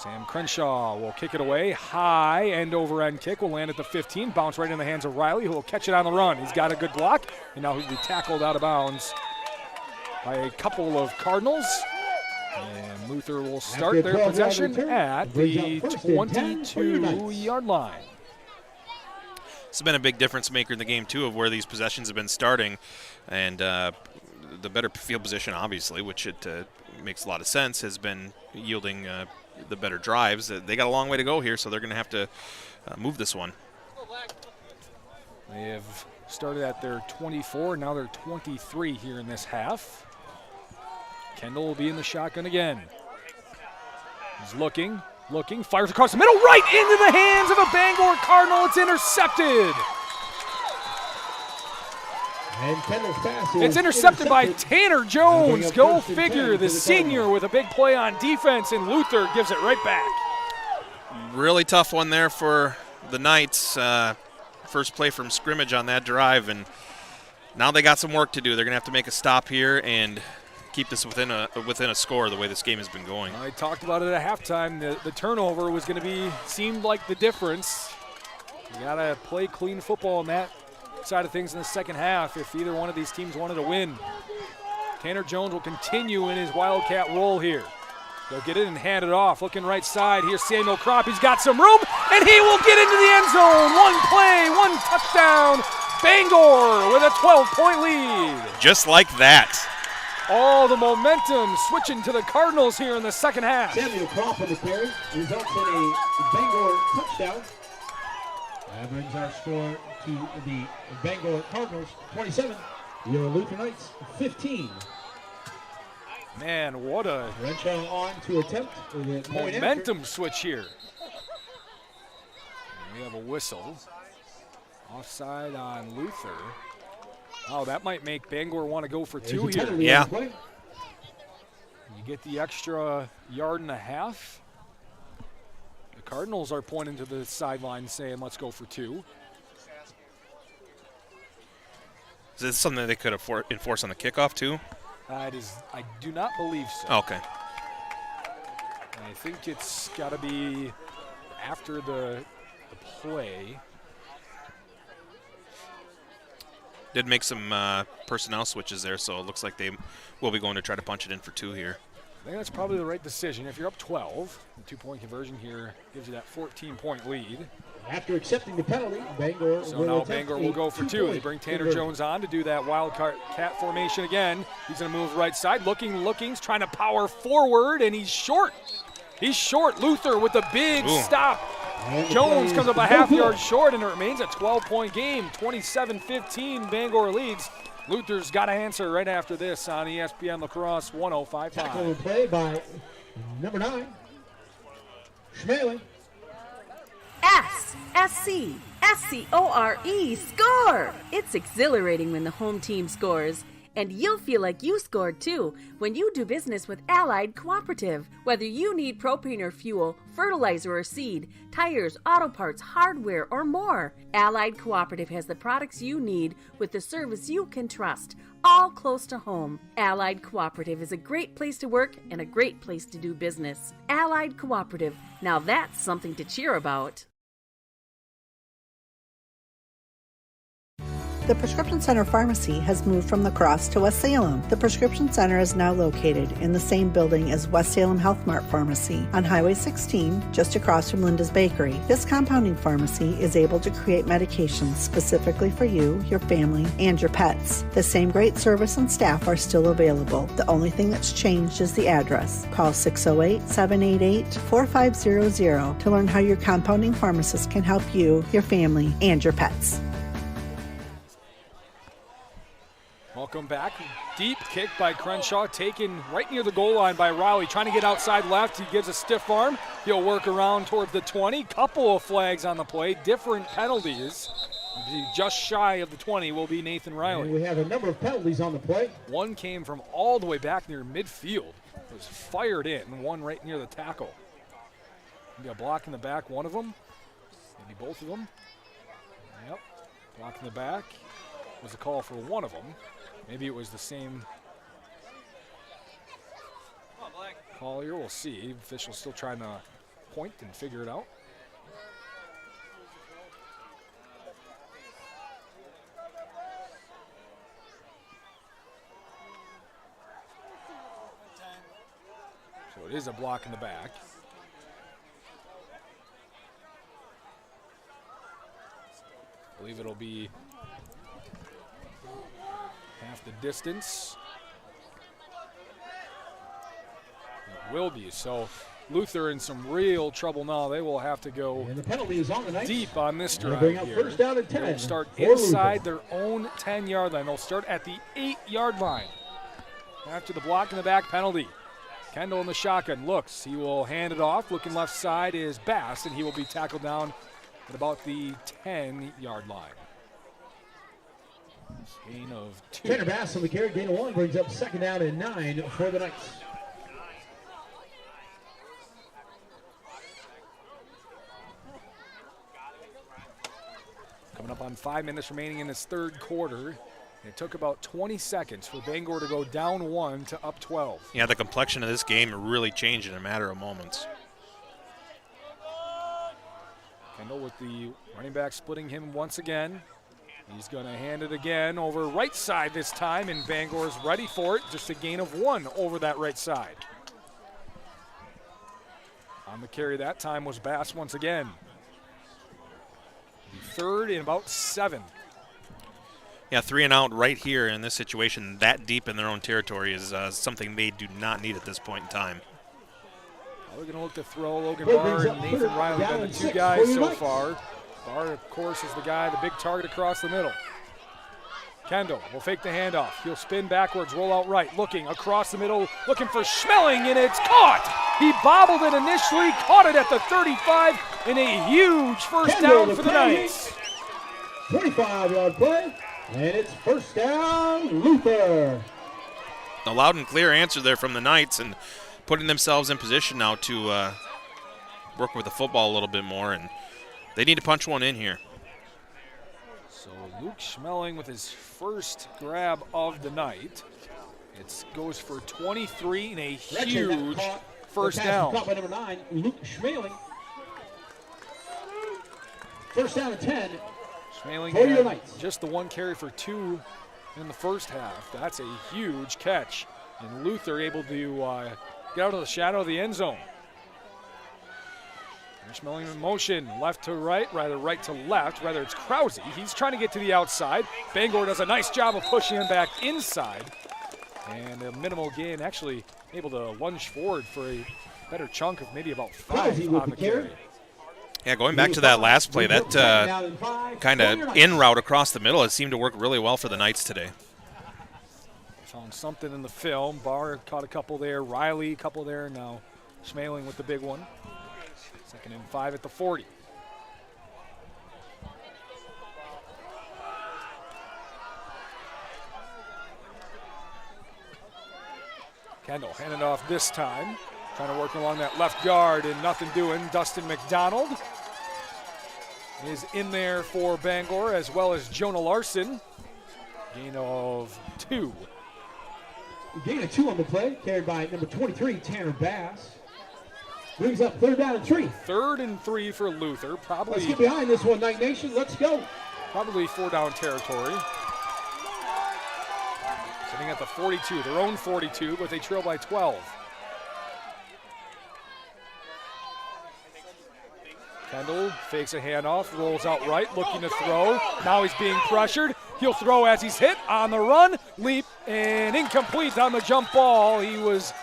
Sam Crenshaw will kick it away. High end-over-end kick will land at the 15. Bounce right in the hands of Riley, who will catch it on the run. He's got a good block, and now he'll be tackled out of bounds by a couple of Cardinals. And Luther will start their possession at the 22-yard line. It's been a big difference maker in the game, too, of where these possessions have been starting. And the better field position, obviously, which it makes a lot of sense, has been yielding the better drives. They got a long way to go here, so they're going to have to move this one. They have started at their 24, now they're 23 here in this half. Kendall will be in the shotgun again. He's looking, fires across the middle, right into the hands of a Bangor Cardinal. It's intercepted. And Kendall's pass is It's intercepted by Tanner Jones. Go figure, the senior with a big play on defense, and Luther gives it right back. Really tough one there for the Knights. First play from scrimmage on that drive, and now they got some work to do. They're going to have to make a stop here and keep this within a score the way this game has been going. I talked about it at halftime. The turnover was going to seemed like the difference. You got to play clean football on that side of things in the second half if either one of these teams wanted to win. Tanner Jones will continue in his Wildcat role here. He'll get it and hand it off. Looking right side. Here's Samuel Kropp. He's got some room, and he will get into the end zone. One play, one touchdown. Bangor with a 12-point lead. Just like that. All the momentum switching to the Cardinals here in the second half. Samuel Kropp on the carry results in a Bangor touchdown. That brings our score to the Bangor Cardinals 27, your Luther Knights 15. Man, what a Crenshaw on to attempt the momentum switch here. And we have a whistle. Offside on Luther. Oh, that might make Bangor want to go for two here. Yeah. You get the extra yard and a half. The Cardinals are pointing to the sideline saying, let's go for two. Is this something they could enforce on the kickoff, too? I do not believe so. Okay. I think it's got to be after the play. Did make some personnel switches there, so it looks like they will be going to try to punch it in for two here. I think that's probably the right decision. If you're up 12, the two-point conversion here gives you that 14-point lead. After accepting the penalty, Bangor will go for two. They bring Tanner Jones on to do that wildcat formation again. He's going to move right side, looking, he's trying to power forward, and he's short. He's short. Luther with a big stop. Jones comes up a half yard short, and it remains a 12-point game. 27-15, Bangor leads. Luther's got to answer right after this on ESPN La Crosse 105.5. Tackle play by number 9, Schmaling. S-C-S-C-O-R-E, score! It's exhilarating when the home team scores. And you'll feel like you scored too when you do business with Allied Cooperative. Whether you need propane or fuel, fertilizer or seed, tires, auto parts, hardware, or more, Allied Cooperative has the products you need with the service you can trust, all close to home. Allied Cooperative is a great place to work and a great place to do business. Allied Cooperative, now that's something to cheer about. The Prescription Center Pharmacy has moved from La Crosse to West Salem. The Prescription Center is now located in the same building as West Salem Health Mart Pharmacy on Highway 16, just across from Linda's Bakery. This compounding pharmacy is able to create medications specifically for you, your family, and your pets. The same great service and staff are still available. The only thing that's changed is the address. Call 608-788-4500 to learn how your compounding pharmacist can help you, your family, and your pets. Welcome back. Deep kick by Crenshaw, taken right near the goal line by Riley. Trying to get outside left. He gives a stiff arm. He'll work around towards the 20. Couple of flags on the play. Different penalties. Just shy of the 20 will be Nathan Riley. And we have a number of penalties on the play. One came from all the way back near midfield. It was fired in. One right near the tackle. Maybe a block in the back, one of them. Maybe both of them. Yep. Block in the back was a call for one of them. Maybe it was the same call here. We'll see. Official's still trying to point and figure it out. So it is a block in the back. I believe it'll be half the distance. It will be. So Luther in some real trouble now. They will have to go and the penalty is on the deep on this drive bring up here. First down and 10. They'll start inside their own 10-yard line. They'll start at the 8-yard line. After the block in the back penalty. Kendall in the shotgun looks. He will hand it off. Looking left side is Bass, and he will be tackled down at about the 10-yard line. Gain of 2. Tanner Bass on the carry, gain of 1, brings up second down and 9 for the Knights. Coming up on 5 minutes remaining in this third quarter. It took about 20 seconds for Bangor to go down 1 to up 12. Yeah, the complexion of this game really changed in a matter of moments. Kendall with the running back splitting him once again. He's going to hand it again over right side this time, and Bangor's ready for it. Just a gain of 1 over that right side. On the carry that time was Bass once again. Third and about 7. Yeah, 3 and out right here in this situation, that deep in their own territory is something they do not need at this point in time. We're going to look to throw. Logan Barr and Nathan Riley have been the 2 guys so far. Barr, of course, is the guy, the big target across the middle. Kendall will fake the handoff. He'll spin backwards, roll out right, looking across the middle, looking for Schmeling, and it's caught. He bobbled it initially, caught it at the 35, and a huge first down for the Knights. 25-yard play, and it's first down, Luther. A loud and clear answer there from the Knights, and putting themselves in position now to work with the football a little bit more, and they need to punch one in here. So Luke Schmeling with his first grab of the night. It goes for 23 and a huge first down. Caught by number 9, Luke Schmeling. First down and 10. Schmeling had just the 1 carry for 2 in the first half. That's a huge catch. And Luther able to get out of the shadow of the end zone. Schmeling in motion, left to right, rather right to left, rather it's Krause. He's trying to get to the outside. Bangor does a nice job of pushing him back inside. And a minimal gain, actually able to lunge forward for a better chunk of maybe about 5 on the carry. Yeah, going back to that last play, that kind of in route across the middle, it seemed to work really well for the Knights today. Found something in the film. Barr caught a couple there. Riley, a couple there. Now Schmeling with the big one. 2nd and 5 at the 40. Kendall handed off this time. Trying to work along that left guard and nothing doing. Dustin McDonald is in there for Bangor, as well as Jonah Larson. Gain of 2. Gain of 2 on the play, carried by number 23, Tanner Bass. Brings up 3rd down and 3. 3rd and 3 for Luther. Probably. Let's get behind this one, Night Nation. Let's go. Probably 4-down territory. Sitting at the 42, their own 42, but they trail by 12. Kendall fakes a handoff, rolls out right, looking to throw. Now he's being pressured. He'll throw as he's hit on the run, leap, and incomplete on the jump ball. He was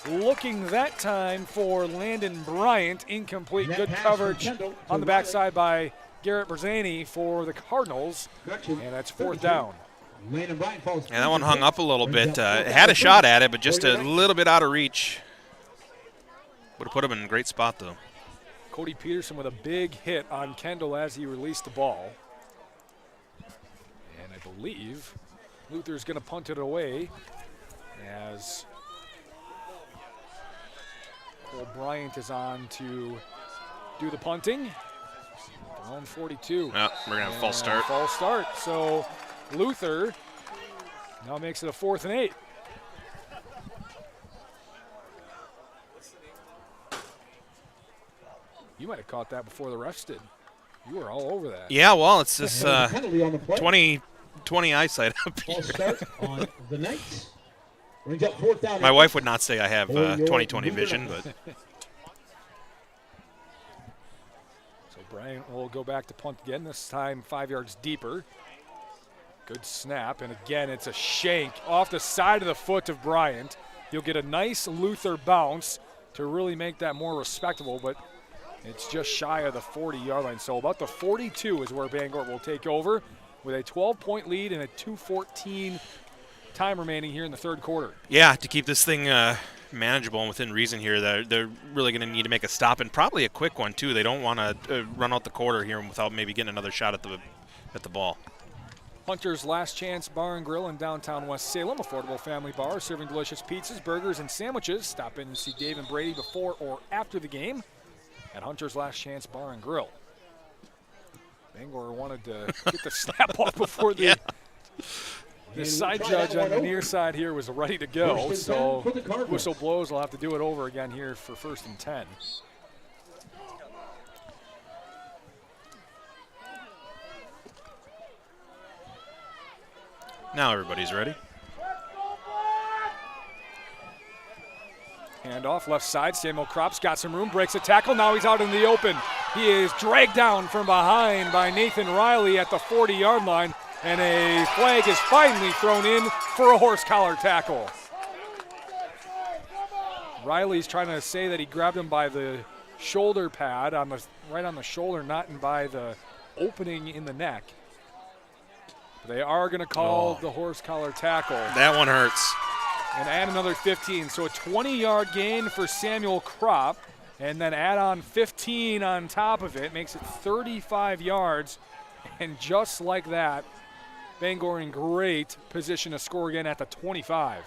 looking that time for Landon Bryant. Incomplete. Good coverage on the backside by Garrett Berzani for the Cardinals. And that's 4th down. And that one hung up a little bit. It had a shot at it, but just a little bit out of reach. Would have put him in a great spot, though. Cody Peterson with a big hit on Kendall as he released the ball. And I believe Luther's going to punt it away as Cole Bryant is on to do the punting. Their own 42. Yeah, we're going to have a false start. False start. So Luther now makes it a 4th and 8. You might have caught that before the refs did. You were all over that. Yeah, well, it's this 20 eyesight up here. False start on the Knights. Brings up 4th down. My wife would not say I have 20/20 vision, but. So Bryant will go back to punt again, this time 5 yards deeper. Good snap, and again, it's a shank off the side of the foot of Bryant. You'll get a nice Luther bounce to really make that more respectable, but it's just shy of the 40-yard line. So about the 42 is where Bangor will take over with a 12-point lead and a 2:14 time remaining here in the 3rd quarter. Yeah, to keep this thing manageable and within reason here, they're really going to need to make a stop, and probably a quick one, too. They don't want to run out the quarter here without maybe getting another shot at the ball. Hunter's Last Chance Bar and Grill in downtown West Salem. Affordable family bar serving delicious pizzas, burgers, and sandwiches. Stop in and see Dave and Brady before or after the game at Hunter's Last Chance Bar and Grill. Bangor wanted to get the snap off before the side judge on the near side here was ready to go. So whistle blows. We'll have to do it over again here for 1st and 10. Now everybody's ready. Handoff left side. Samuel Kropp's got some room, breaks a tackle. Now he's out in the open. He is dragged down from behind by Nathan Riley at the 40-yard line, and a flag is finally thrown in for a horse collar tackle. Riley's trying to say that he grabbed him by the shoulder pad, right on the shoulder, not by the opening in the neck. They are going to call the horse collar tackle. That one hurts. And add another 15. So a 20-yard gain for Samuel Kropp, and then add on 15 on top of it. Makes it 35 yards. And just like that, Bangor in great position to score again at the 25.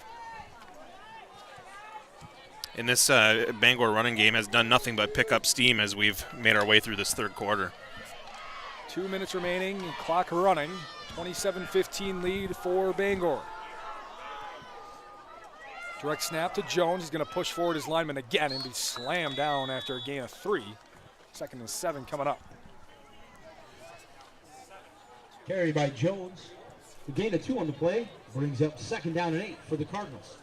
And this Bangor running game has done nothing but pick up steam as we've made our way through this 3rd quarter. 2 minutes remaining, clock running. 27-15 lead for Bangor. Direct snap to Jones. He's going to push forward his lineman again and be slammed down after a gain of 3. 2nd and 7 coming up. Carried by Jones. The gain of 2 on the play brings up 2nd down and 8 for the Cardinals.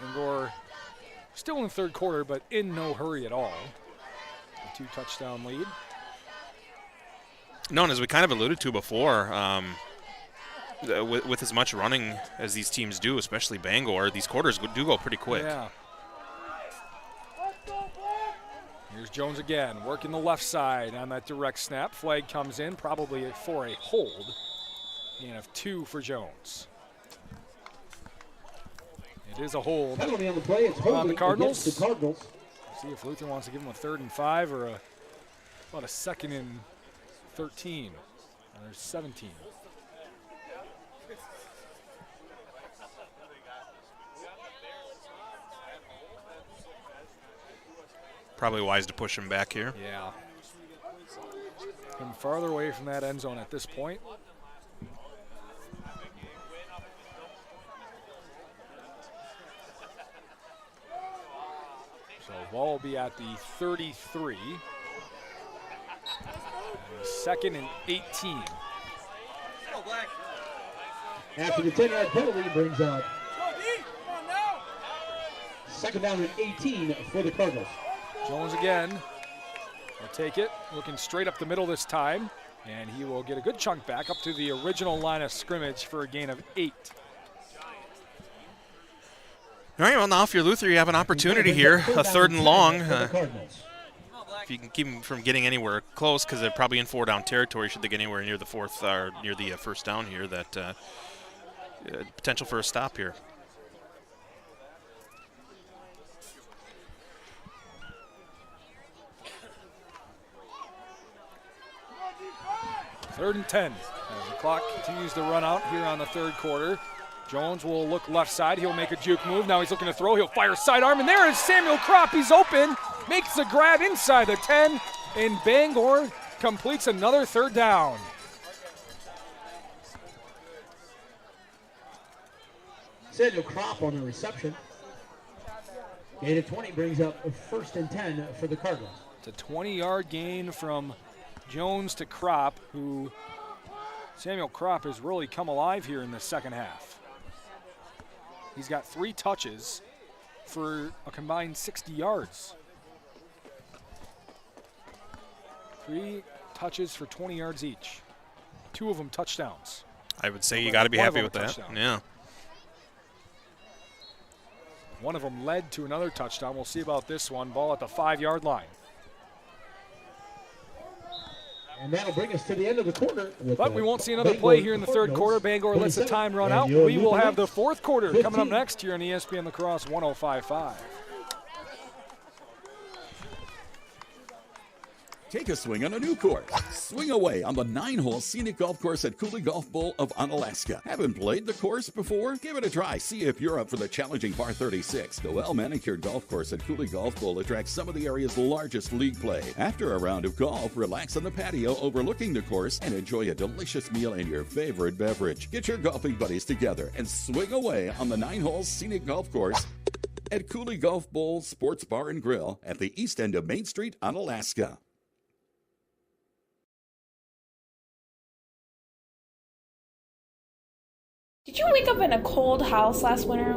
Bangor still in the third quarter, but in no hurry at all. A 2-touchdown lead. No, and as we kind of alluded to before, with as much running as these teams do, especially Bangor, these quarters do go pretty quick. Yeah. Here's Jones again, working the left side on that direct snap. Flag comes in, probably for a hold. Gain of 2 for Jones. It is a hold Penalty on the play. It's on the Cardinals. against the Cardinals. See if Luther wants to give him a 3rd and 5 or about a 2nd and 13. There's 17. Probably wise to push him back here. Yeah. Him farther away from that end zone at this point. So ball will be at the 33. 2nd and 18. After the 10-yard penalty brings up 2nd down and 18 for the Cardinals. Jones again will take it, looking straight up the middle this time, and he will get a good chunk back up to the original line of scrimmage for a gain of 8. All right, well, now if you're Luther, you have an opportunity here, a 3rd and long. If you can keep them from getting anywhere close, because they're probably in 4-down territory, should they get anywhere near the 4th or near the 1st down here, that potential for a stop here. Third and 10 as the clock continues to run out here on the 3rd quarter. Jones will look left side. He'll make a juke move. Now he's looking to throw. He'll fire sidearm, and there is Samuel Kropp. He's open, makes the grab inside the 10, and Bangor completes another 3rd down. Samuel Kropp on the reception. Gain of 20 brings up a 1st and 10 for the Cardinals. It's a 20-yard gain from Jones to Kropp, who Samuel Kropp has really come alive here in the second half. He's got 3 touches for a combined 60 yards. 3 touches for 20 yards each. 2 of them touchdowns. I would say you got to be happy with that. Touchdown. Yeah. One of them led to another touchdown. We'll see about this one. Ball at the 5-yard line. And that'll bring us to the end of the quarter. But we won't see another play here in the 3rd quarter. Bangor lets the time run out. We will have the 4th quarter coming up next here on ESPN La Crosse 105.5. Take a swing on a new course. Swing away on the 9-hole scenic golf course at Cooley Golf Bowl of Onalaska. Haven't played the course before? Give it a try. See if you're up for the challenging par 36. The well-manicured golf course at Cooley Golf Bowl attracts some of the area's largest league play. After a round of golf, relax on the patio overlooking the course and enjoy a delicious meal and your favorite beverage. Get your golfing buddies together and swing away on the 9-hole scenic golf course at Cooley Golf Bowl Sports Bar and Grill at the east end of Main Street, Onalaska. Did you wake up in a cold house last winter?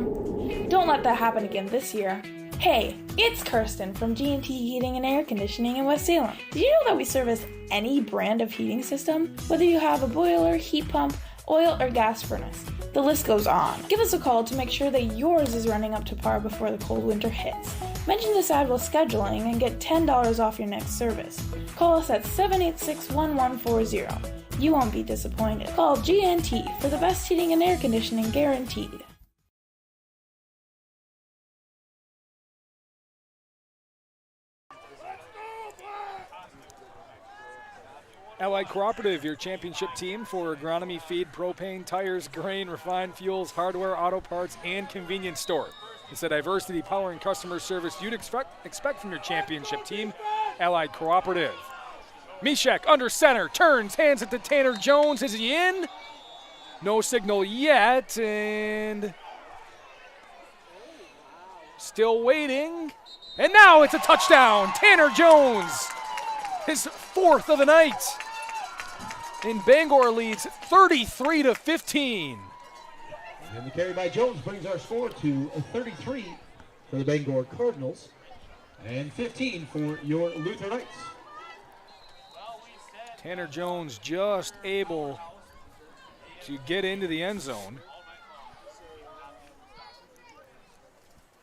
Don't let that happen again this year. Hey, it's Kirsten from G&T Heating and Air Conditioning in West Salem. Did you know that we service any brand of heating system? Whether you have a boiler, heat pump, oil, or gas furnace, the list goes on. Give us a call to make sure that yours is running up to par before the cold winter hits. Mention this ad while scheduling and get $10 off your next service. Call us at 786-1140. You won't be disappointed. Call G&T for the best heating and air conditioning guaranteed. Allied Cooperative, your championship team for agronomy, feed, propane, tires, grain, refined fuels, hardware, auto parts, and convenience store. It's the diversity, power, and customer service you'd expect from your championship team, Allied Cooperative. Mishek under center, turns, hands it to Tanner Jones. Is he in? No signal yet, and still waiting. And now it's a touchdown. Tanner Jones, his 4th of the night. And Bangor leads 33-15. And the carry by Jones brings our score to 33 for the Bangor Cardinals and 15 for your Luther Knights. Tanner Jones just able to get into the end zone.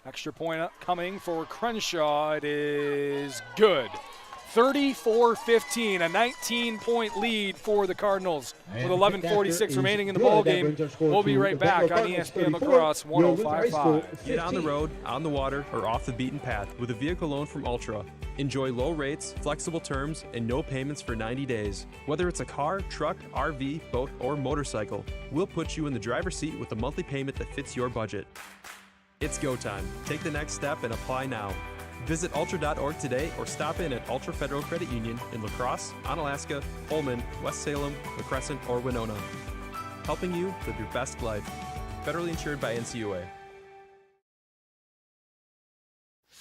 Extra point coming for Crenshaw. It is good. 34-15, a 19-point lead for the Cardinals with 11:46 remaining in the ball game. We'll be right back on ESPN La Crosse 105.5. Get on the road, on the water, or off the beaten path with a vehicle loan from Ultra. Enjoy low rates, flexible terms, and no payments for 90 days. Whether it's a car, truck, RV, boat, or motorcycle, we'll put you in the driver's seat with a monthly payment that fits your budget. It's go time. Take the next step and apply now. Visit ultra.org today or stop in at Ultra Federal Credit Union in La Crosse, Onalaska, Holmen, West Salem, La Crescent, or Winona. Helping you live your best life. Federally insured by NCUA.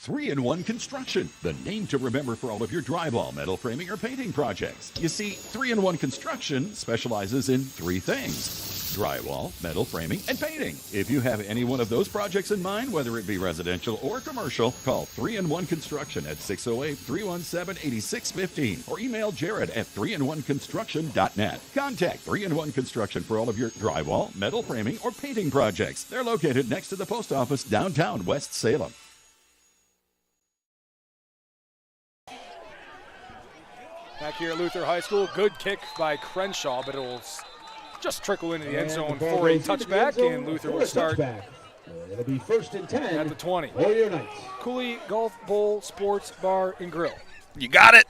3-in-1 Construction, the name to remember for all of your drywall, metal framing, or painting projects. You see, 3-in-1 Construction specializes in three things: drywall, metal framing, and painting. If you have any one of those projects in mind, whether it be residential or commercial, call 3-in-1 Construction at 608-317-8615 or email Jared at 3in1construction.net. Contact 3-in-1 Construction for all of your drywall, metal framing, or painting projects. They're located next to the post office downtown West Salem. Back here at Luther High School, good kick by Crenshaw, but it will just trickle into the end zone for a touchback, and Luther will start. It'll be 1st and 10 at the 20. For your Knights. Cooley Golf Bowl Sports Bar and Grill. You got it.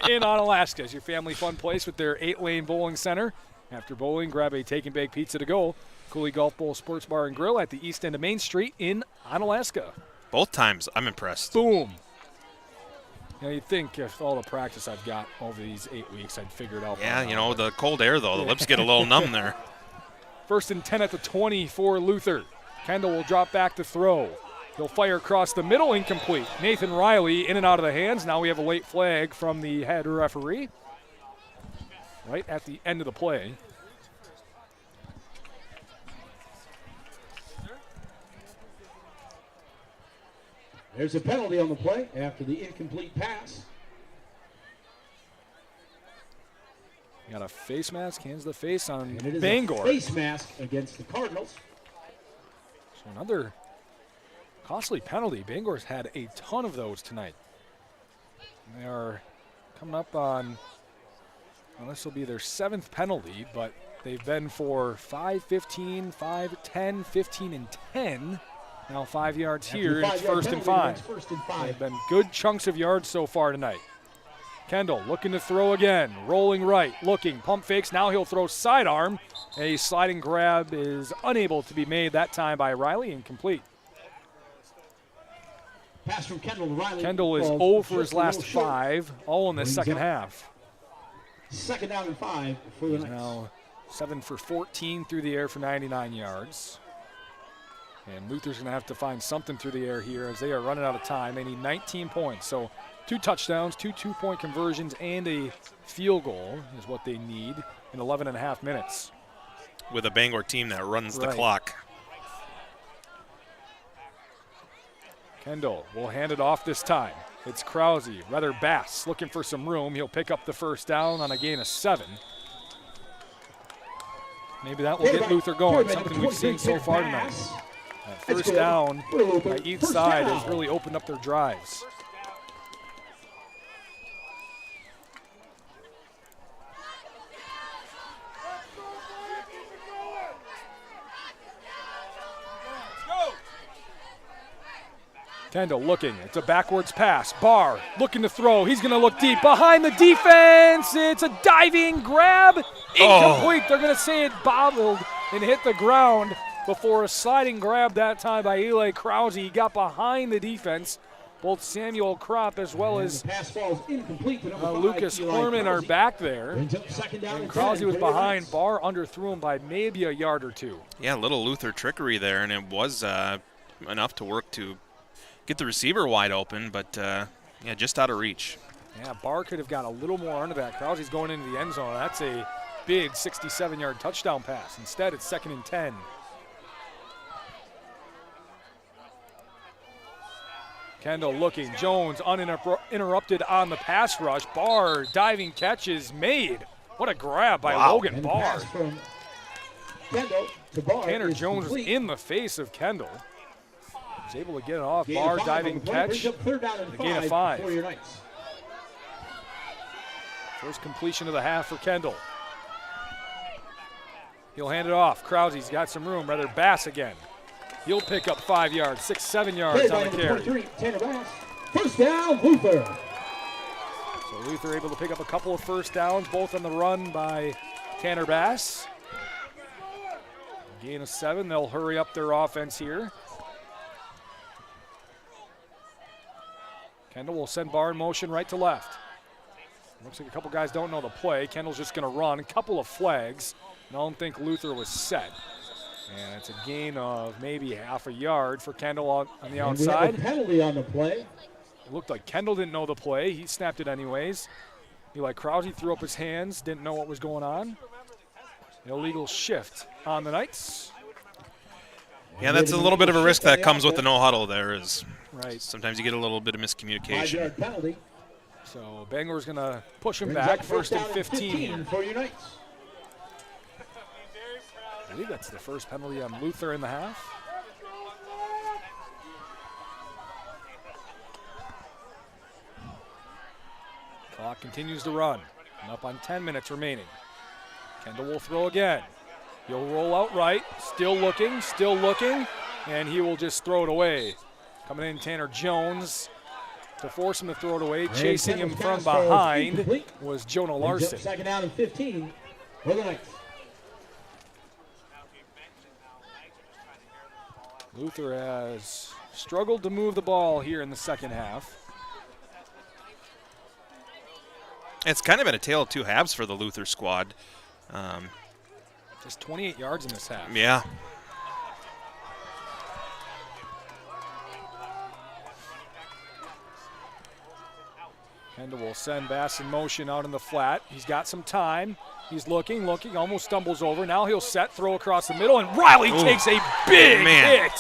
In Onalaska is your family fun place with their 8-lane bowling center. After bowling, grab a take and bake pizza to go. Cooley Golf Bowl Sports Bar and Grill at the east end of Main Street in Onalaska. Both times, I'm impressed. Boom. You know, you'd think if all the practice I've got over these 8 weeks, I'd figure it out. Yeah, you know, the cold air, though. The lips get a little numb there. 1st and 10 at the 20 for Luther. Kendall will drop back to throw. He'll fire across the middle, incomplete. Nathan Riley in and out of the hands. Now we have a late flag from the head referee right at the end of the play. There's a penalty on the play after the incomplete pass. Got a face mask, hands the face on And it is Bangor. a face mask against the Cardinals. So another costly penalty. Bangor's had a ton of those tonight. They are coming up on, well, this will be their 7th penalty, but they've been for 5, 15, 5, 10, 15, and 10. Now 5 yards here, it's 1st and 5. They've been good chunks of yards so far tonight. Kendall looking to throw again, rolling right, looking, pump fakes. Now he'll throw sidearm. A sliding grab is unable to be made that time by Riley, incomplete. Pass from Kendall to Riley. Kendall is 0 for his last 5, all in the second half. 2nd down and 5 for the Knights. Now 7 for 14 through the air for 99 yards. And Luther's going to have to find something through the air here as they are running out of time. They need 19 points. So 2 touchdowns, 2 two-point conversions, and a field goal is what they need in 11 and a half minutes. With a Bangor team that runs the clock. Kendall will hand it off this time. It's Krause, rather Bass, looking for some room. He'll pick up the 1st down on a gain of 7. Maybe that will get Luther going, something we've seen so far tonight. That 1st down by each side has really opened up their drives. Kendall looking. It's a backwards pass. Barr looking to throw. He's going to look deep. Behind the defense. It's a diving grab. Incomplete. They're going to say it bobbled and hit the ground before a sliding grab that time by Eli Krause. He got behind the defense. Both Samuel Kropp as well as Lucas Horman are back there. And Krause was behind. Barr underthrew him by maybe a yard or 2. Yeah, a little Luther trickery there, and it was enough to work to get the receiver wide open, but yeah, just out of reach. Yeah, Barr could have got a little more under that. Krause's going into the end zone. That's a big 67-yard touchdown pass. Instead, it's 2nd and 10. Kendall looking. Jones uninterrupted on the pass rush. Barr diving catch is made. What a grab by Logan And the Barr. pass from Kendall to Barr Tanner is Jones was complete. in the face of Kendall. Was able to get it off. Gain Barr of 5 diving on the play, catch. brings up third down and A gain of 5 5. for your Knights. First completion of the half for Kendall. He'll hand it off. Krause's got some room. Rather Bass again. He'll pick up 5 yards, 6, 7 yards Played on by the number carry. 23, Tanner Bass. First down, Luther. So Luther able to pick up a couple of first downs, both on the run by Tanner Bass. Gain of 7. They'll hurry up their offense here. Kendall will send Barr in motion right to left. Looks like a couple guys don't know the play. Kendall's just going to run. A couple of flags. I don't think Luther was set. And it's a gain of maybe half a yard for Kendall on the And outside. we have a penalty on the play. It looked like Kendall didn't know the play. He snapped it anyways. Eli Krause threw up his hands, didn't know what was going on. Illegal shift on the Knights. Yeah, that's a little bit of a risk that comes with the no huddle there. Is right. Sometimes you get a little bit of miscommunication. 5-yard penalty. So Bangor's going to push him Brings back. up First and down 15. for your Knights. I believe that's the first penalty on Luther in the half. Clock continues to run. And up on 10 minutes remaining. Kendall will throw again. He'll roll out right. Still looking, and he will just throw it away. Coming in, Tanner Jones to force him to throw it away. And Chasing him Kendall's from pass falls behind incomplete. was Jonah Brings up Larson. second down and 15 for the Knights. Luther has struggled to move the ball here in the second half. It's kind of been a tale of two halves for the Luther squad. Just 28 yards in this half. Yeah. Kendall will send Bass in motion out in the flat. He's got some time. He's looking, almost stumbles over. Now he'll set, throw across the middle, and Riley takes a big hit.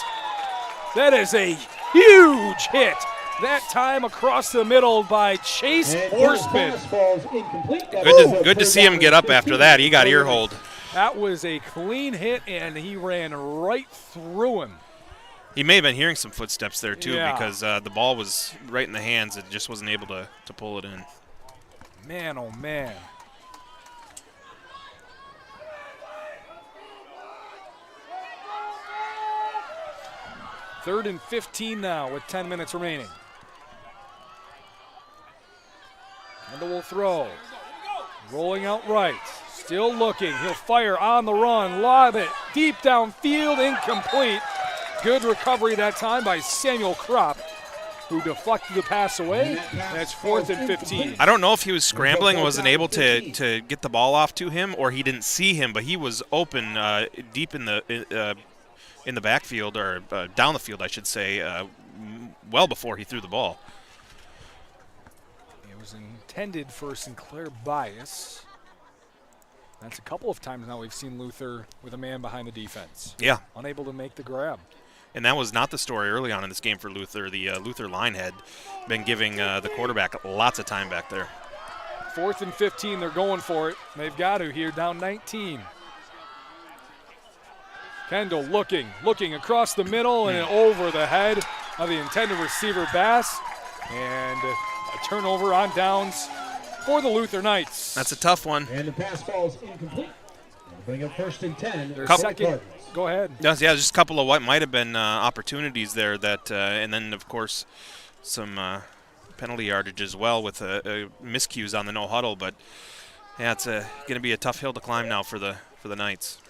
That is a huge hit. That time across the middle by Chase Horseman. Good to see him get up after that. He got earholed. That was a clean hit, and he ran right through him. He may have been hearing some footsteps there, too, Yeah. because the ball was right in the hands. It just wasn't able to pull it in. Man, oh, man. Third and 15 now with 10 minutes remaining. Kendall will throw. Rolling out right. Still looking. He'll fire on the run. Lob it deep downfield. Incomplete. Good recovery that time by Samuel Kropp, who deflected the pass away. That's 4th and 15. I don't know if he was scrambling and wasn't able to get the ball off to him, or he didn't see him, but he was open deep in the backfield, or down the field, I should say, well before he threw the ball. It was intended for Sinclair Bias. That's a couple of times now we've seen Luther with a man behind the defense. Yeah. Unable to make the grab. And that was not the story early on in this game for Luther. The Luther line had been giving the quarterback lots of time back there. 4th and 15, they're going for it. They've got to here, down 19. Kendall looking across the middle and over the head of the intended receiver, Bass. And a turnover on downs for the Luther Knights. That's a tough one. And the pass falls incomplete. Bring up 1st and 10. Go ahead. Yeah, just a couple of what might have been opportunities there that, and then of course some penalty yardage as well with miscues on the no huddle. But yeah, it's going to be a tough hill to climb now for the Knights.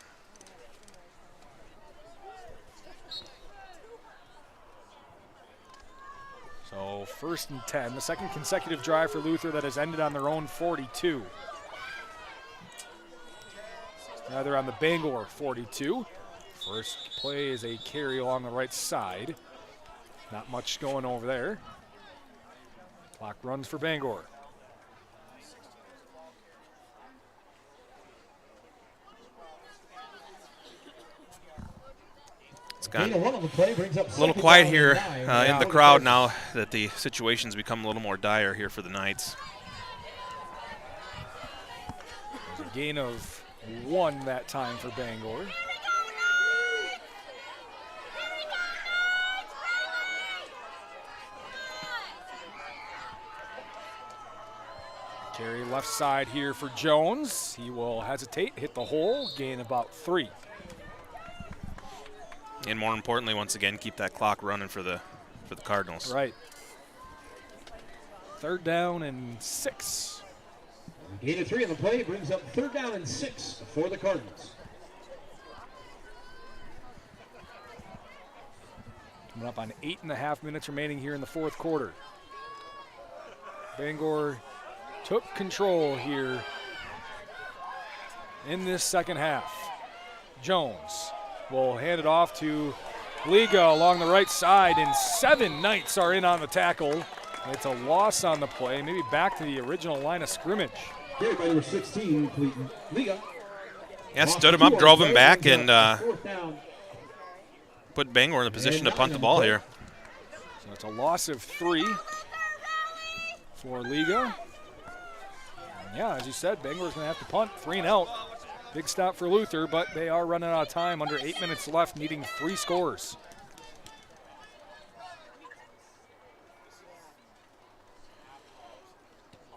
So 1st and 10, the second consecutive drive for Luther that has ended on their own 42. Rather on the Bangor 42. First play is a carry along the right side. Not much going over there. Clock runs for Bangor. It's It's got Gain of 1 on the play brings up a little second quiet down here and 9. in the crowd now that the situation's become a little more dire here for the Knights. There's a gain of 1 that time for Bangor. Carry left side here for Jones. He will hesitate, hit the hole, gain about 3. And more importantly, once again, keep that clock running for the Cardinals. Right. 3rd down and 6. Gain of 3 on the play brings up 3rd down and 6 for the Cardinals. Coming up on 8.5 minutes remaining here in the 4th quarter. Bangor took control here in this second half. Jones will hand it off to Liga along the right side, and 7 Knights are in on the tackle. It's a loss on the play, maybe back to the original line of scrimmage. Carried by number 16, Clayton Liga. Yeah, stood him up, drove him back, and put Bangor in a position to punt the ball here. So it's a loss of 3 for Liga. And yeah, as you said, Bangor's going to have to punt 3 and out. Big stop for Luther, but they are running out of time. Under 8 minutes left, needing 3 scores.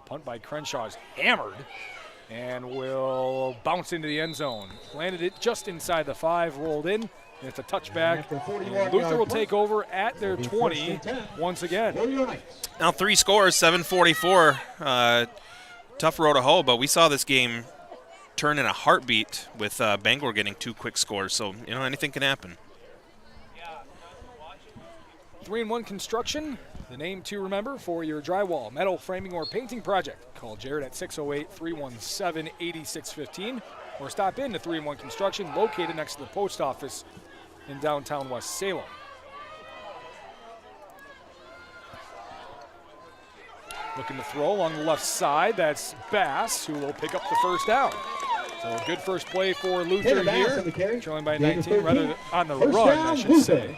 Punt by Crenshaw is hammered and will bounce into the end zone. Landed it just inside the 5, rolled in, and it's a touchback. And Luther will take over at their 20 once again. Now 3 scores, 7:44. Tough road to hoe, but we saw this game turn in a heartbeat with Bangor getting 2 quick scores. So, you know, anything can happen. 3-in-1 Construction, the name to remember for your drywall, metal framing, or painting project. Call Jared at 608-317-8615 or stop in to 3-in-1 Construction, located next to the post office in downtown West Salem. Looking to throw along the left side, that's Bass, who will pick up the first down. So a good first play for Luther here, trailing by 19, rather than on the run, I should say.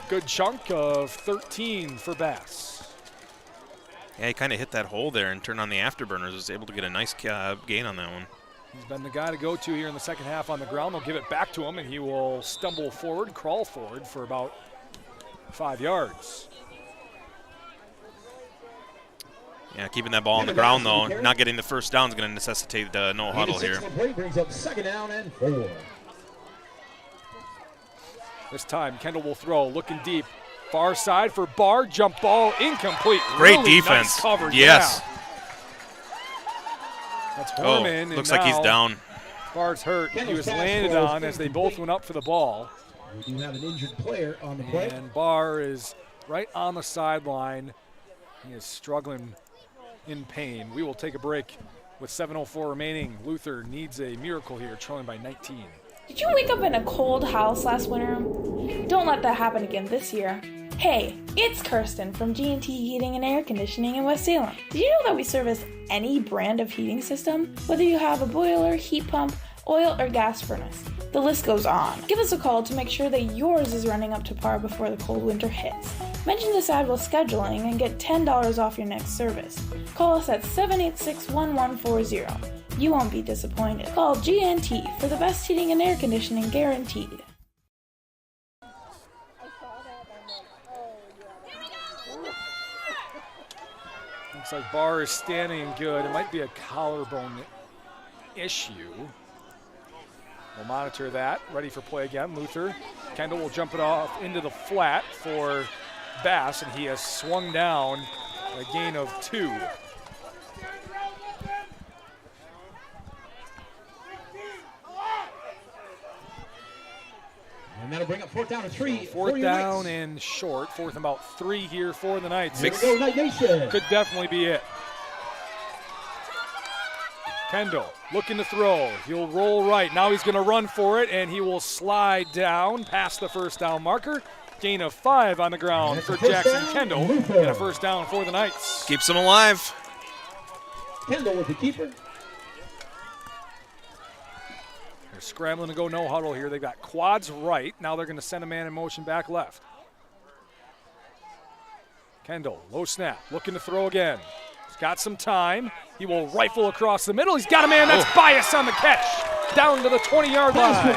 Good chunk of 13 for Bass. Yeah, he kind of hit that hole there and turned on the afterburners. Was able to get a nice gain on that one. He's been the guy to go to here in the second half on the ground. They'll give it back to him, and he will stumble forward, crawl forward for about 5 yards. Yeah, keeping that ball on the ground, though, not getting the first down is going to necessitate no huddle here. Brings up 2nd down and 4. This time, Kendall will throw, looking deep. Far side for Barr, jump ball, incomplete. Great really defense. Nice cover, yes. Yeah. That's Horman. Oh, looks like he's down. Barr's hurt. He was landed on as they both went up for the ball. We do have an injured player on the play. And Barr is right on the sideline. He is struggling in pain. We will take a break with 7:04 remaining. Luther needs a miracle here, trailing by 19. Did you wake up in a cold house last winter? Don't let that happen again this year. Hey, it's Kirsten from G&T Heating and Air Conditioning in West Salem. Did you know that we service any brand of heating system? Whether you have a boiler, heat pump, oil, or gas furnace, the list goes on. Give us a call to make sure that yours is running up to par before the cold winter hits. Mention this ad while scheduling and get $10 off your next service. Call us at 786-1140. You won't be disappointed. Call G&T for the best heating and air conditioning guaranteed. Looks like Barr is standing good. It might be a collarbone issue. We'll monitor that. Ready for play again. Luther. Kendall will jump it off into the flat for Bass, and he has swung down a gain of 2. And that'll bring up 4th down and 3. So 4th down and short. 4th and about 3 here for the Knights. Go, Knight Nation. Could definitely be it. Kendall looking to throw. He'll roll right. Now he's going to run for it, and he will slide down past the first down marker. Gain of 5 on the ground for Jackson Kendall. And a first down for the Knights. Keeps them alive. Kendall with the keeper. scrambling to go no huddle here. They've got quads right. Now they're going to send a man in motion back left. Kendall, low snap, looking to throw again. He's got some time. He will rifle across the middle. He's got a man. That's Bias on the catch. Down to the 20-yard line.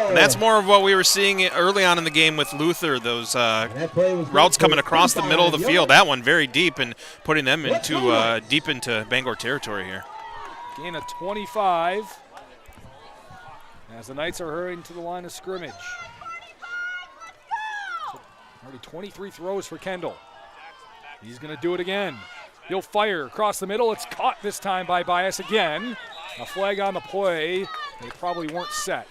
And that's more of what we were seeing early on in the game with Luther, those routes coming across the middle of the field. That one very deep and putting them into deep into Bangor territory here. Gain of 25 as the Knights are hurrying to the line of scrimmage. Already 23 throws for Kendall. He's going to do it again. He'll fire across the middle. It's caught this time by Bias again. A flag on the play. They probably weren't set.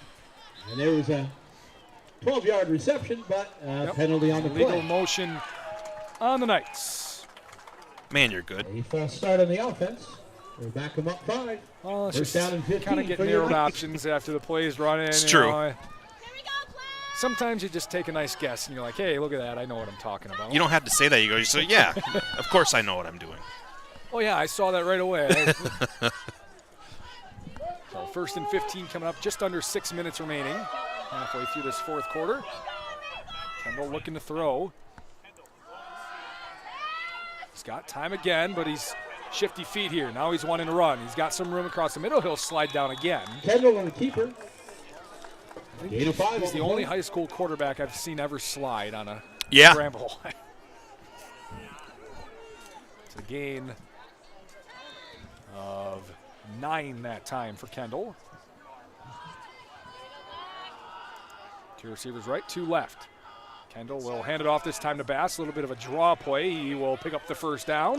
And there was a 12-yard reception, but penalty on the play. Legal motion on the Knights. Man, you're good. A false start on the offense. We'll back them up 5. Well, it's First just down and 15 kind of get for your narrowed Knights. options after the plays run in. It's true. Sometimes you just take a nice guess and you're like, hey, look at that. I know what I'm talking about. You don't have to say that. You go, so yeah, of course I know what I'm doing. Oh, yeah, I saw that right away. So first and 15 coming up, just under 6 minutes remaining. Halfway through this fourth quarter. Kendall looking to throw. He's got time again, but he's shifty feet here. Now he's wanting to run. He's got some room across the middle. He'll slide down again. Kendall and the keeper. Gain of 5. He's the only high school quarterback I've seen ever slide on a scramble. It's a gain of 9 that time for Kendall. 2 receivers right, 2 left. Kendall will hand it off this time to Bass. A little bit of a draw play. He will pick up the first down.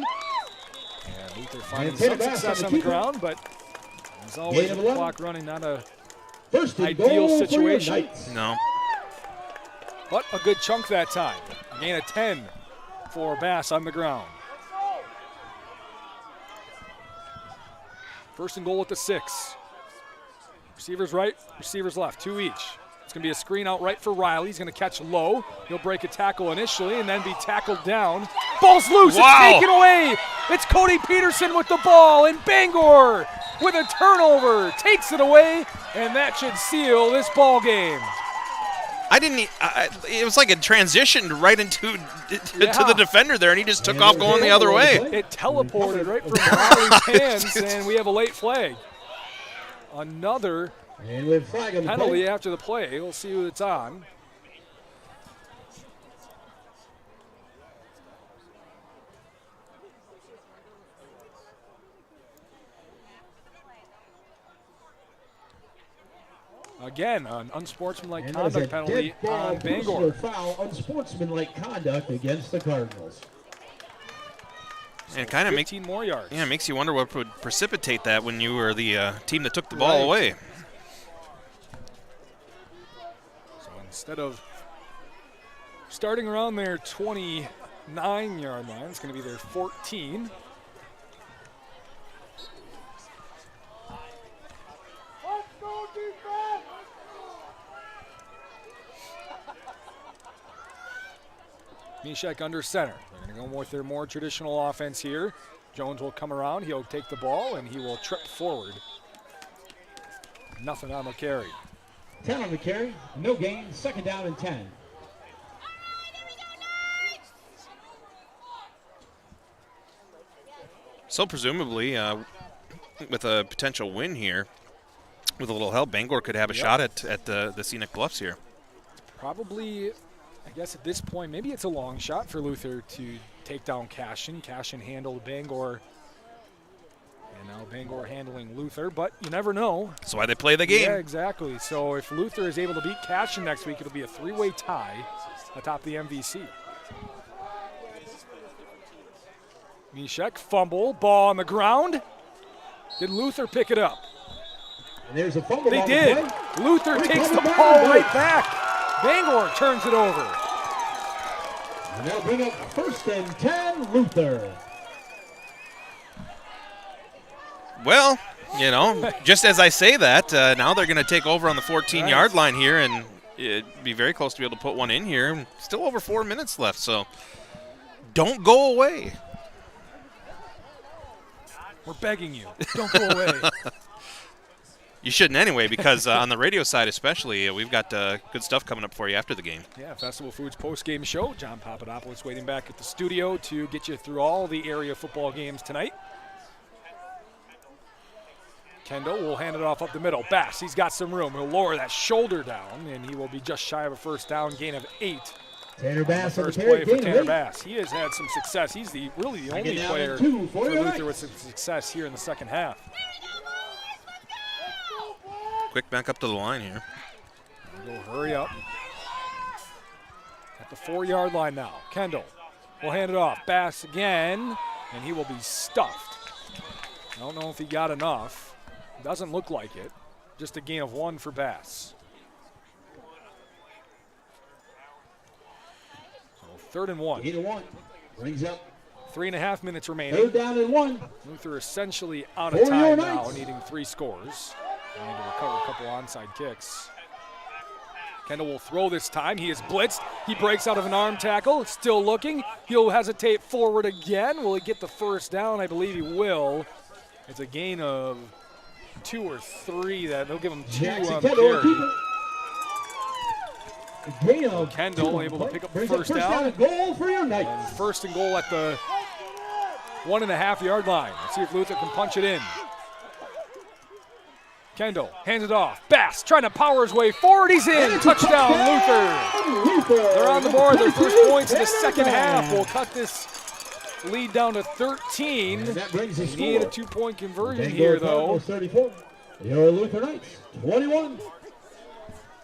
And Luther finding some success on the ground, but as always, with the clock running, not a ideal situation. No. But a good chunk that time. Gain of 10 for Bass on the ground. First and goal at the 6. Receivers right, receivers left, 2 each. It's going to be a screen out right for Riley. He's going to catch low. He'll break a tackle initially and then be tackled down. Ball's loose. Wow. It's taken away. It's Cody Peterson with the ball, and Bangor with a turnover takes it away, and that should seal this ball game. It was like a transition right into to the defender there, and he just took off going the other way. It teleported right from Riley's hands, and we have a late flag. Another penalty after the play. We'll see who it's on. Again, an unsportsmanlike conduct penalty on Bangor. Foul, unsportsmanlike conduct against the Cardinals. And it kind of makes 15 more yards. Yeah, it makes you wonder what would precipitate that when you were the team that took the ball away. So instead of starting around their 29-yard line, it's going to be their 14. Mishek under center. They're going to go with their more traditional offense here. Jones will come around. He'll take the ball, and he will trip forward. Nothing on the carry. 10 on the carry. No gain. Second down and 10. So presumably, with a potential win here, with a little help, Bangor could have a shot at the Scenic Bluffs here. Probably, I guess at this point, maybe it's a long shot for Luther to take down Cashin. Cashin handled Bangor, and now Bangor handling Luther, but you never know. That's why they play the game. Yeah, exactly. So if Luther is able to beat Cashin next week, it'll be a 3-way tie atop the MVC. Mishek, fumble, ball on the ground. Did Luther pick it up? And there's a fumble. They did. Luther takes the ball right back. Bangor turns it over. And that'll bring up first and 10, Luther. Well, you know, just as I say that, now they're going to take over on the 14-yard line here, and it'd be very close to be able to put one in here. Still over 4 minutes left, so don't go away. We're begging you. Don't go away. You shouldn't anyway, because on the radio side especially, we've got good stuff coming up for you after the game. Yeah, Festival Foods post-game show. John Papadopoulos waiting back at the studio to get you through all the area football games tonight. Kendall will hand it off up the middle. Bass, he's got some room. He'll lower that shoulder down, and he will be just shy of a first down, gain of 8. Tanner Bass on the first play for Tanner Bass. He has had some success. He's really the only player for Luther with some success here in the second half. Quick back up to the line here. We'll hurry up. At the 4-yard line now. Kendall will hand it off. Bass again, and he will be stuffed. I don't know if he got enough. Doesn't look like it. Just a gain of 1 for Bass. So 3rd and 1. 8 and 1. Brings up 3.5 minutes remaining. 3rd down and 1. Luther essentially out of time now, needing 3 scores. And to recover a couple onside kicks. Kendall will throw this time. He is blitzed. He breaks out of an arm tackle. Still looking. He'll hesitate forward again. Will he get the first down? I believe he will. It's a gain of 2 or 3. That they'll give him 2 on the carry. Kendall able to pick up the first down. Goal for your Knights. And 1st and goal at the 1.5-yard line. Let's see if Luther can punch it in. Kendall hands it off. Bass trying to power his way forward. He's in. Touchdown, Luther. They're on the board. Their first points in the second half will cut this lead down to 13. And that brings the they need a 2-point conversion here, though. 34. Your Luther Knights, 21.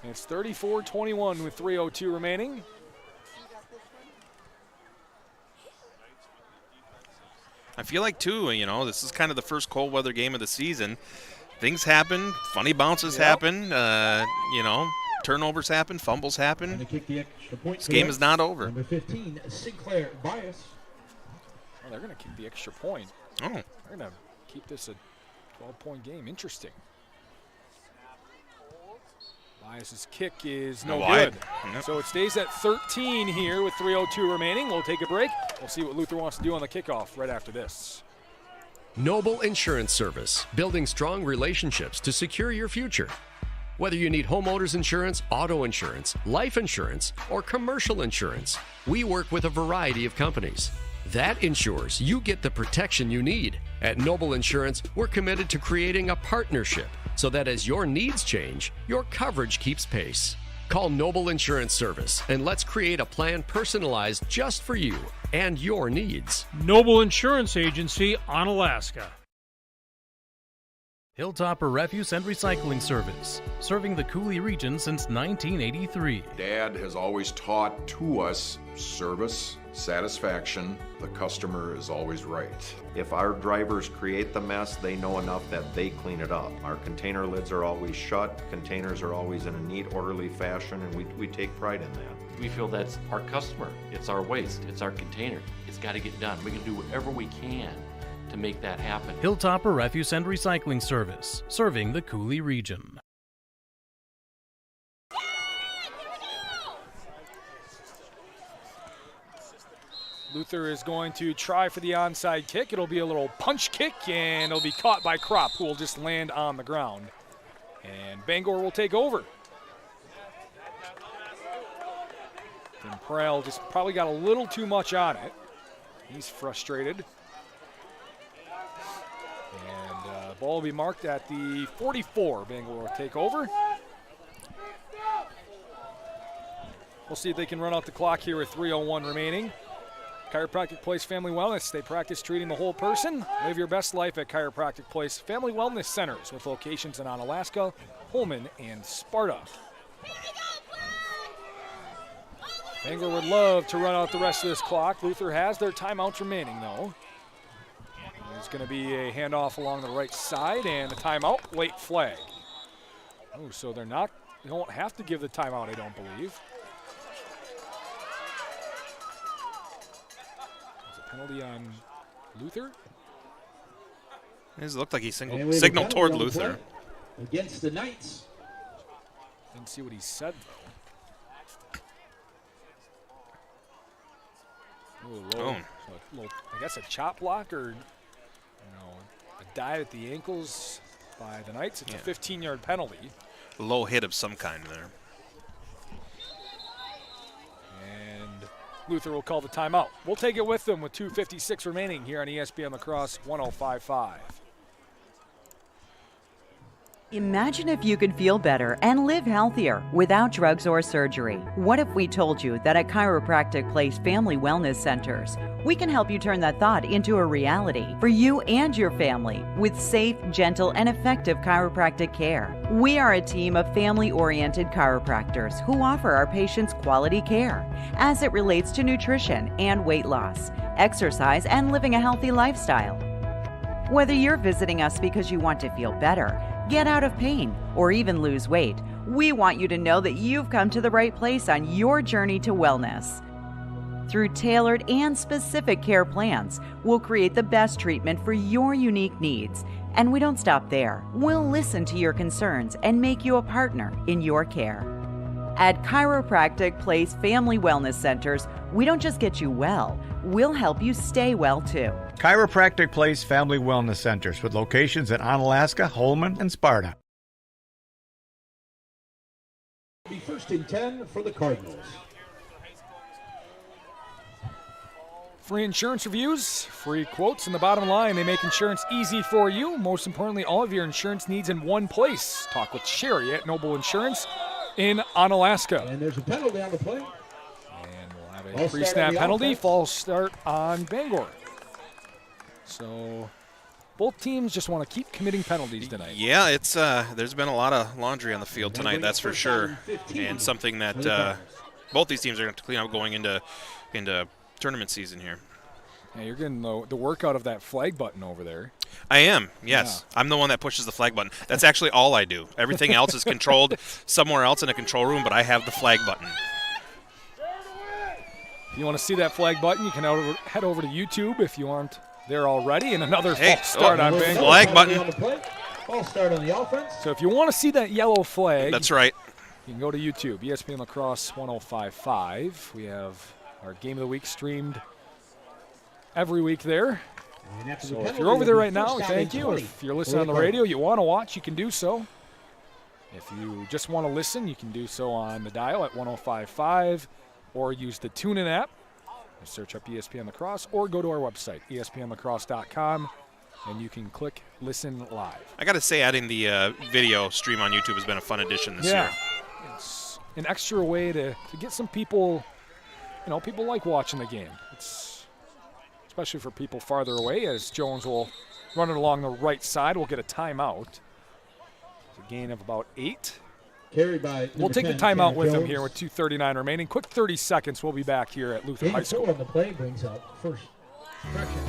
It's 34-21 with 3:02 remaining. I feel like, too, this is kind of the first cold weather game of the season. Things happen, funny bounces happen, turnovers happen, fumbles happen. This game is not over. Number 15, Sinclair Bias. Oh, they're going to kick the extra point. Oh. They're going to keep this a 12-point game. Interesting. Bias's kick is no good. Yep. So it stays at 13 here with 3:02 remaining. We'll take a break. We'll see what Luther wants to do on the kickoff right after this. Noble Insurance Service, building strong relationships to secure your future. Whether you need homeowners insurance, auto insurance, life insurance, or commercial insurance, we work with a variety of companies. That ensures you get the protection you need. At Noble Insurance, we're committed to creating a partnership so that as your needs change, your coverage keeps pace. Call Noble Insurance Service and let's create a plan personalized just for you and your needs. Noble Insurance Agency on Alaska. Hilltopper Refuse and Recycling Service, serving the Cooley region since 1983. Dad has always taught to us service, satisfaction. The customer is always right. If our drivers create the mess, they know enough that they clean it up. Our container lids are always shut, containers are always in a neat, orderly fashion, and we take pride in that. We feel that's our customer. It's our waste. It's our container. It's got to get done. We can do whatever we can to make that happen. Hilltopper Refuse and Recycling Service, serving the Cooley region. Luther is going to try for the onside kick. It'll be a little punch kick, and it'll be caught by Kropp, who will just land on the ground. And Bangor will take over. And Prell just probably got a little too much on it. He's frustrated. And ball will be marked at the 44. Bangor will take over. We'll see if they can run out the clock here with 3:01 remaining. Chiropractic Place Family Wellness. They practice treating the whole person. Live your best life at Chiropractic Place Family Wellness Centers with locations in Onalaska, Holmen, and Sparta. Bangor would love to run out the rest of this clock. Luther has their timeouts remaining, though. There's going to be a handoff along the right side and a timeout, late flag. Oh, so they don't have to give the timeout, I don't believe. Penalty on Luther. It looked like he signaled toward Luther. Against the Knights. Didn't see what he said, though. Ooh, low. So I guess a chop block or a dive at the ankles. by the Knights. It's a 15-yard penalty. Low hit of some kind there. And Luther will call the timeout. We'll take it with them with 2:56 remaining here on ESPN La Crosse 105.5. Imagine if you could feel better and live healthier without drugs or surgery. What if we told you that at Chiropractic Place Family Wellness Centers, we can help you turn that thought into a reality for you and your family with safe, gentle, and effective chiropractic care. We are a team of family-oriented chiropractors who offer our patients quality care as it relates to nutrition and weight loss, exercise, and living a healthy lifestyle. Whether you're visiting us because you want to feel better, get out of pain, or even lose weight, we want you to know that you've come to the right place on your journey to wellness. Through tailored and specific care plans, we'll create the best treatment for your unique needs. And we don't stop there. We'll listen to your concerns and make you a partner in your care. At Chiropractic Place Family Wellness Centers, we don't just get you well, we'll help you stay well too. Chiropractic Place Family Wellness Centers with locations in Onalaska, Holman, and Sparta. Be first and 10 for the Cardinals. Free insurance reviews, free quotes, and the bottom line, they make insurance easy for you. Most importantly, all of your insurance needs in one place. Talk with Sherry at Noble Insurance in Onalaska. And there's a penalty on the play. And we'll have a pre-snap penalty, false start on Bangor. So both teams just want to keep committing penalties tonight. Yeah, it's there's been a lot of laundry on the field tonight, that's for sure, and something that both these teams are going to clean up going into tournament season here. Yeah, you're getting the workout of that flag button over there. I am, yes. Yeah. I'm the one that pushes the flag button. That's actually all I do. Everything else is controlled somewhere else in a control room, but I have the flag button. If you want to see that flag button, you can head over to YouTube if you aren't there already. And another false start on Bangor. Flag button. False start on the offense. So if you want to see that yellow flag. That's right. You can go to YouTube, ESPN La Crosse 105.5. We have our Game of the Week streamed every week there. So if you're over there right now, thank you. If you're listening on the radio, you want to watch, you can do so. If you just want to listen, you can do so on the dial at 105.5 or use the TuneIn app. Search up ESPN La Crosse or go to our website, espnlacrosse.com, and you can click Listen Live. I got to say, adding the video stream on YouTube has been a fun addition this year. It's an extra way to get some people, people like watching the game. It's especially for people farther away, as Jones will run it along the right side. We'll get a timeout. It's a gain of about 8. Carried by we'll take the timeout with him here with 2:39 remaining. Quick 30 seconds. We'll be back here at Luther High School. On the play brings up first.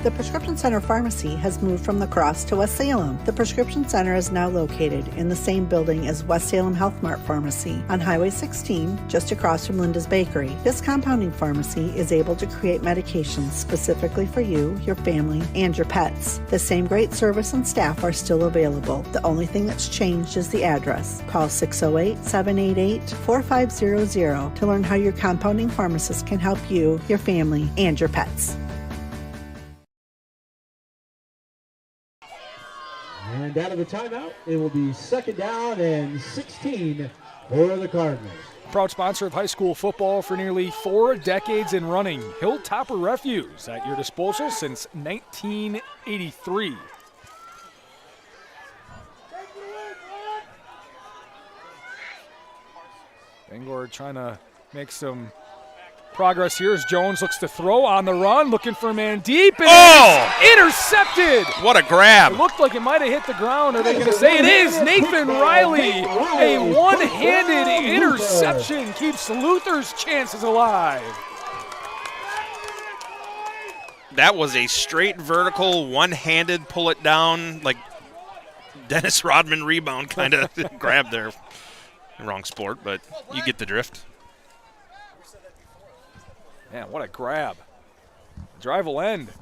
The Prescription Center Pharmacy has moved from La Crosse to West Salem. The Prescription Center is now located in the same building as West Salem Health Mart Pharmacy on Highway 16, just across from Linda's Bakery. This compounding pharmacy is able to create medications specifically for you, your family, and your pets. The same great service and staff are still available. The only thing that's changed is the address. Call 608-788-4500 to learn how your compounding pharmacist can help you, your family, and your pets. And out of the timeout, it will be second down and 16 for the Cardinals. Proud sponsor of high school football for nearly 4 decades in running. Hilltopper Refuse at your disposal since 1983. Bangor trying to make some progress here as Jones looks to throw on the run, looking for a man deep, and intercepted. What a grab. It looked like it might have hit the ground. Are they going to say it is? Nathan Riley, a one-handed interception keeps Luther's chances alive. That was a straight vertical, one-handed, pull it down, like Dennis Rodman rebound kind of grab there. Wrong sport, but you get the drift. Man, what a grab. The drive will end.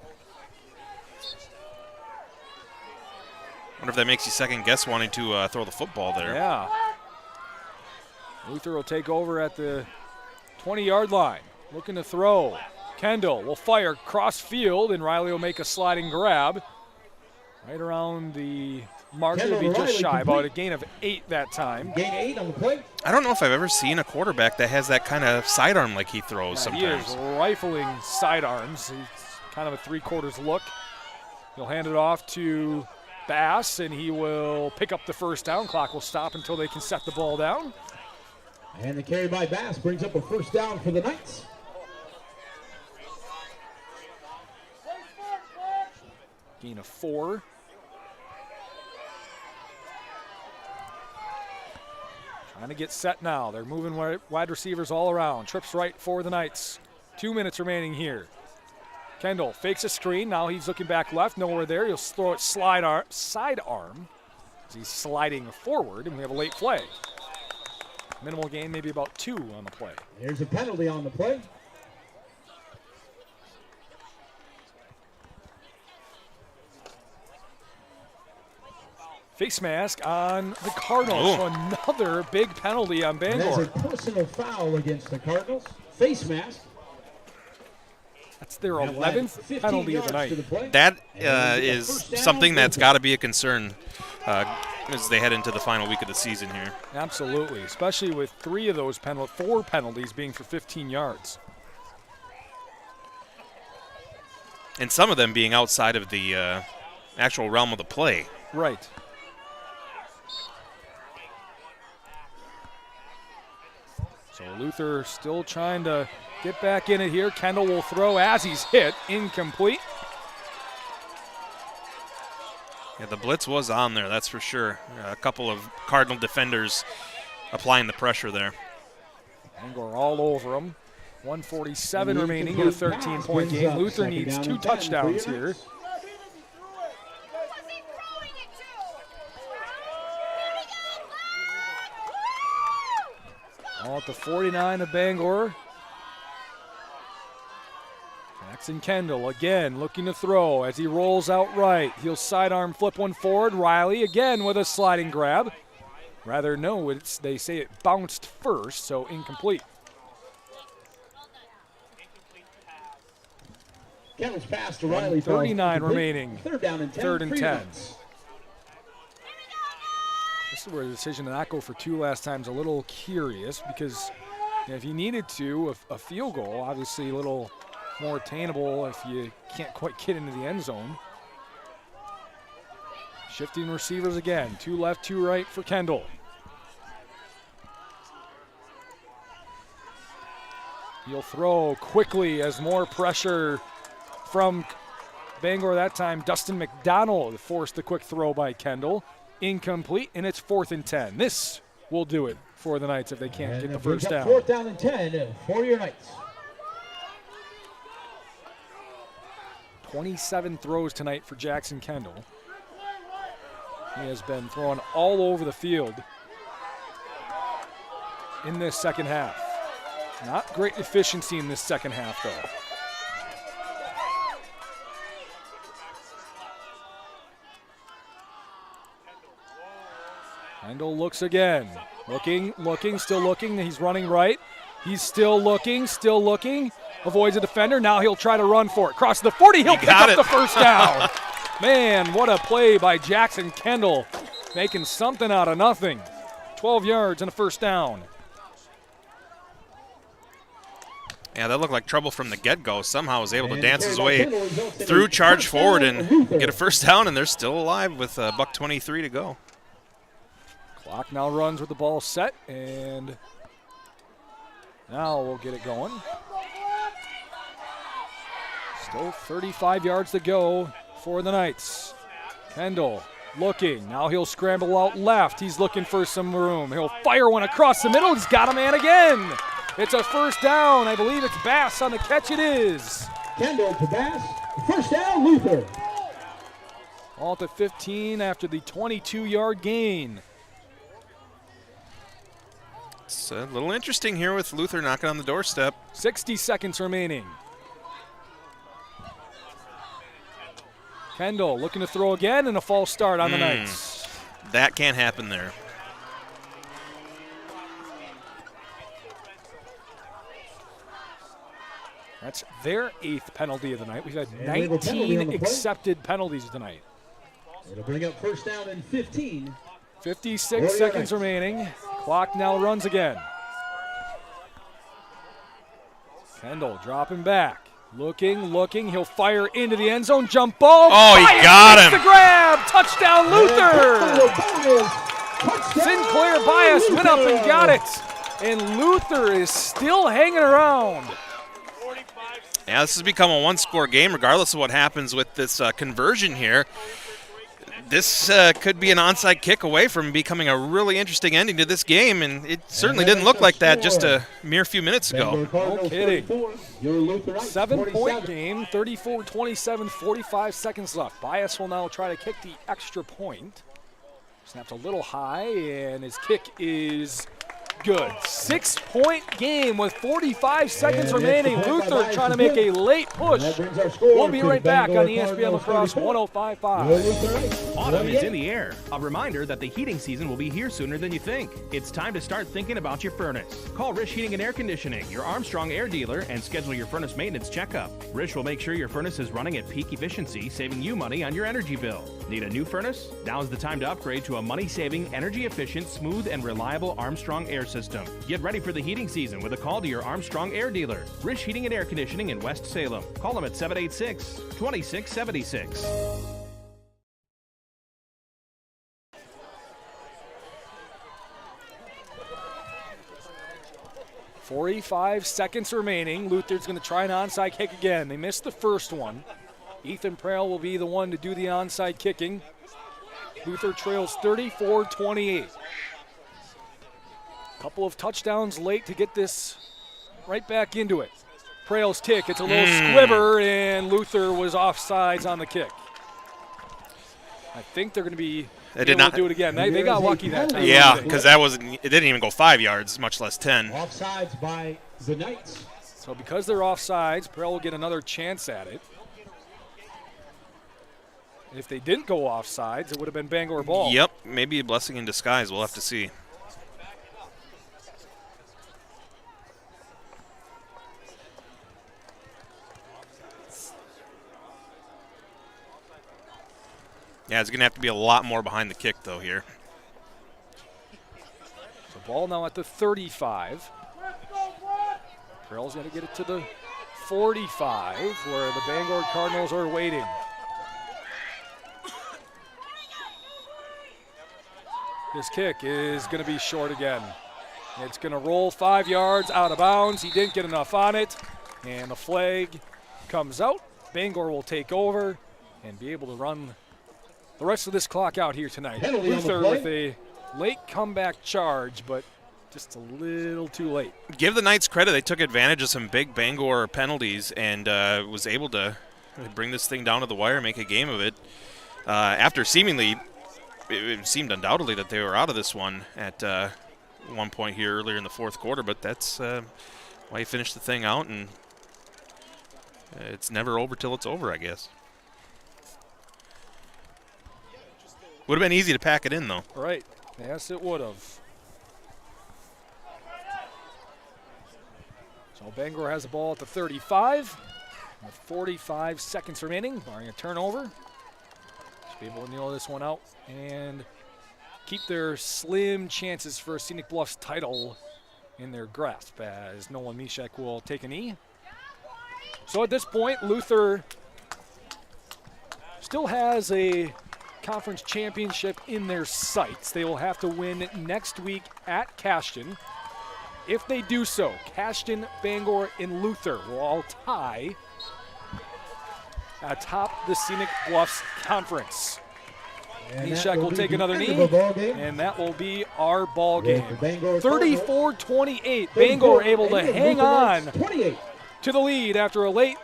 Wonder if that makes you second guess wanting to throw the football there. Yeah. Luther will take over at the 20-yard line. Looking to throw. Kendall will fire cross field, and Riley will make a sliding grab right around the marker to be just shy, about a gain of 8 that time. Gain 8 on the play. I don't know if I've ever seen a quarterback that has that kind of sidearm like he throws sometimes. He is rifling sidearms. He's kind of a 3/4 look. He'll hand it off to Bass, and he will pick up the first down. Clock will stop until they can set the ball down. And the carry by Bass brings up a first down for the Knights. Gain of 4. Trying to get set now. They're moving wide receivers all around. Trips right for the Knights. 2 minutes remaining here. Kendall fakes a screen. Now he's looking back left. Nowhere there. He'll throw it sidearm as he's sliding forward, and we have a late play. Minimal gain, maybe about 2 on the play. Here's a penalty on the play. Face mask on the Cardinals. So another big penalty on Bangor. That's a personal foul against the Cardinals. Face mask. That's their 11th penalty of the night. That is something that's got to be a concern as they head into the final week of the season here. Absolutely, especially with 4 penalties being for 15 yards. And some of them being outside of the actual realm of the play. Right. So Luther still trying to get back in it here. Kendall will throw as he's hit. Incomplete. Yeah, the blitz was on there, that's for sure. A couple of Cardinal defenders applying the pressure there. Bangor all over him. 1:47 remaining in a 13-point game. Luther needs 2 touchdowns here. All at the 49 of Bangor. Jackson Kendall again looking to throw as he rolls out right. He'll sidearm flip one forward. Riley again with a sliding grab. Rather, no, they say it bounced first, so incomplete. Kendall's pass to Riley. 39 remaining. Third down and 10. Third and 10. This is where the decision to not go for 2 last time is a little curious because if you needed to, a field goal, obviously a little more attainable if you can't quite get into the end zone. Shifting receivers again. 2 left, 2 right for Kendall. He'll throw quickly as more pressure from Bangor that time. Dustin McDonald forced the quick throw by Kendall. Incomplete, and it's 4th and 10. This will do it for the Knights if they can't get the first down. 4th down and 10 for your Knights. 27 throws tonight for Jackson Kendall. He has been throwing all over the field in this second half. Not great efficiency in this second half, though. Kendall looks again. Looking, still looking. He's running right. He's still looking. Avoids a defender. Now he'll try to run for it. Crosses the 40. He'll pick up the first down. Man, what a play by Jackson Kendall. Making something out of nothing. 12 yards and a first down. Yeah, that looked like trouble from the get-go. Somehow was able to dance his way through, charge forward, and get a first down, and they're still alive with $1:23 to go. Clock now runs with the ball set, and now we'll get it going. Still 35 yards to go for the Knights. Kendall looking. Now he'll scramble out left. He's looking for some room. He'll fire one across the middle. He's got a man again. It's a first down. I believe it's Bass on the catch. It is. Kendall to Bass. First down, Luther. All at the 15 after the 22-yard gain. It's a little interesting here with Luther knocking on the doorstep. 60 seconds remaining. Kendall looking to throw again, and a false start on the Knights. That can't happen there. That's their 8th penalty of the night. We've had 19 accepted penalties tonight. It'll bring up first down and 15. 56 seconds remaining. Clock now runs again. Kendall dropping back. Looking. He'll fire into the end zone. Jump ball. Oh, he got him. The grab. Touchdown, Luther. Sinclair Bias went up and got it. And Luther is still hanging around. Yeah, this has become a one-score game regardless of what happens with this conversion here. This could be an onside kick away from becoming a really interesting ending to this game, and it certainly didn't look like that just a mere few minutes ago. No kidding. 7-point game, 34-27, 45 seconds left. Bias will now try to kick the extra point. Snapped a little high, and his kick is good. 6-point game with 45 seconds remaining. Luther trying to make a late push. We'll be right back on ESPN La Crosse 105.5. Autumn is in the air. A reminder that the heating season will be here sooner than you think. It's time to start thinking about your furnace. Call Rish Heating and Air Conditioning, your Armstrong air dealer, and schedule your furnace maintenance checkup. Rish will make sure your furnace is running at peak efficiency, saving you money on your energy bill. Need a new furnace? Now's the time to upgrade to a money-saving, energy-efficient, smooth, and reliable Armstrong air system. Get ready for the heating season with a call to your Armstrong air dealer. Rish Heating and Air Conditioning in West Salem. Call them at 786-2676. 45 seconds remaining. Luther's going to try an onside kick again. They missed the first one. Ethan Prale will be the one to do the onside kicking. Luther trails 34-28. Couple of touchdowns late to get this right back into it. Prale's kick, it's a little squibber, and Luther was offsides on the kick. I think they're going to be able to do it again. They got lucky that time. Yeah, because it didn't even go 5 yards, much less 10. Offsides by the Knights. So because they're offsides, Prale will get another chance at it. If they didn't go offsides, it would have been Bangor ball. Yep, maybe a blessing in disguise. We'll have to see. Yeah, it's going to have to be a lot more behind the kick, though, here. So ball now at the 35. Prale's going to get it to the 45, where the Bangor Cardinals are waiting. This kick is going to be short again. It's going to roll 5 yards out of bounds. He didn't get enough on it, and the flag comes out. Bangor will take over and be able to run the rest of this clock out here tonight. Luther with a late comeback charge, but just a little too late. Give the Knights credit. They took advantage of some big Bangor penalties and was able to bring this thing down to the wire, make a game of it. After seemingly, it seemed undoubtedly that they were out of this one at one point here earlier in the fourth quarter, but that's why you finish the thing out, and it's never over till it's over, I guess. Would have been easy to pack it in, though. Right. Yes, it would have. So Bangor has the ball at the 35 with 45 seconds remaining, barring a turnover. Should be able to kneel this one out and keep their slim chances for a Scenic Bluffs title in their grasp, as Nolan Mishek will take a knee. So at this point, Luther still has a conference championship in their sights. They will have to win next week at Cashton. If they do so, Cashton, Bangor, and Luther will all tie atop the Scenic Bluffs Conference. Nishak will take another knee, and that will be our ball game. 34-28. Bangor able to hang on to the lead after a late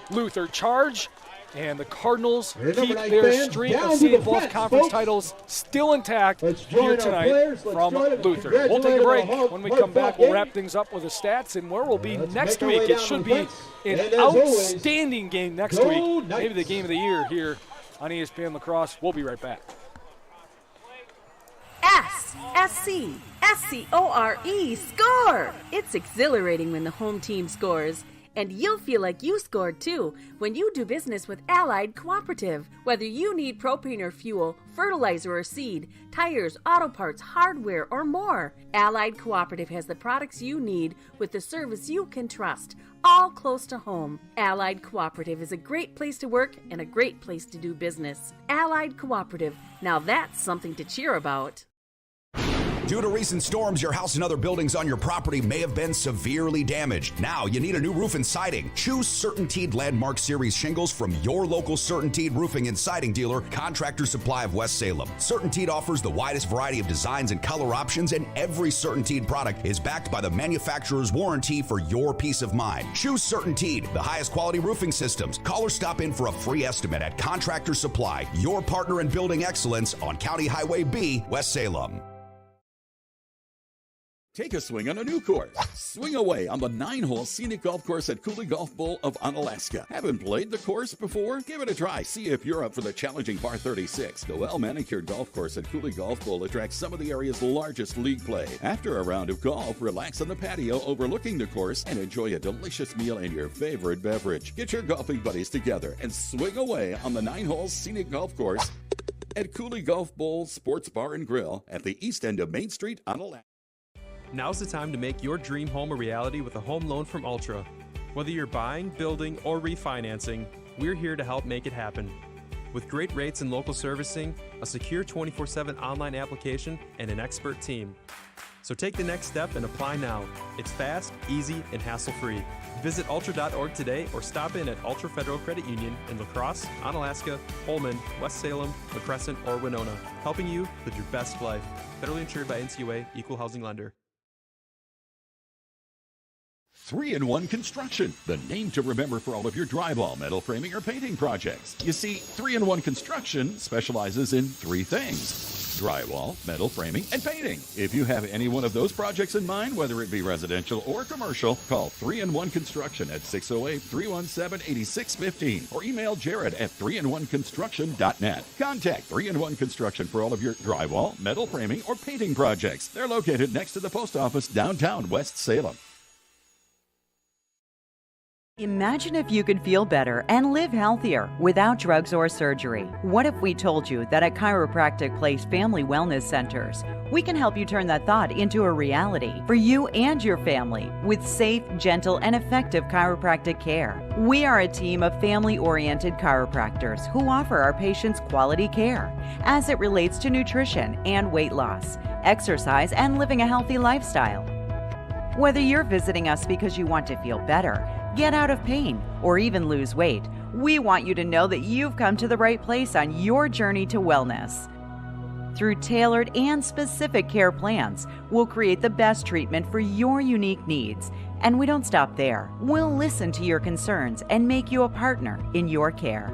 Luther charge. And the Cardinals keep their streak of Scenic Bluffs Conference titles still intact here tonight from Luther. We'll take a break. When we come back, we'll wrap things up with the stats and where we'll be next week. It should be an outstanding game next week, maybe the game of the year here on ESPN La Crosse. We'll be right back. SCORE. It's exhilarating when the home team scores. And you'll feel like you scored too when you do business with Allied Cooperative. Whether you need propane or fuel, fertilizer or seed, tires, auto parts, hardware, or more, Allied Cooperative has the products you need with the service you can trust, all close to home. Allied Cooperative is a great place to work and a great place to do business. Allied Cooperative. Now that's something to cheer about. Due to recent storms, your house and other buildings on your property may have been severely damaged. Now you need a new roof and siding. Choose CertainTeed Landmark Series shingles from your local CertainTeed roofing and siding dealer, Contractor Supply of West Salem. CertainTeed offers the widest variety of designs and color options, and every CertainTeed product is backed by the manufacturer's warranty for your peace of mind. Choose CertainTeed, the highest quality roofing systems. Call or stop in for a free estimate at Contractor Supply, your partner in building excellence on County Highway B, West Salem. Take a swing on a new course. Swing away on the 9-hole scenic golf course at Cooley Golf Bowl of Onalaska. Haven't played the course before? Give it a try. See if you're up for the challenging par 36. The well-manicured golf course at Cooley Golf Bowl attracts some of the area's largest league play. After a round of golf, relax on the patio overlooking the course and enjoy a delicious meal and your favorite beverage. Get your golfing buddies together and swing away on the 9-hole scenic golf course at Cooley Golf Bowl Sports Bar and Grill at the east end of Main Street, Onalaska. Now's the time to make your dream home a reality with a home loan from Ultra. Whether you're buying, building, or refinancing, we're here to help make it happen. With great rates and local servicing, a secure 24/7 online application, and an expert team. So take the next step and apply now. It's fast, easy, and hassle-free. Visit ultra.org today or stop in at Ultra Federal Credit Union in La Crosse, Onalaska, Holman, West Salem, La Crescent, or Winona, helping you live your best life. Federally insured by NCUA, Equal Housing Lender. 3-in-1 Construction, the name to remember for all of your drywall, metal framing, or painting projects. You see, 3-in-1 Construction specializes in 3 things: drywall, metal framing, and painting. If you have any one of those projects in mind, whether it be residential or commercial, call 3-in-1 Construction at 608-317-8615 or email Jared at 3in1construction.net. Contact 3-in-1 Construction for all of your drywall, metal framing, or painting projects. They're located next to the post office downtown West Salem. Imagine if you could feel better and live healthier without drugs or surgery. What if we told you that at Chiropractic Place Family Wellness Centers, we can help you turn that thought into a reality for you and your family with safe, gentle, and effective chiropractic care. We are a team of family-oriented chiropractors who offer our patients quality care as it relates to nutrition and weight loss, exercise, and living a healthy lifestyle. Whether you're visiting us because you want to feel better, get out of pain, or even lose weight, we want you to know that you've come to the right place on your journey to wellness. Through tailored and specific care plans, we'll create the best treatment for your unique needs. And we don't stop there. We'll listen to your concerns and make you a partner in your care.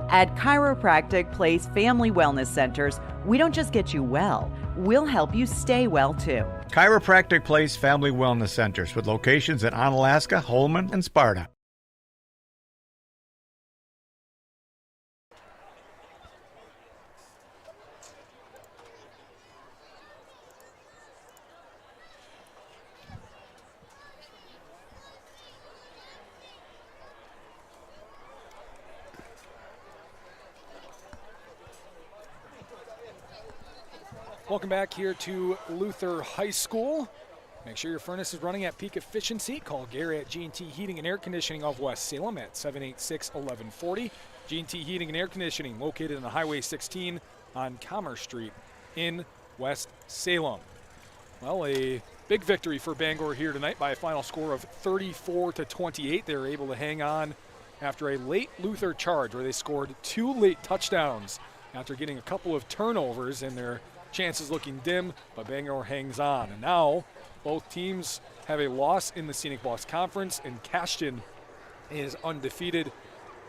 At Chiropractic Place Family Wellness Centers, we don't just get you well, we'll help you stay well too. Chiropractic Place Family Wellness Centers with locations in Onalaska, Holman, and Sparta. Welcome back here to Luther High School. Make sure your furnace is running at peak efficiency. Call Gary at G&T Heating and Air Conditioning of West Salem at 786-1140. G&T Heating and Air Conditioning located on Highway 16 on Commerce Street in West Salem. Well, a big victory for Bangor here tonight by a final score of 34-28. They were able to hang on after a late Luther charge where they scored 2 late touchdowns after getting a couple of turnovers in their chances looking dim, but Bangor hangs on. And now both teams have a loss in the Scenic Bluffs Conference, and Cashton is undefeated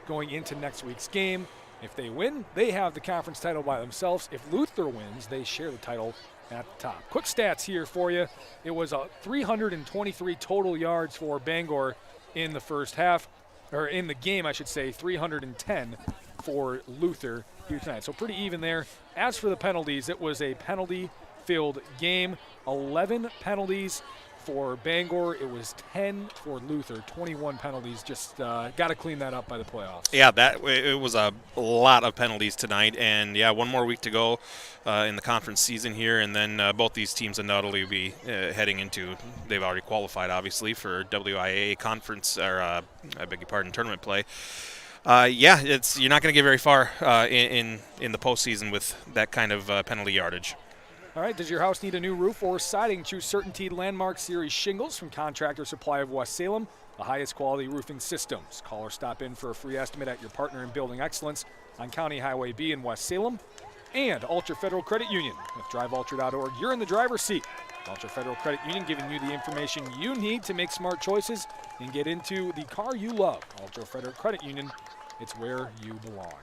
going into next week's game. If they win, they have the conference title by themselves. If Luther wins, they share the title at the top. Quick stats here for you. It was 323 total yards for Bangor in the first half, or in the game, I should say, 310 for Luther here tonight. So pretty even there. As for the penalties, it was a penalty-filled game. 11 penalties for Bangor. It was 10 for Luther. 21 penalties. Just got to clean that up by the playoffs. Yeah, it was a lot of penalties tonight, and yeah, one more week to go in the conference season here, and then both these teams undoubtedly will be heading into. They've already qualified, obviously, for WIAA conference or I beg your pardon, tournament play. You're not going to get very far in the postseason with that kind of penalty yardage. All right, does your house need a new roof or siding? Choose CertainTeed Landmark Series shingles from Contractor Supply of West Salem, the highest quality roofing systems. Call or stop in for a free estimate at your partner in building excellence on County Highway B in West Salem. And Ultra Federal Credit Union. With DriveUltra.org, you're in the driver's seat. Ultra Federal Credit Union giving you the information you need to make smart choices and get into the car you love. Ultra Federal Credit Union, it's where you belong.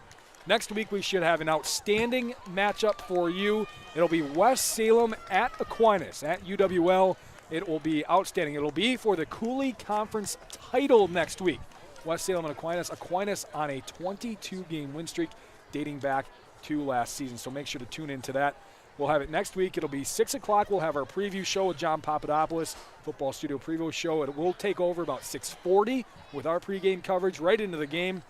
Next week, we should have an outstanding matchup for you. It'll be West Salem at Aquinas at UWL. It will be outstanding. It'll be for the Cooley Conference title next week. West Salem and Aquinas. Aquinas on a 22-game win streak dating back to last season, so make sure to tune into that. We'll have it next week. It'll be 6 o'clock. We'll have our preview show with John Papadopoulos, football studio preview show. It will take over about 6:40 with our pregame coverage right into the game.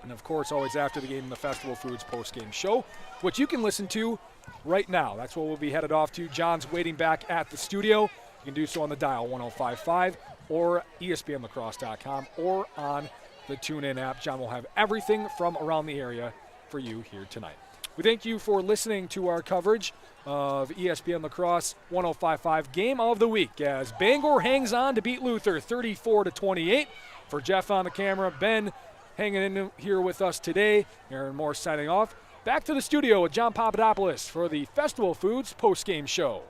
And, of course, always after the game, the Festival Foods postgame show, which you can listen to right now. That's what we'll be headed off to. John's waiting back at the studio. You can do so on the dial 105.5 or ESPNLacrosse.com or on the TuneIn app. John will have everything from around the area for you here tonight. We thank you for listening to our coverage of ESPN La Crosse 105.5 Game of the Week as Bangor hangs on to beat Luther 34-28. For Jeff on the camera, Ben hanging in here with us today. Aaron Moore signing off. Back to the studio with John Papadopoulos for the Festival Foods postgame show.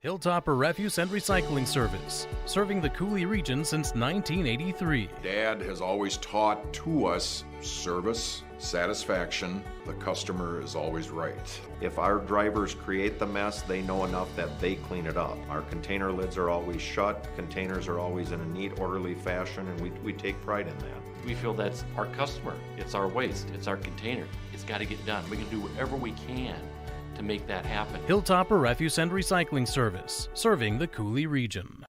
Hilltopper Refuse and Recycling Service, serving the Cooley region since 1983. Dad has always taught to us service, satisfaction, the customer is always right. If our drivers create the mess, they know enough that they clean it up. Our container lids are always shut, containers are always in a neat, orderly fashion, and we take pride in that. We feel that's our customer. It's our waste. It's our container. It's got to get done. We can do whatever we can to make that happen. Hilltopper Refuse and Recycling Service, serving the Cooley region.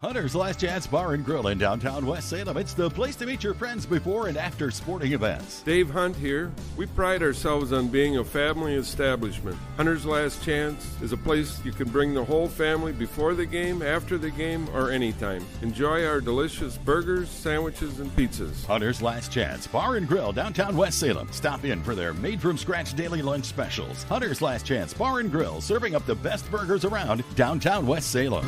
Hunter's Last Chance Bar and Grill in downtown West Salem. It's the place to meet your friends before and after sporting events. Dave Hunt here. We pride ourselves on being a family establishment. Hunter's Last Chance is a place you can bring the whole family before the game, after the game, or anytime. Enjoy our delicious burgers, sandwiches, and pizzas. Hunter's Last Chance Bar and Grill, downtown West Salem. Stop in for their made-from-scratch daily lunch specials. Hunter's Last Chance Bar and Grill, serving up the best burgers around downtown West Salem.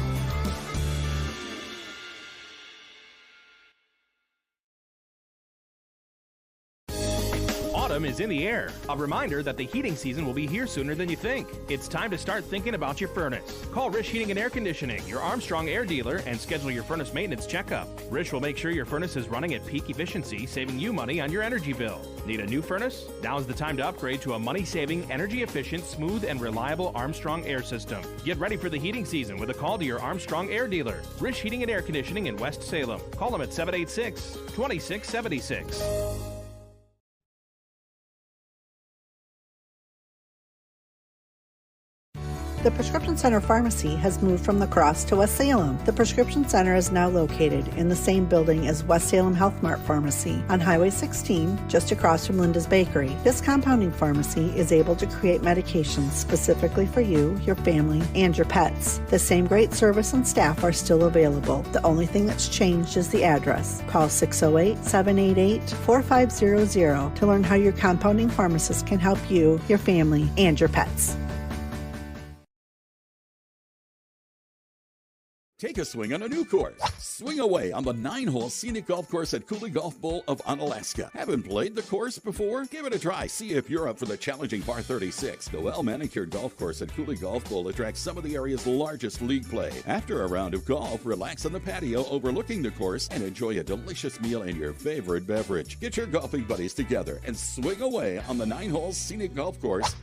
Autumn is in the air. A reminder that the heating season will be here sooner than you think. It's time to start thinking about your furnace. Call Rish Heating and Air Conditioning, your Armstrong air dealer, and schedule your furnace maintenance checkup. Rish will make sure your furnace is running at peak efficiency, saving you money on your energy bill. Need a new furnace? Now's the time to upgrade to a money-saving, energy-efficient, smooth, and reliable Armstrong air system. Get ready for the heating season with a call to your Armstrong air dealer. Rish Heating and Air Conditioning in West Salem. Call them at 786-2676. The Prescription Center Pharmacy has moved from La Crosse to West Salem. The Prescription Center is now located in the same building as West Salem Health Mart Pharmacy on Highway 16, just across from Linda's Bakery. This compounding pharmacy is able to create medications specifically for you, your family, and your pets. The same great service and staff are still available. The only thing that's changed is the address. Call 608-788-4500 to learn how your compounding pharmacist can help you, your family, and your pets. Take a swing on a new course. Swing away on the 9-hole scenic golf course at Cooley Golf Bowl of Unalaska. Haven't played the course before? Give it a try. See if you're up for the challenging par 36. The well-manicured golf course at Cooley Golf Bowl attracts some of the area's largest league play. After a round of golf, relax on the patio overlooking the course and enjoy a delicious meal and your favorite beverage. Get your golfing buddies together and swing away on the 9-hole scenic golf course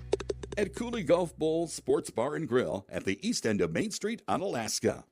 at Cooley Golf Bowl Sports Bar and Grill at the east end of Main Street, Unalaska.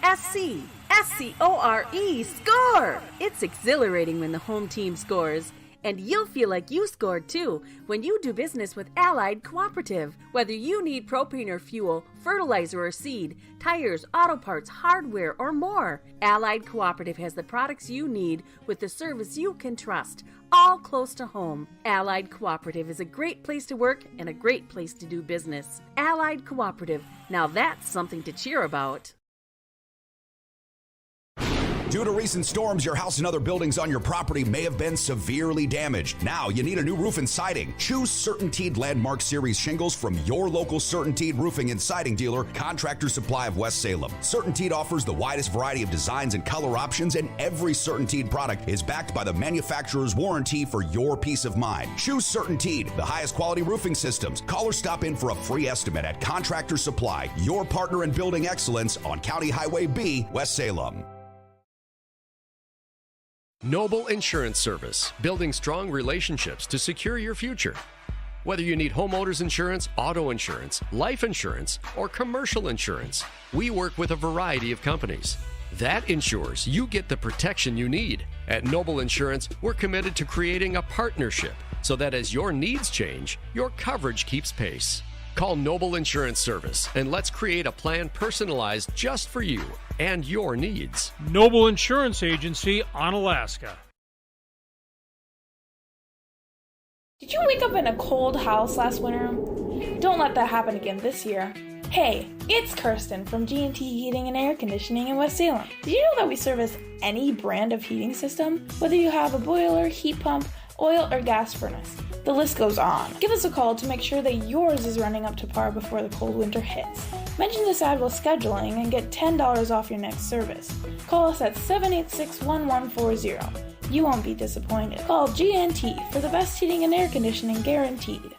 S-C-S-C-O-R-E, score! It's exhilarating when the home team scores. And you'll feel like you scored too when you do business with Allied Cooperative. Whether you need propane or fuel, fertilizer or seed, tires, auto parts, hardware, or more, Allied Cooperative has the products you need with the service you can trust, all close to home. Allied Cooperative is a great place to work and a great place to do business. Allied Cooperative, now that's something to cheer about. Due to recent storms, your house and other buildings on your property may have been severely damaged. Now you need a new roof and siding. Choose CertainTeed Landmark Series shingles from your local CertainTeed roofing and siding dealer, Contractor Supply of West Salem. CertainTeed offers the widest variety of designs and color options, and every CertainTeed product is backed by the manufacturer's warranty for your peace of mind. Choose CertainTeed, the highest quality roofing systems. Call or stop in for a free estimate at Contractor Supply, your partner in building excellence on County Highway B, West Salem. Noble Insurance Service, building strong relationships to secure your future. Whether you need homeowners insurance, auto insurance, life insurance, or commercial insurance, we work with a variety of companies. That ensures you get the protection you need. At Noble Insurance, we're committed to creating a partnership so that as your needs change, your coverage keeps pace. Call Noble Insurance Service and let's create a plan personalized just for you and your needs. Noble Insurance Agency, Onalaska. Did you wake up in a cold house last winter? Don't let that happen again this year. Hey, it's Kirsten from G&T Heating and Air Conditioning in West Salem. Did you know that we service any brand of heating system? Whether you have a boiler, heat pump, oil, or gas furnace, the list goes on. Give us a call to make sure that yours is running up to par before the cold winter hits. Mention this ad while scheduling and get $10 off your next service. Call us at 786-1140. You won't be disappointed. Call G&T for the best heating and air conditioning guaranteed.